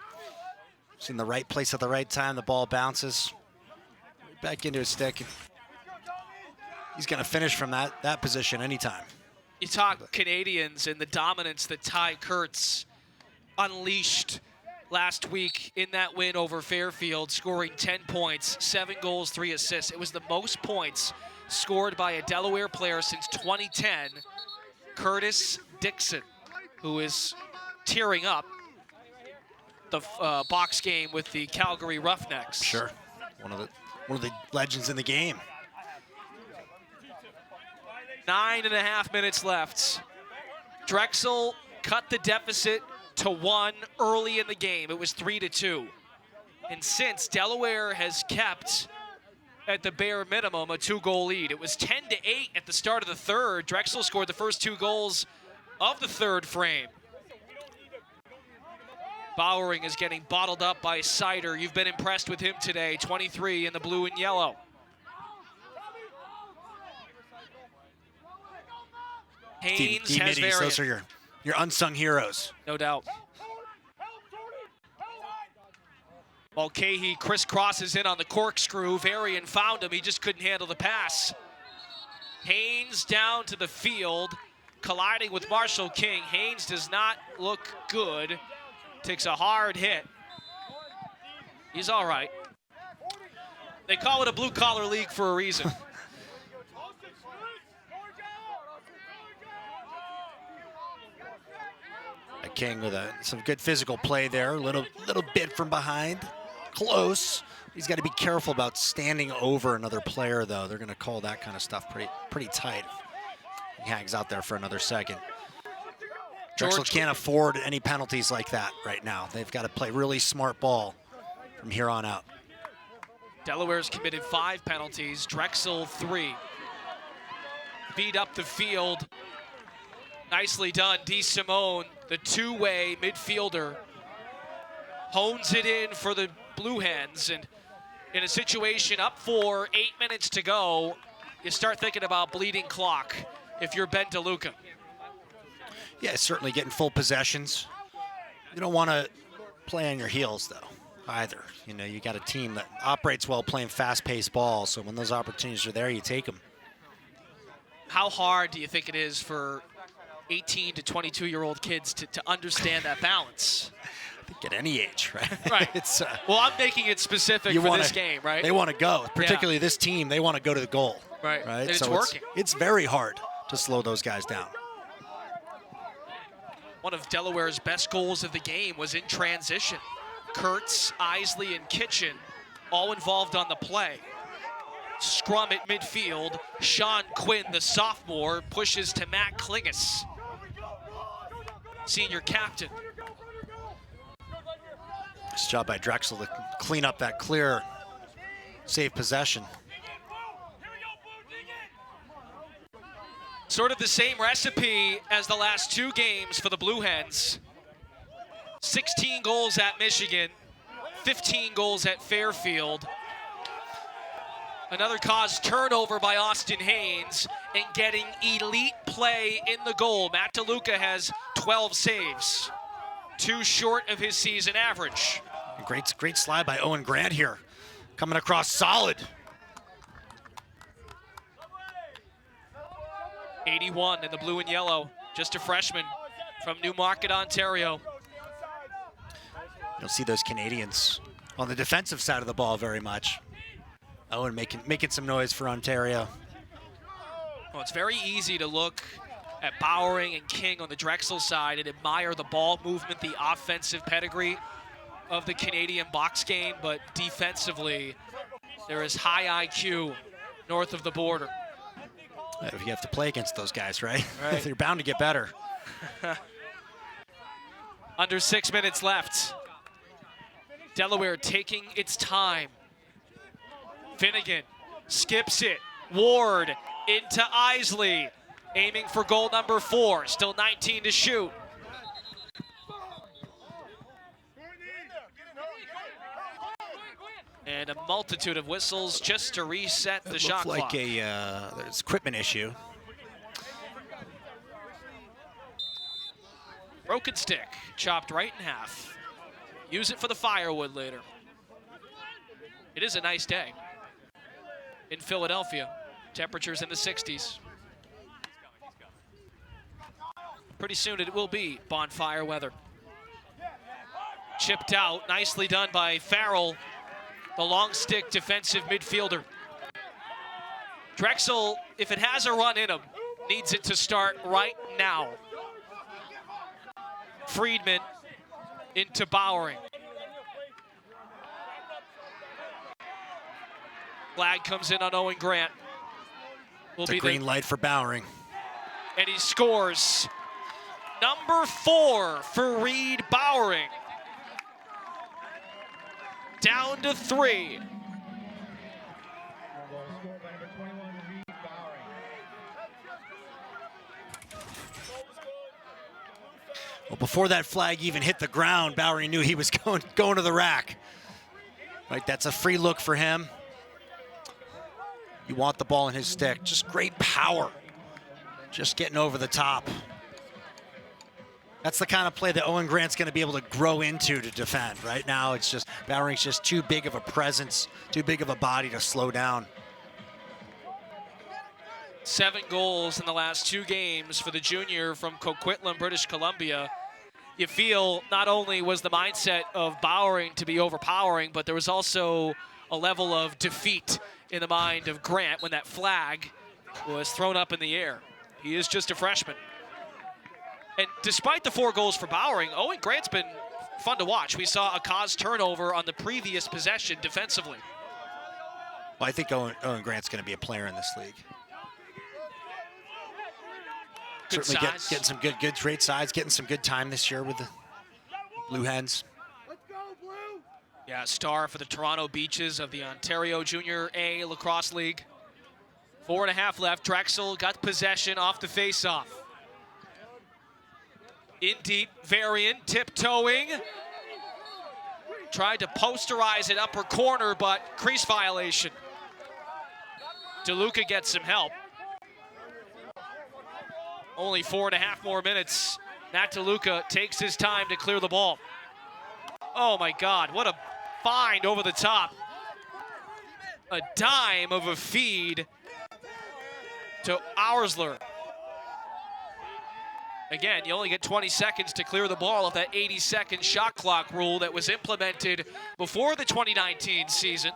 he's in the right place at the right time. The ball bounces back into his stick. He's going to finish from that position anytime. You talk Canadians and the dominance that Ty Kurtz unleashed last week in that win over Fairfield, scoring 10 points, 7 goals, 3 assists. It was the most points scored by a Delaware player since 2010, Curtis Dixon, who is tearing up the box game with the Calgary Roughnecks. Sure, one of the legends in the game. 9.5 minutes left. Drexel cut the deficit to 1 early in the game. It was 3-2. And since, Delaware has kept, at the bare minimum, a 2-goal lead. It was 10-8 at the start of the third. Drexel scored the first 2 goals of the third frame. Bowering is getting bottled up by Sider. You've been impressed with him today, 23 in the blue and yellow. Haynes has variant. Those are your unsung heroes. No doubt. Mulcahy crisscrosses in on the corkscrew. Varian found him. He just couldn't handle the pass. Haynes down to the field, colliding with Marshall King. Haynes does not look good. Takes a hard hit. He's all right. They call it a blue-collar league for a reason. King with some good physical play there. A little bit from behind. Close. He's got to be careful about standing over another player, though. They're going to call that kind of stuff pretty tight. He hangs out there for another second. Drexel can't afford any penalties like that right now. They've got to play really smart ball from here on out. Delaware's committed 5 penalties, Drexel 3. Beat up the field. Nicely done. DeSimone, the two-way midfielder, hones it in for the Blue Hens. And in a situation up 4, 8 minutes to go, you start thinking about bleeding clock if you're Ben Deluca. Yeah, certainly getting full possessions. You don't want to play on your heels, though, either. You know, you got a team that operates well playing fast-paced ball, so when those opportunities are there, you take them. How hard do you think it is for 18 to 22-year-old kids to understand that balance? I think at any age, right? Right. It's, well, I'm making it specific for this game, right? They want to go, particularly this team. They want to go to the goal. Right. Right. And it's so working. It's very hard to slow those guys down. One of Delaware's best goals of the game was in transition. Kurtz, Isley, and Kitchen all involved on the play. Scrum at midfield. Sean Quinn, the sophomore, pushes to Matt Klingus, senior captain. Nice job by Drexel to clean up that clear, save possession. Sort of the same recipe as the last 2 games for the Blue Hens. 16 goals at Michigan, 15 goals at Fairfield. Another caused turnover by Austin Haynes, and getting elite play in the goal. Matt Deluca has 12 saves, 2 short of his season average. Great slide by Owen Grant here. Coming across solid. 81 in the blue and yellow, just a freshman from Newmarket, Ontario. You don't see those Canadians on the defensive side of the ball very much. Owen making some noise for Ontario. Well, it's very easy to look at Bowering and King on the Drexel side and admire the ball movement, the offensive pedigree of the Canadian box game, but defensively, there is high IQ north of the border. You have to play against those guys, right? Right. You're bound to get better. Under 6 minutes left. Delaware taking its time. Finnegan skips it. Ward into Isley, aiming for goal number 4. Still 19 to shoot. And a multitude of whistles just to reset the shot clock. Looks like there's equipment issue. Broken stick, chopped right in half. Use it for the firewood later. It is a nice day in Philadelphia. Temperatures in the 60s. Pretty soon it will be bonfire weather. Chipped out, nicely done by Farrell, the long stick defensive midfielder. Drexel, if it has a run in him, needs it to start right now. Friedman into Bowering. Flag comes in on Owen Grant. It's a green light for Bowering. And he scores. Number 4 for Reed Bowering. Down to 3. Well, before that flag even hit the ground, Bowering knew he was going to the rack. Right, that's a free look for him. You want the ball in his stick. Just great power. Just getting over the top. That's the kind of play that Owen Grant's going to be able to grow into to defend. Right now, it's just Bowering's just too big of a presence, too big of a body to slow down. 7 goals in the last 2 games for the junior from Coquitlam, British Columbia. You feel not only was the mindset of Bowering to be overpowering, but there was also a level of defeat in the mind of Grant when that flag was thrown up in the air. He is just a freshman. And despite the 4 goals for Bowering, Owen Grant's been fun to watch. We saw a caused turnover on the previous possession defensively. Well, I think Owen Grant's going to be a player in this league. Good Certainly size. getting some good great size, getting some good time this year with the Blue Hens. Yeah, star for the Toronto Beaches of the Ontario Junior A Lacrosse League. 4.5 left. Drexel got possession off the faceoff. In deep, Varian tiptoeing. Tried to posterize it upper corner, but crease violation. Deluca gets some help. Only 4.5 more minutes. Nat Deluca takes his time to clear the ball. Oh my God, what a find over the top. A dime of a feed to Auersler. Again, you only get 20 seconds to clear the ball of that 80-second shot clock rule that was implemented before the 2019 season.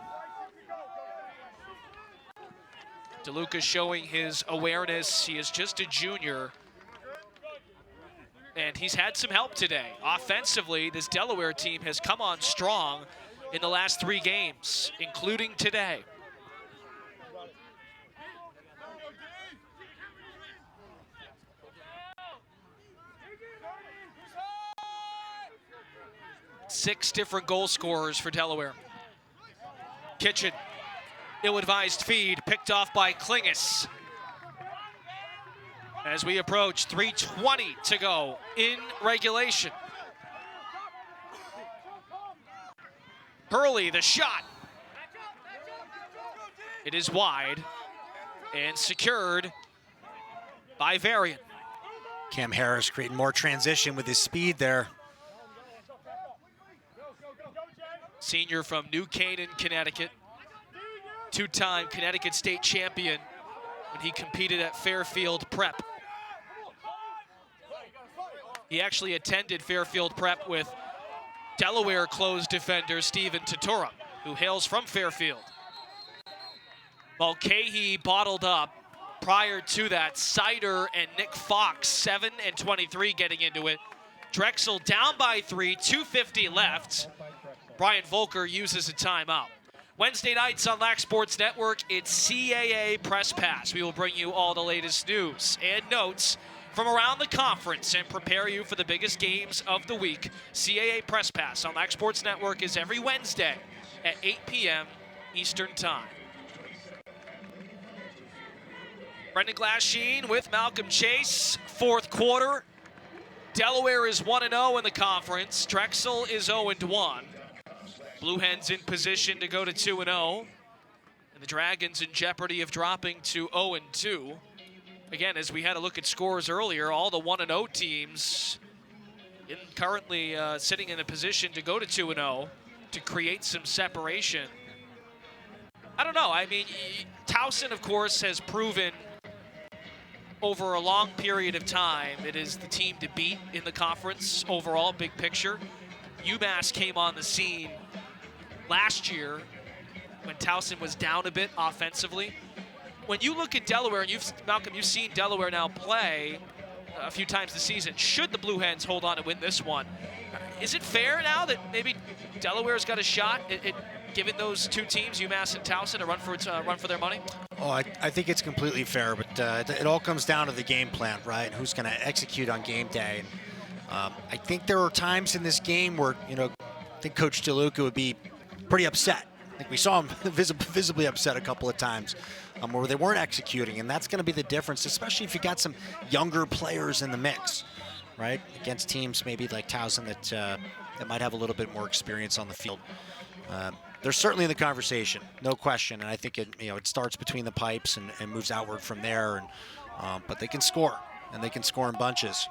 Deluca showing his awareness. He is just a junior. And he's had some help today. Offensively, this Delaware team has come on strong in the last 3 games, including today. Six different goal scorers for Delaware. Kitchen, ill-advised feed, picked off by Klingus. As we approach 3:20 to go in regulation. Hurley, the shot. It is wide and secured by Varian. Cam Harris creating more transition with his speed there. Senior from New Canaan, Connecticut. 2-time Connecticut state champion when he competed at Fairfield Prep. He actually attended Fairfield Prep with Delaware closed defender Steven Tatura, who hails from Fairfield. Mulcahy bottled up. Prior to that, Sider and Nick Fox, 7 and 23 getting into it. Drexel down by 3, 2:50 left. Brian Volker uses a timeout. Wednesday nights on Lac Sports Network, it's CAA Press Pass. We will bring you all the latest news and notes from around the conference and prepare you for the biggest games of the week. CAA Press Pass on Lac Sports Network is every Wednesday at 8 p.m. Eastern Time. Brendan Glasheen with Malcolm Chase, 4th quarter. Delaware is 1-0 in the conference. Drexel is 0-1. Blue Hens in position to go to 2-0. And the Dragons in jeopardy of dropping to 0-2. Again, as we had a look at scores earlier, all the 1-0 teams currently sitting in a position to go to 2-0 to create some separation. I don't know. I mean, Towson, of course, has proven over a long period of time it is the team to beat in the conference overall, big picture. UMass came on the scene last year when Towson was down a bit offensively. When you look at Delaware, and Malcolm, you've seen Delaware now play a few times this season. Should the Blue Hens hold on and win this one, is it fair now that maybe Delaware's got a shot at giving those two teams, UMass and Towson, a run for their money? Oh, I think it's completely fair, but it all comes down to the game plan, right? Who's going to execute on game day? And, I think there are times in this game where, I think Coach Deluca would be pretty upset. I think we saw him visibly upset a couple of times where they weren't executing, and that's going to be the difference, especially if you got some younger players in the mix, right? Against teams maybe like Towson that might have a little bit more experience on the field. They're certainly in the conversation, no question, and I think it starts between the pipes and moves outward from there. And but they can score, and they can score in bunches.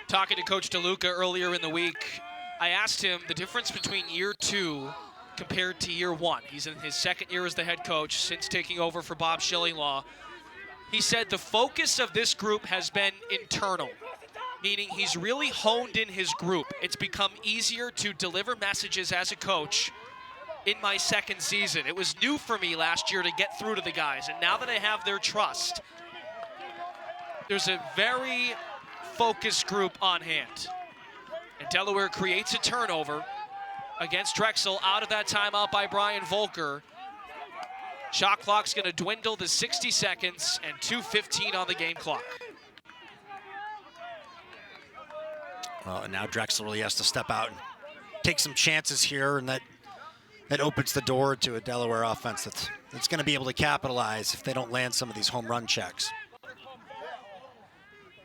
Talking to Coach Deluca earlier in the week, I asked him the difference between year 2 compared to year 1. He's in his 2nd year as the head coach since taking over for Bob Shillinglaw. He said the focus of this group has been internal, meaning he's really honed in his group. It's become easier to deliver messages as a coach in my 2nd season. It was new for me last year to get through to the guys, and now that I have their trust, there's a very focused group on hand. And Delaware creates a turnover against Drexel out of that timeout by Brian Volker. Shot clock's going to dwindle to 60 seconds and 2:15 on the game clock. And now Drexel really has to step out and take some chances here, and that opens the door to a Delaware offense that's going to be able to capitalize if they don't land some of these home run checks.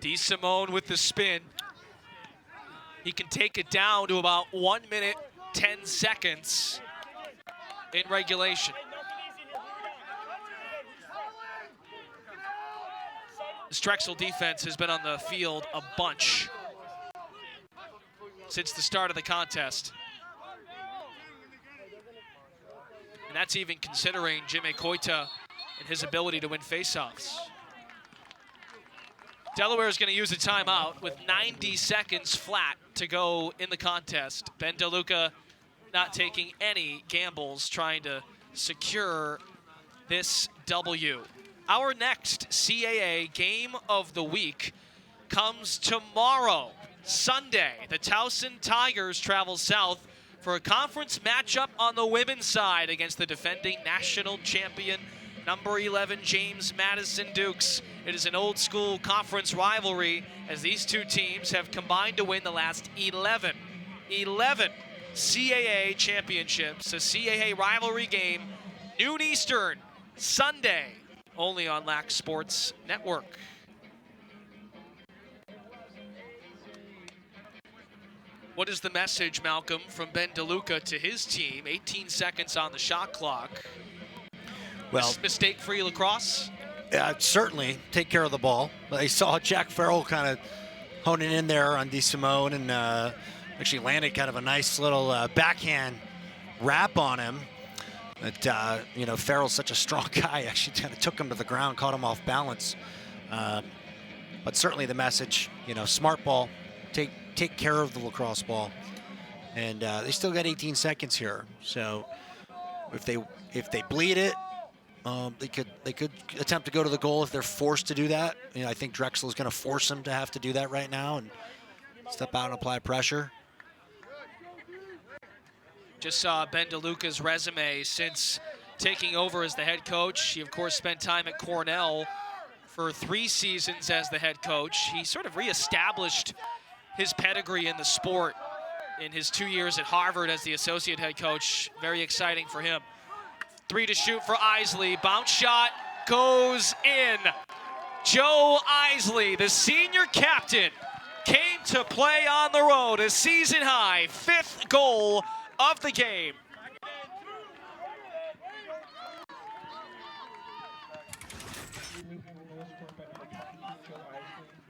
DeSimone with the spin. He can take it down to about 1 minute, 10 seconds in regulation. This Drexel defense has been on the field a bunch since the start of the contest. And that's even considering Jimmy Koita and his ability to win faceoffs. Delaware is going to use a timeout with 90 seconds flat to go in the contest. Ben Deluca not taking any gambles, trying to secure this W. Our next CAA game of the week comes tomorrow, Sunday. The Towson Tigers travel south for a conference matchup on the women's side against the defending national champion, number 11, James Madison Dukes. It is an old school conference rivalry as these two teams have combined to win the last 11 CAA championships. A CAA rivalry game, noon Eastern, Sunday, only on Lac Sports Network. What is the message, Malcolm, from Ben Deluca to his team? 18 seconds on the shot clock. Well, mistake-free lacrosse? Certainly take care of the ball. I saw Jack Farrell kind of honing in there on DeSimone and actually landed kind of a nice little backhand wrap on him. But, you know, Farrell's such a strong guy, actually kind of took him to the ground, caught him off balance. But certainly the message, you know, smart ball, take care of the lacrosse ball. And they still got 18 seconds here. So if they bleed it, they could attempt to go to the goal if they're forced to do that. You know, I think Drexel is going to force them to have to do that right now and step out and apply pressure. Just saw Ben Deluca's resume since taking over as the head coach. He, of course, spent time at Cornell for 3 seasons as the head coach. He sort of reestablished his pedigree in the sport in his 2 years at Harvard as the associate head coach. Very exciting for him. 3 to shoot for Isley. Bounce shot goes in. Joe Isley, the senior captain, came to play on the road. A season-high 5th goal of the game.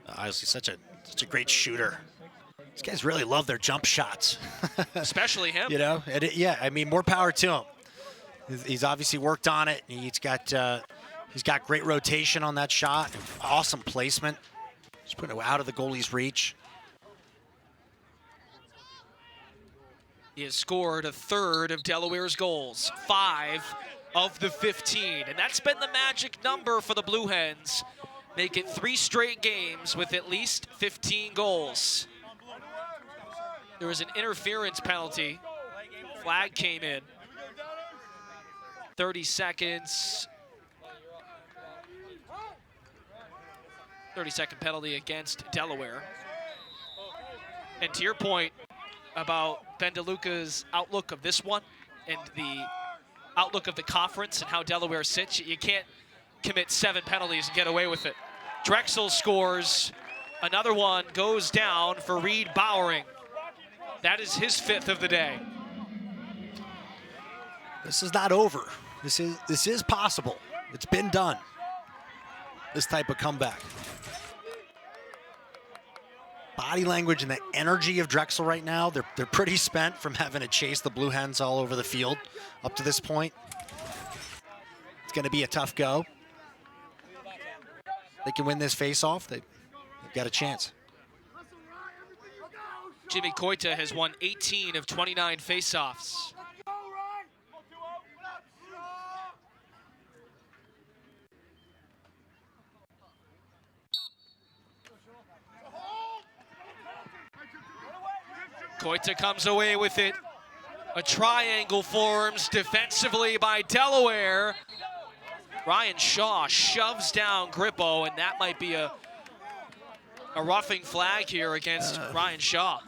Isley, such a great shooter. These guys really love their jump shots. Especially him. You know, yeah, I mean, more power to him. He's obviously worked on it. He's got great rotation on that shot. Awesome placement. Just putting it out of the goalie's reach. He has scored a third of Delaware's goals, 5 of the 15. And that's been the magic number for the Blue Hens. Make it 3 straight games with at least 15 goals. There was an interference penalty. Flag came in. 30 seconds. 30-second penalty against Delaware. And to your point about Ben Deluca's outlook of this one and the outlook of the conference and how Delaware sits, you can't commit 7 penalties and get away with it. Drexel scores. Another one goes down for Reed Bowering. That is his 5th of the day. This is not over. This is possible. It's been done. This type of comeback. Body language and the energy of Drexel right now, they're pretty spent from having to chase the Blue Hens all over the field up to this point. It's going to be a tough go. They can win this face-off. They've got a chance. Jimmy Koita has won 18 of 29 face-offs. Koita comes away with it. A triangle forms defensively by Delaware. Ryan Shaw shoves down Grippo, and that might be a a roughing flag here against Ryan Shaw.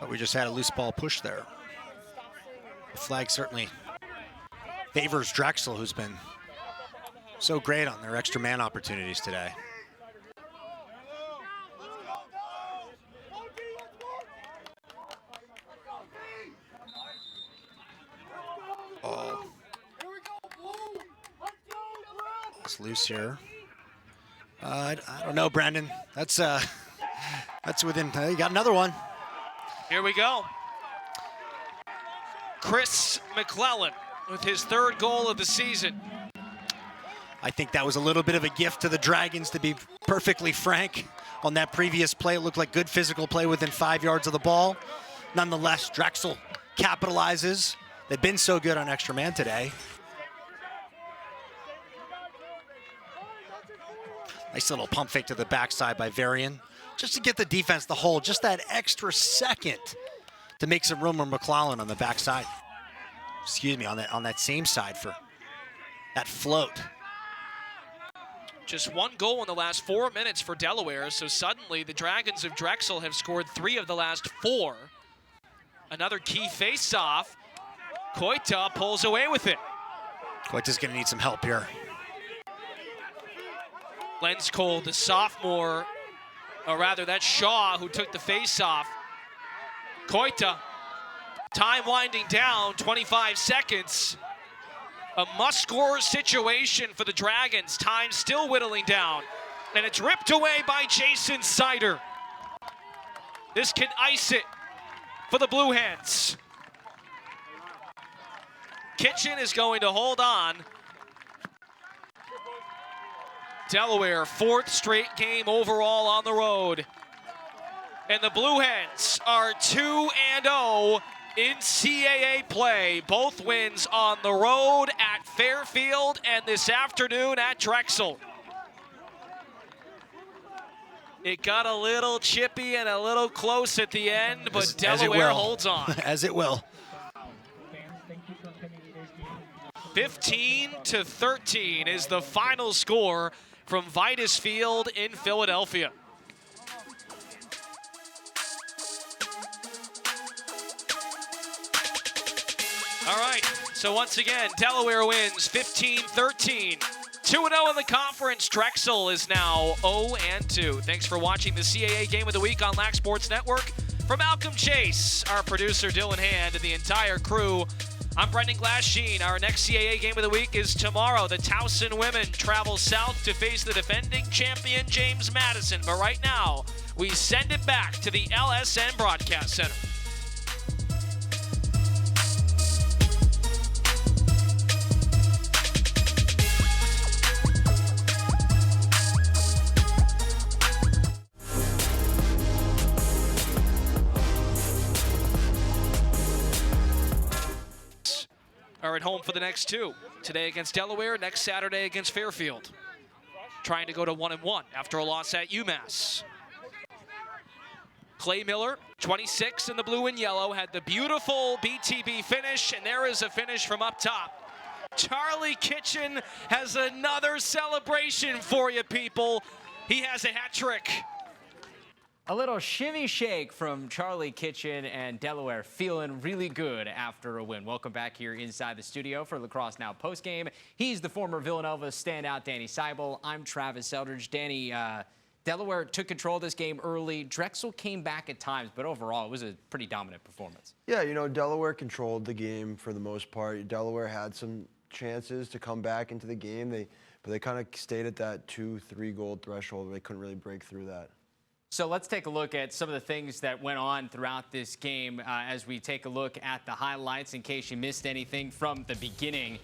But we just had a loose ball push there. The flag certainly favors Drexel, who's been so great on their extra man opportunities today. Oh. It's loose here. I don't know, Brandon. That's within, you got another one. Here we go. Chris McClellan with his 3rd goal of the season. I think that was a little bit of a gift to the Dragons, to be perfectly frank. On that previous play, it looked like good physical play within 5 yards of the ball. Nonetheless, Drexel capitalizes. They've been so good on extra man today. Nice little pump fake to the backside by Varian, just to get the defense to hold just that extra second to make some room for McClellan on the backside. Excuse me, on that same side for that float. Just 1 goal in the last 4 minutes for Delaware, so suddenly the Dragons of Drexel have scored 3 of the last 4. Another key face-off. Koita pulls away with it. Koita's gonna need some help here. Lenz Cole, the sophomore, or rather that's Shaw who took the face-off. Koita, time winding down, 25 seconds. A must-score situation for the Dragons. Time still whittling down. And it's ripped away by Jason Sider. This can ice it for the Blue Hens. Kitchen is going to hold on. Delaware, 4th straight game overall on the road. And the Blue Hens are 2-0 in CAA play. Both wins on the road at Fairfield and this afternoon at Drexel. It got a little chippy and a little close at the end, but Delaware holds on. As it will. 15-13 is the final score from Vitus Field in Philadelphia. All right, so once again, Delaware wins 15-13. 2-0 in the conference. Drexel is now 0-2. Thanks for watching the CAA Game of the Week on Lac Sports Network. For Malcolm Chase, our producer Dylan Hand, and the entire crew, I'm Brendan Glasheen. Our next CAA Game of the Week is tomorrow. The Towson women travel south to face the defending champion James Madison. But right now, we send it back to the LSN Broadcast Center. Are at home for the next 2. Today against Delaware, next Saturday against Fairfield. Trying to go to 1-1 after a loss at UMass. Clay Miller, 26 in the blue and yellow, had the beautiful BTB finish, and there is a finish from up top. Charlie Kitchen has another celebration for you, people. He has a hat trick. A little shimmy shake from Charlie Kitchen, and Delaware feeling really good after a win. Welcome back here inside the studio for Lacrosse Now postgame. He's the former Villanova standout, Danny Seibel. I'm Travis Eldridge. Danny, Delaware took control of this game early. Drexel came back at times, but overall it was a pretty dominant performance. Yeah, you know, Delaware controlled the game for the most part. Delaware had some chances to come back into the game, but they kind of stayed at that 2-3 goal threshold. They couldn't really break through that. So let's take a look at some of the things that went on throughout this game as we take a look at the highlights in case you missed anything from the beginning.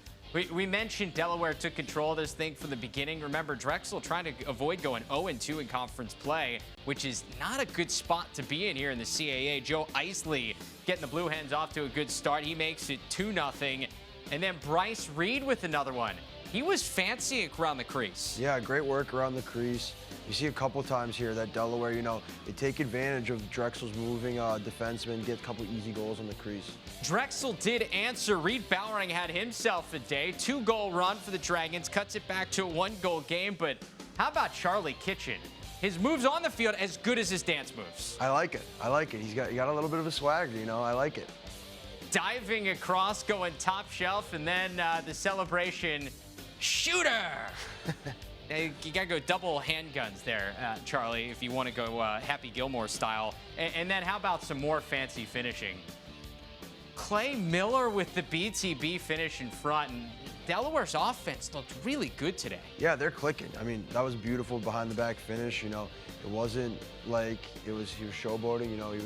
We mentioned Delaware took control of this thing from the beginning. Remember, Drexel trying to avoid going 0-2 in conference play, which is not a good spot to be in here in the CAA. Joe Isley getting the Blue Hens off to a good start. He makes it 2-0. And then Bryce Reed with another one. He was fancy around the crease. Yeah, great work around the crease. You see a couple times here that Delaware, you know, they take advantage of Drexel's moving defensemen, get a couple easy goals on the crease. Drexel did answer. Reed Bowering had himself a day. 2-goal run for the Dragons, cuts it back to a 1-goal game. But how about Charlie Kitchen? his moves on the field as good as his dance moves. I like it. I like it. He got a little bit of a swagger, you know. I like it. Diving across, going top shelf, and then the celebration, shooter. You got to go double handguns there, Charlie, if you want to go Happy Gilmore style. And then how about some more fancy finishing? Clay Miller with the BTB finish in front. And Delaware's offense looked really good today. Yeah, they're clicking. I mean, that was beautiful behind the back finish. You know, it wasn't like he was showboating. You know, he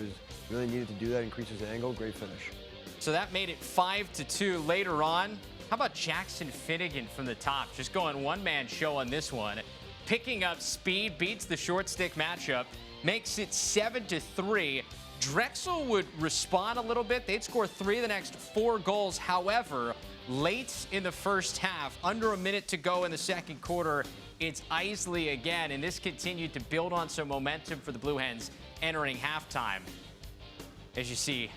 really needed to do that, increase his angle. Great finish. So that made it 5-2 later on. How about Jackson Finnegan from the top? Just going one-man show on this one. Picking up speed, beats the short stick matchup, makes it 7-3. Drexel would respond a little bit. They'd score 3 of the next 4 goals. However, late in the first half, under a minute to go in the second quarter, it's Isley again. And this continued to build on some momentum for the Blue Hens entering halftime. As you see,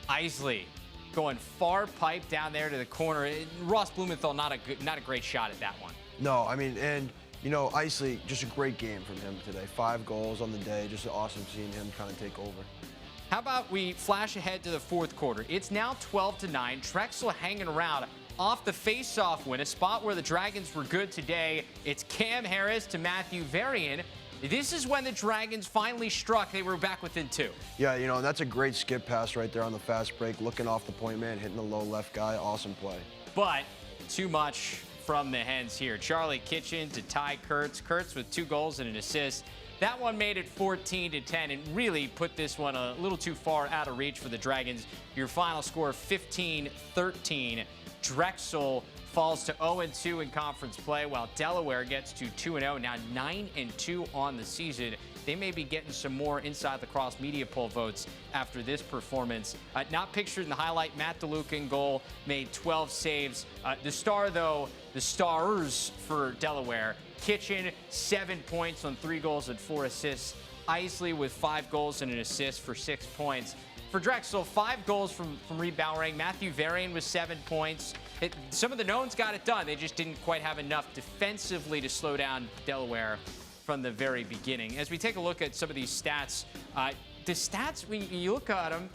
Isley going far pipe down there to the corner. Ross Blumenthal, not a great shot at that one. No, I mean, and you know, Isley, just a great game from him today. 5 goals on the day. Just awesome seeing him kind of take over. How about we flash ahead to the fourth quarter? It's now 12-9. Drexel hanging around off the face-off win, a spot where the Dragons were good today. It's Cam Harris to Matthew Varian. This is when the Dragons finally struck. They were back within 2. Yeah, you know, that's a great skip pass right there on the fast break, looking off the point man, hitting the low left guy. Awesome play. But too much from the Hens here. Charlie Kitchen to Ty Kurtz. Kurtz with 2 goals and an assist. That one made it 14-10 and really put this one a little too far out of reach for the Dragons. Your final score, 15-13. Drexel falls to 0-2 in conference play, while Delaware gets to 2-0, now 9-2 on the season. They may be getting some more Inside Lacrosse media poll votes after this performance. Not pictured in the highlight, Matt Deluca in goal, made 12 saves. The star, though, the stars for Delaware, Kitchen, 7 points on 3 goals and 4 assists. Isley with 5 goals and an assist for 6 points. For Drexel, 5 goals from Reed Bowering. Matthew Varian with 7 points. Some of the knowns got it done. They just didn't quite have enough defensively to slow down Delaware from the very beginning. As we take a look at some of these stats, when you look at them,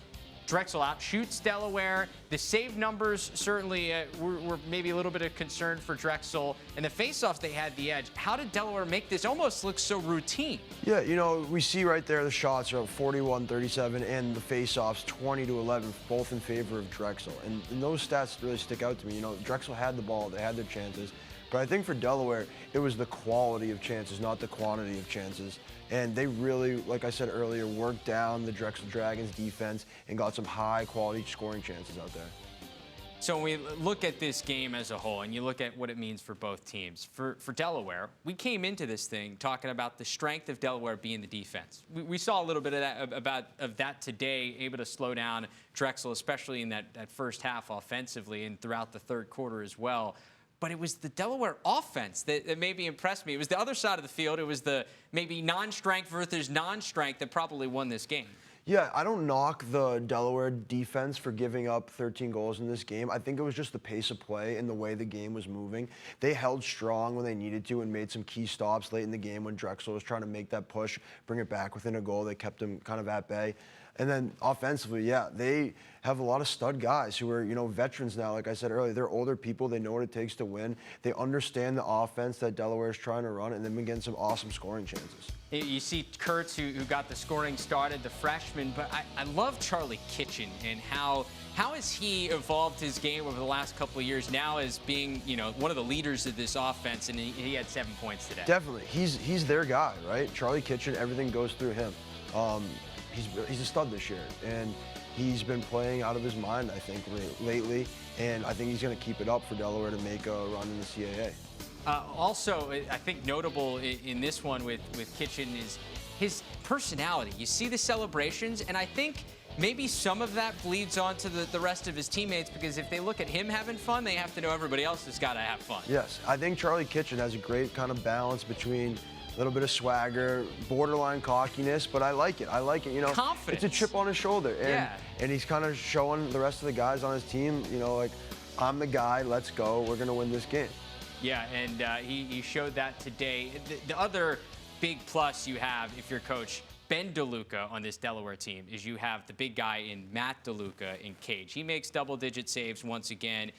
Drexel outshoots Delaware. The save numbers certainly were maybe a little bit of concern for Drexel. And the faceoffs, they had the edge. How did Delaware make this almost look so routine? Yeah, you know, we see right there the shots are 41-37 and the faceoffs 20-11, both in favor of Drexel. And those stats really stick out to me. You know, Drexel had the ball, they had their chances. But I think for Delaware, it was the quality of chances, not the quantity of chances. And they really, like I said earlier, worked down the Drexel Dragons defense and got some high-quality scoring chances out there. So when we look at this game as a whole, and you look at what it means for both teams, for Delaware, we came into this thing talking about the strength of Delaware being the defense. We saw a little bit of that today, able to slow down Drexel, especially in that first half offensively and throughout the third quarter as well. But it was the Delaware offense that maybe impressed me. It was the other side of the field. It was the maybe non-strength versus non-strength that probably won this game. Yeah, I don't knock the Delaware defense for giving up 13 goals in this game. I think it was just the pace of play and the way the game was moving. They held strong when they needed to and made some key stops late in the game when Drexel was trying to make that push, bring it back within a goal. They kept them kind of at bay. And then offensively, yeah, they have a lot of stud guys who are, you know, veterans now. Like I said earlier, they're older people. They know what it takes to win. They understand the offense that Delaware is trying to run, and they've been getting some awesome scoring chances. You see Kurtz, who got the scoring started, the freshman, but I love Charlie Kitchen and how has he evolved his game over the last couple of years now as being, you know, one of the leaders of this offense, and he had 7 points today. Definitely. He's their guy, right? Charlie Kitchen, everything goes through him. He's a stud this year, and he's been playing out of his mind, I think, lately, and I think he's going to keep it up for Delaware to make a run in the CAA. Also, I think notable in this one with Kitchen is his personality. You see the celebrations, and I think maybe some of that bleeds on to the rest of his teammates, because if they look at him having fun, they have to know everybody else has got to have fun. Yes, I think Charlie Kitchen has a great kind of balance between a little bit of swagger, borderline cockiness, but I like it. I like it, you know. Confidence. It's a chip on his shoulder. And he's kind of showing the rest of the guys on his team, you know, like, I'm the guy, let's go, we're going to win this game. Yeah, and he showed that today. The other big plus you have if you're coach Ben Deluca on this Delaware team is you have the big guy in Matt Deluca in cage. He makes double-digit saves once again.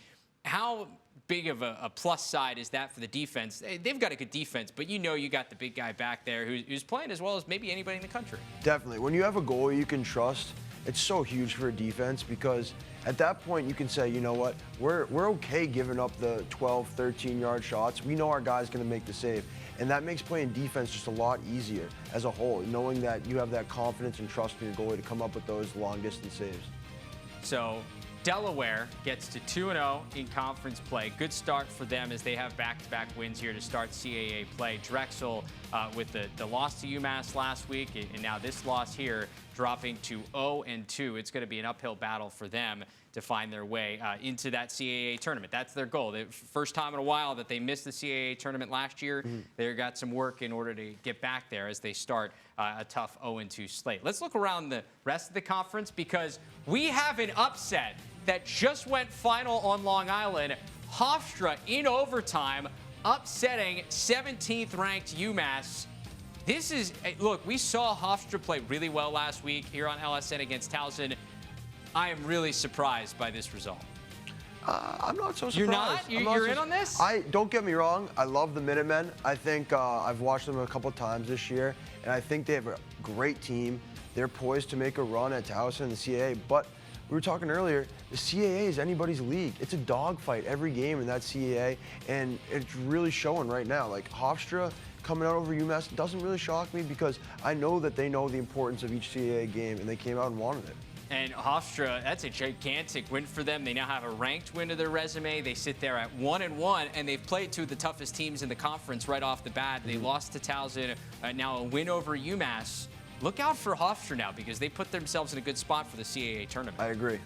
How big of a plus side is that for the defense? They've got a good defense, but you got the big guy back there who's playing as well as maybe anybody in the country. Definitely. When you have a goalie you can trust, it's so huge for a defense because at that point you can say, you know what, we're okay giving up the 12, 13-yard shots. We know our guy's going to make the save. And that makes playing defense just a lot easier as a whole, knowing that you have that confidence and trust in your goalie to come up with those long-distance saves. So Delaware gets to 2-0 in conference play. Good start for them as they have back-to-back wins here to start CAA play. Drexel with the loss to UMass last week, and now this loss here dropping to 0-2. It's going to be an uphill battle for them to find their way into that CAA tournament. That's their goal. The first time in a while that they missed the CAA tournament last year. They got some work in order to get back there as they start a tough 0-2 slate. Let's look around the rest of the conference because we have an upset that just went final on Long Island. Hofstra in overtime, upsetting 17th ranked UMass. This is, look, we saw Hofstra play really well last week here on LSN against Towson. I am really surprised by this result. I'm not so surprised. You're not? You're in on this? Don't get me wrong. I love the Minutemen. I think I've watched them a couple times this year, and I think they have a great team. They're poised to make a run at Towson and the CAA, but we were talking earlier, the CAA is anybody's league. It's a dogfight every game in that CAA, and it's really showing right now. Like Hofstra coming out over UMass doesn't really shock me because I know that they know the importance of each CAA game, and they came out and wanted it. And Hofstra, that's a gigantic win for them. They now have a ranked win to their resume. They sit there at 1-1, and they've played two of the toughest teams in the conference right off the bat. They lost to Towson, now a win over UMass. Look out for Hofstra now because they put themselves in a good spot for the CAA tournament. I agree.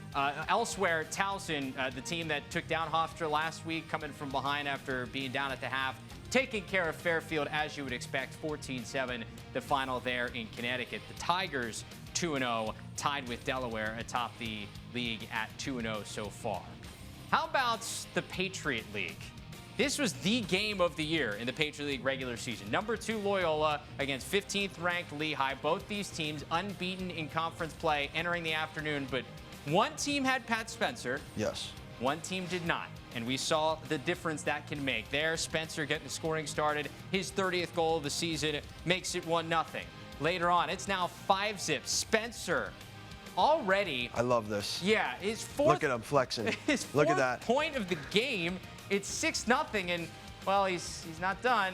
Elsewhere, Towson, the team that took down Hofstra last week, coming from behind after being down at the half, taking care of Fairfield as you would expect, 14-7, the final there in Connecticut. The Tigers, 2-0, tied with Delaware atop the league at 2-0 so far. How about the Patriot League? This was the game of the year in the Patriot League regular season. Number 2 Loyola against 15th ranked Lehigh. Both these teams unbeaten in conference play entering the afternoon, but one team had Pat Spencer. Yes. One team did not. And we saw the difference that can make. There, Spencer getting the scoring started. His 30th goal of the season makes it 1-0. Later on, it's now 5-zip. Spencer already. I love this. Yeah, his fourth. Look at him flexing. His Look fourth at that. point of the game. It's 6-0, and well, he's not done.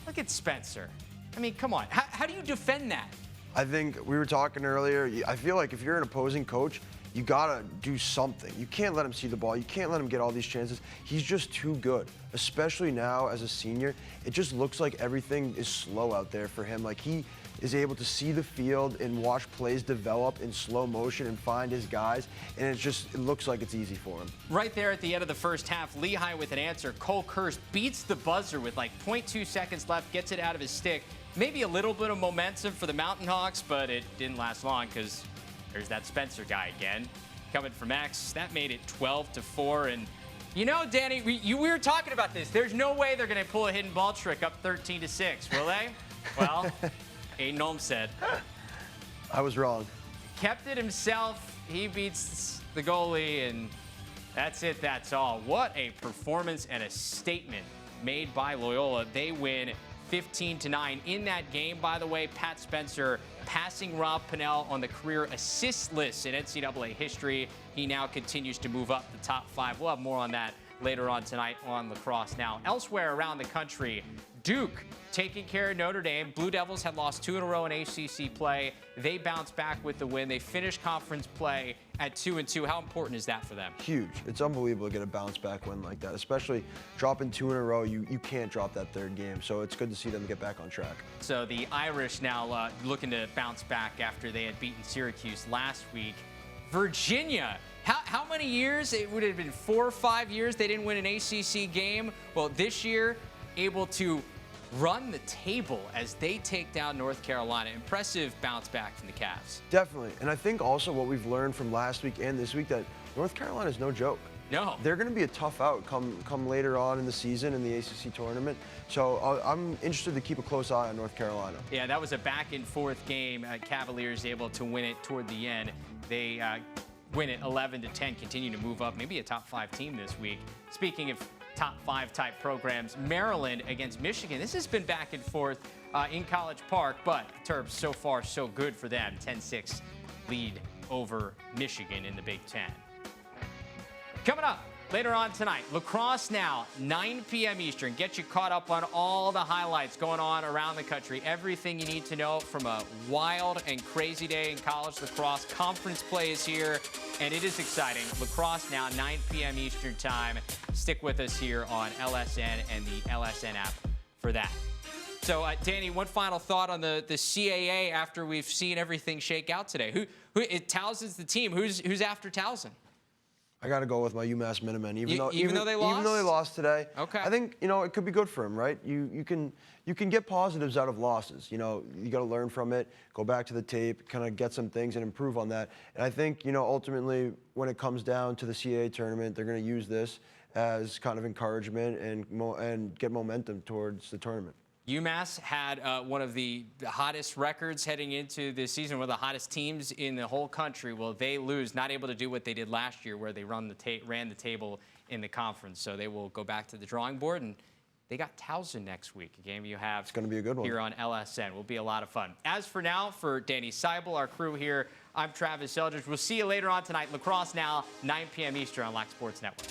Look at Spencer. I mean, come on. How do you defend that? I think we were talking earlier. I feel like if you're an opposing coach, you gotta do something. You can't let him see the ball. You can't let him get all these chances. He's just too good, especially now as a senior. It just looks like everything is slow out there for him. Like he is able to see the field and watch plays develop in slow motion and find his guys, and it looks like it's easy for him. Right there at the end of the first half, Lehigh with an answer. Cole Kurz beats the buzzer with like 0.2 seconds left, gets it out of his stick. Maybe a little bit of momentum for the Mountain Hawks, but it didn't last long because there's that Spencer guy again. Coming from X, that made it 12-4. And you know, Danny, we were talking about this. There's no way they're going to pull a hidden ball trick up 13-6, will they? Well, Aiden Olmstead. I was wrong. Kept it himself. He beats the goalie, and that's it. That's all. What a performance and a statement made by Loyola. They win 15-9. In that game, by the way, Pat Spencer passing Rob Pennell on the career assist list in NCAA history. He now continues to move up the top 5. We'll have more on that later on tonight on Lacrosse Now. Elsewhere around the country, Duke taking care of Notre Dame. Blue Devils had lost 2 in a row in ACC play. They bounced back with the win. They finished conference play at 2-2. How important is that for them? Huge. It's unbelievable to get a bounce back win like that, especially dropping 2 in a row. You can't drop that third game, so it's good to see them get back on track. So the Irish now looking to bounce back after they had beaten Syracuse last week. Virginia, how many years? It would have been 4 or 5 years they didn't win an ACC game. Well, this year, able to run the table as they take down North Carolina. Impressive bounce back from the Cavs. Definitely. And I think also what we've learned from last week and this week that North Carolina is no joke. No. they're going to be a tough out come later on in the season in the ACC tournament. So I'm interested to keep a close eye on North Carolina. Yeah, that was a back-and-forth game. Cavaliers able to win it toward the end. They win it 11-10, continue to move up, maybe a top 5 team this week. Speaking of top 5 type programs, Maryland against Michigan. This has been back and forth in College Park, but Terps so far so good for them. 10-6 lead over Michigan in the Big Ten. Coming up later on tonight, Lacrosse Now, 9 p.m. Eastern. Get you caught up on all the highlights going on around the country. Everything you need to know from a wild and crazy day in college lacrosse. Conference play is here, and it is exciting. Lacrosse Now, 9 p.m. Eastern time. Stick with us here on LSN and the LSN app for that. So, Danny, one final thought on the CAA after we've seen everything shake out today. Towson's the team. Who's after Towson? I got to go with my UMass Minutemen, even though they lost? Even though they lost today. Okay. I think, it could be good for him, right? You can get positives out of losses. You got to learn from it, go back to the tape, kind of get some things and improve on that. And I think, ultimately, when it comes down to the CAA tournament, they're going to use this as kind of encouragement and get momentum towards the tournament. UMass had one of the hottest records heading into this season, one of the hottest teams in the whole country. Well, they lose, not able to do what they did last year where they ran the table in the conference. So they will go back to the drawing board, and they got Towson next week, a game you have it's gonna be a good one here on LSN. Will be a lot of fun. As for now, for Danny Seibel, our crew here, I'm Travis Eldridge. We'll see you later on tonight. Lacrosse Now, 9 p.m. Eastern on Lac Sports Network.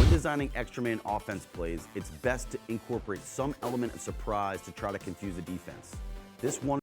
Designing extra man offense plays, it's best to incorporate some element of surprise to try to confuse the defense. This one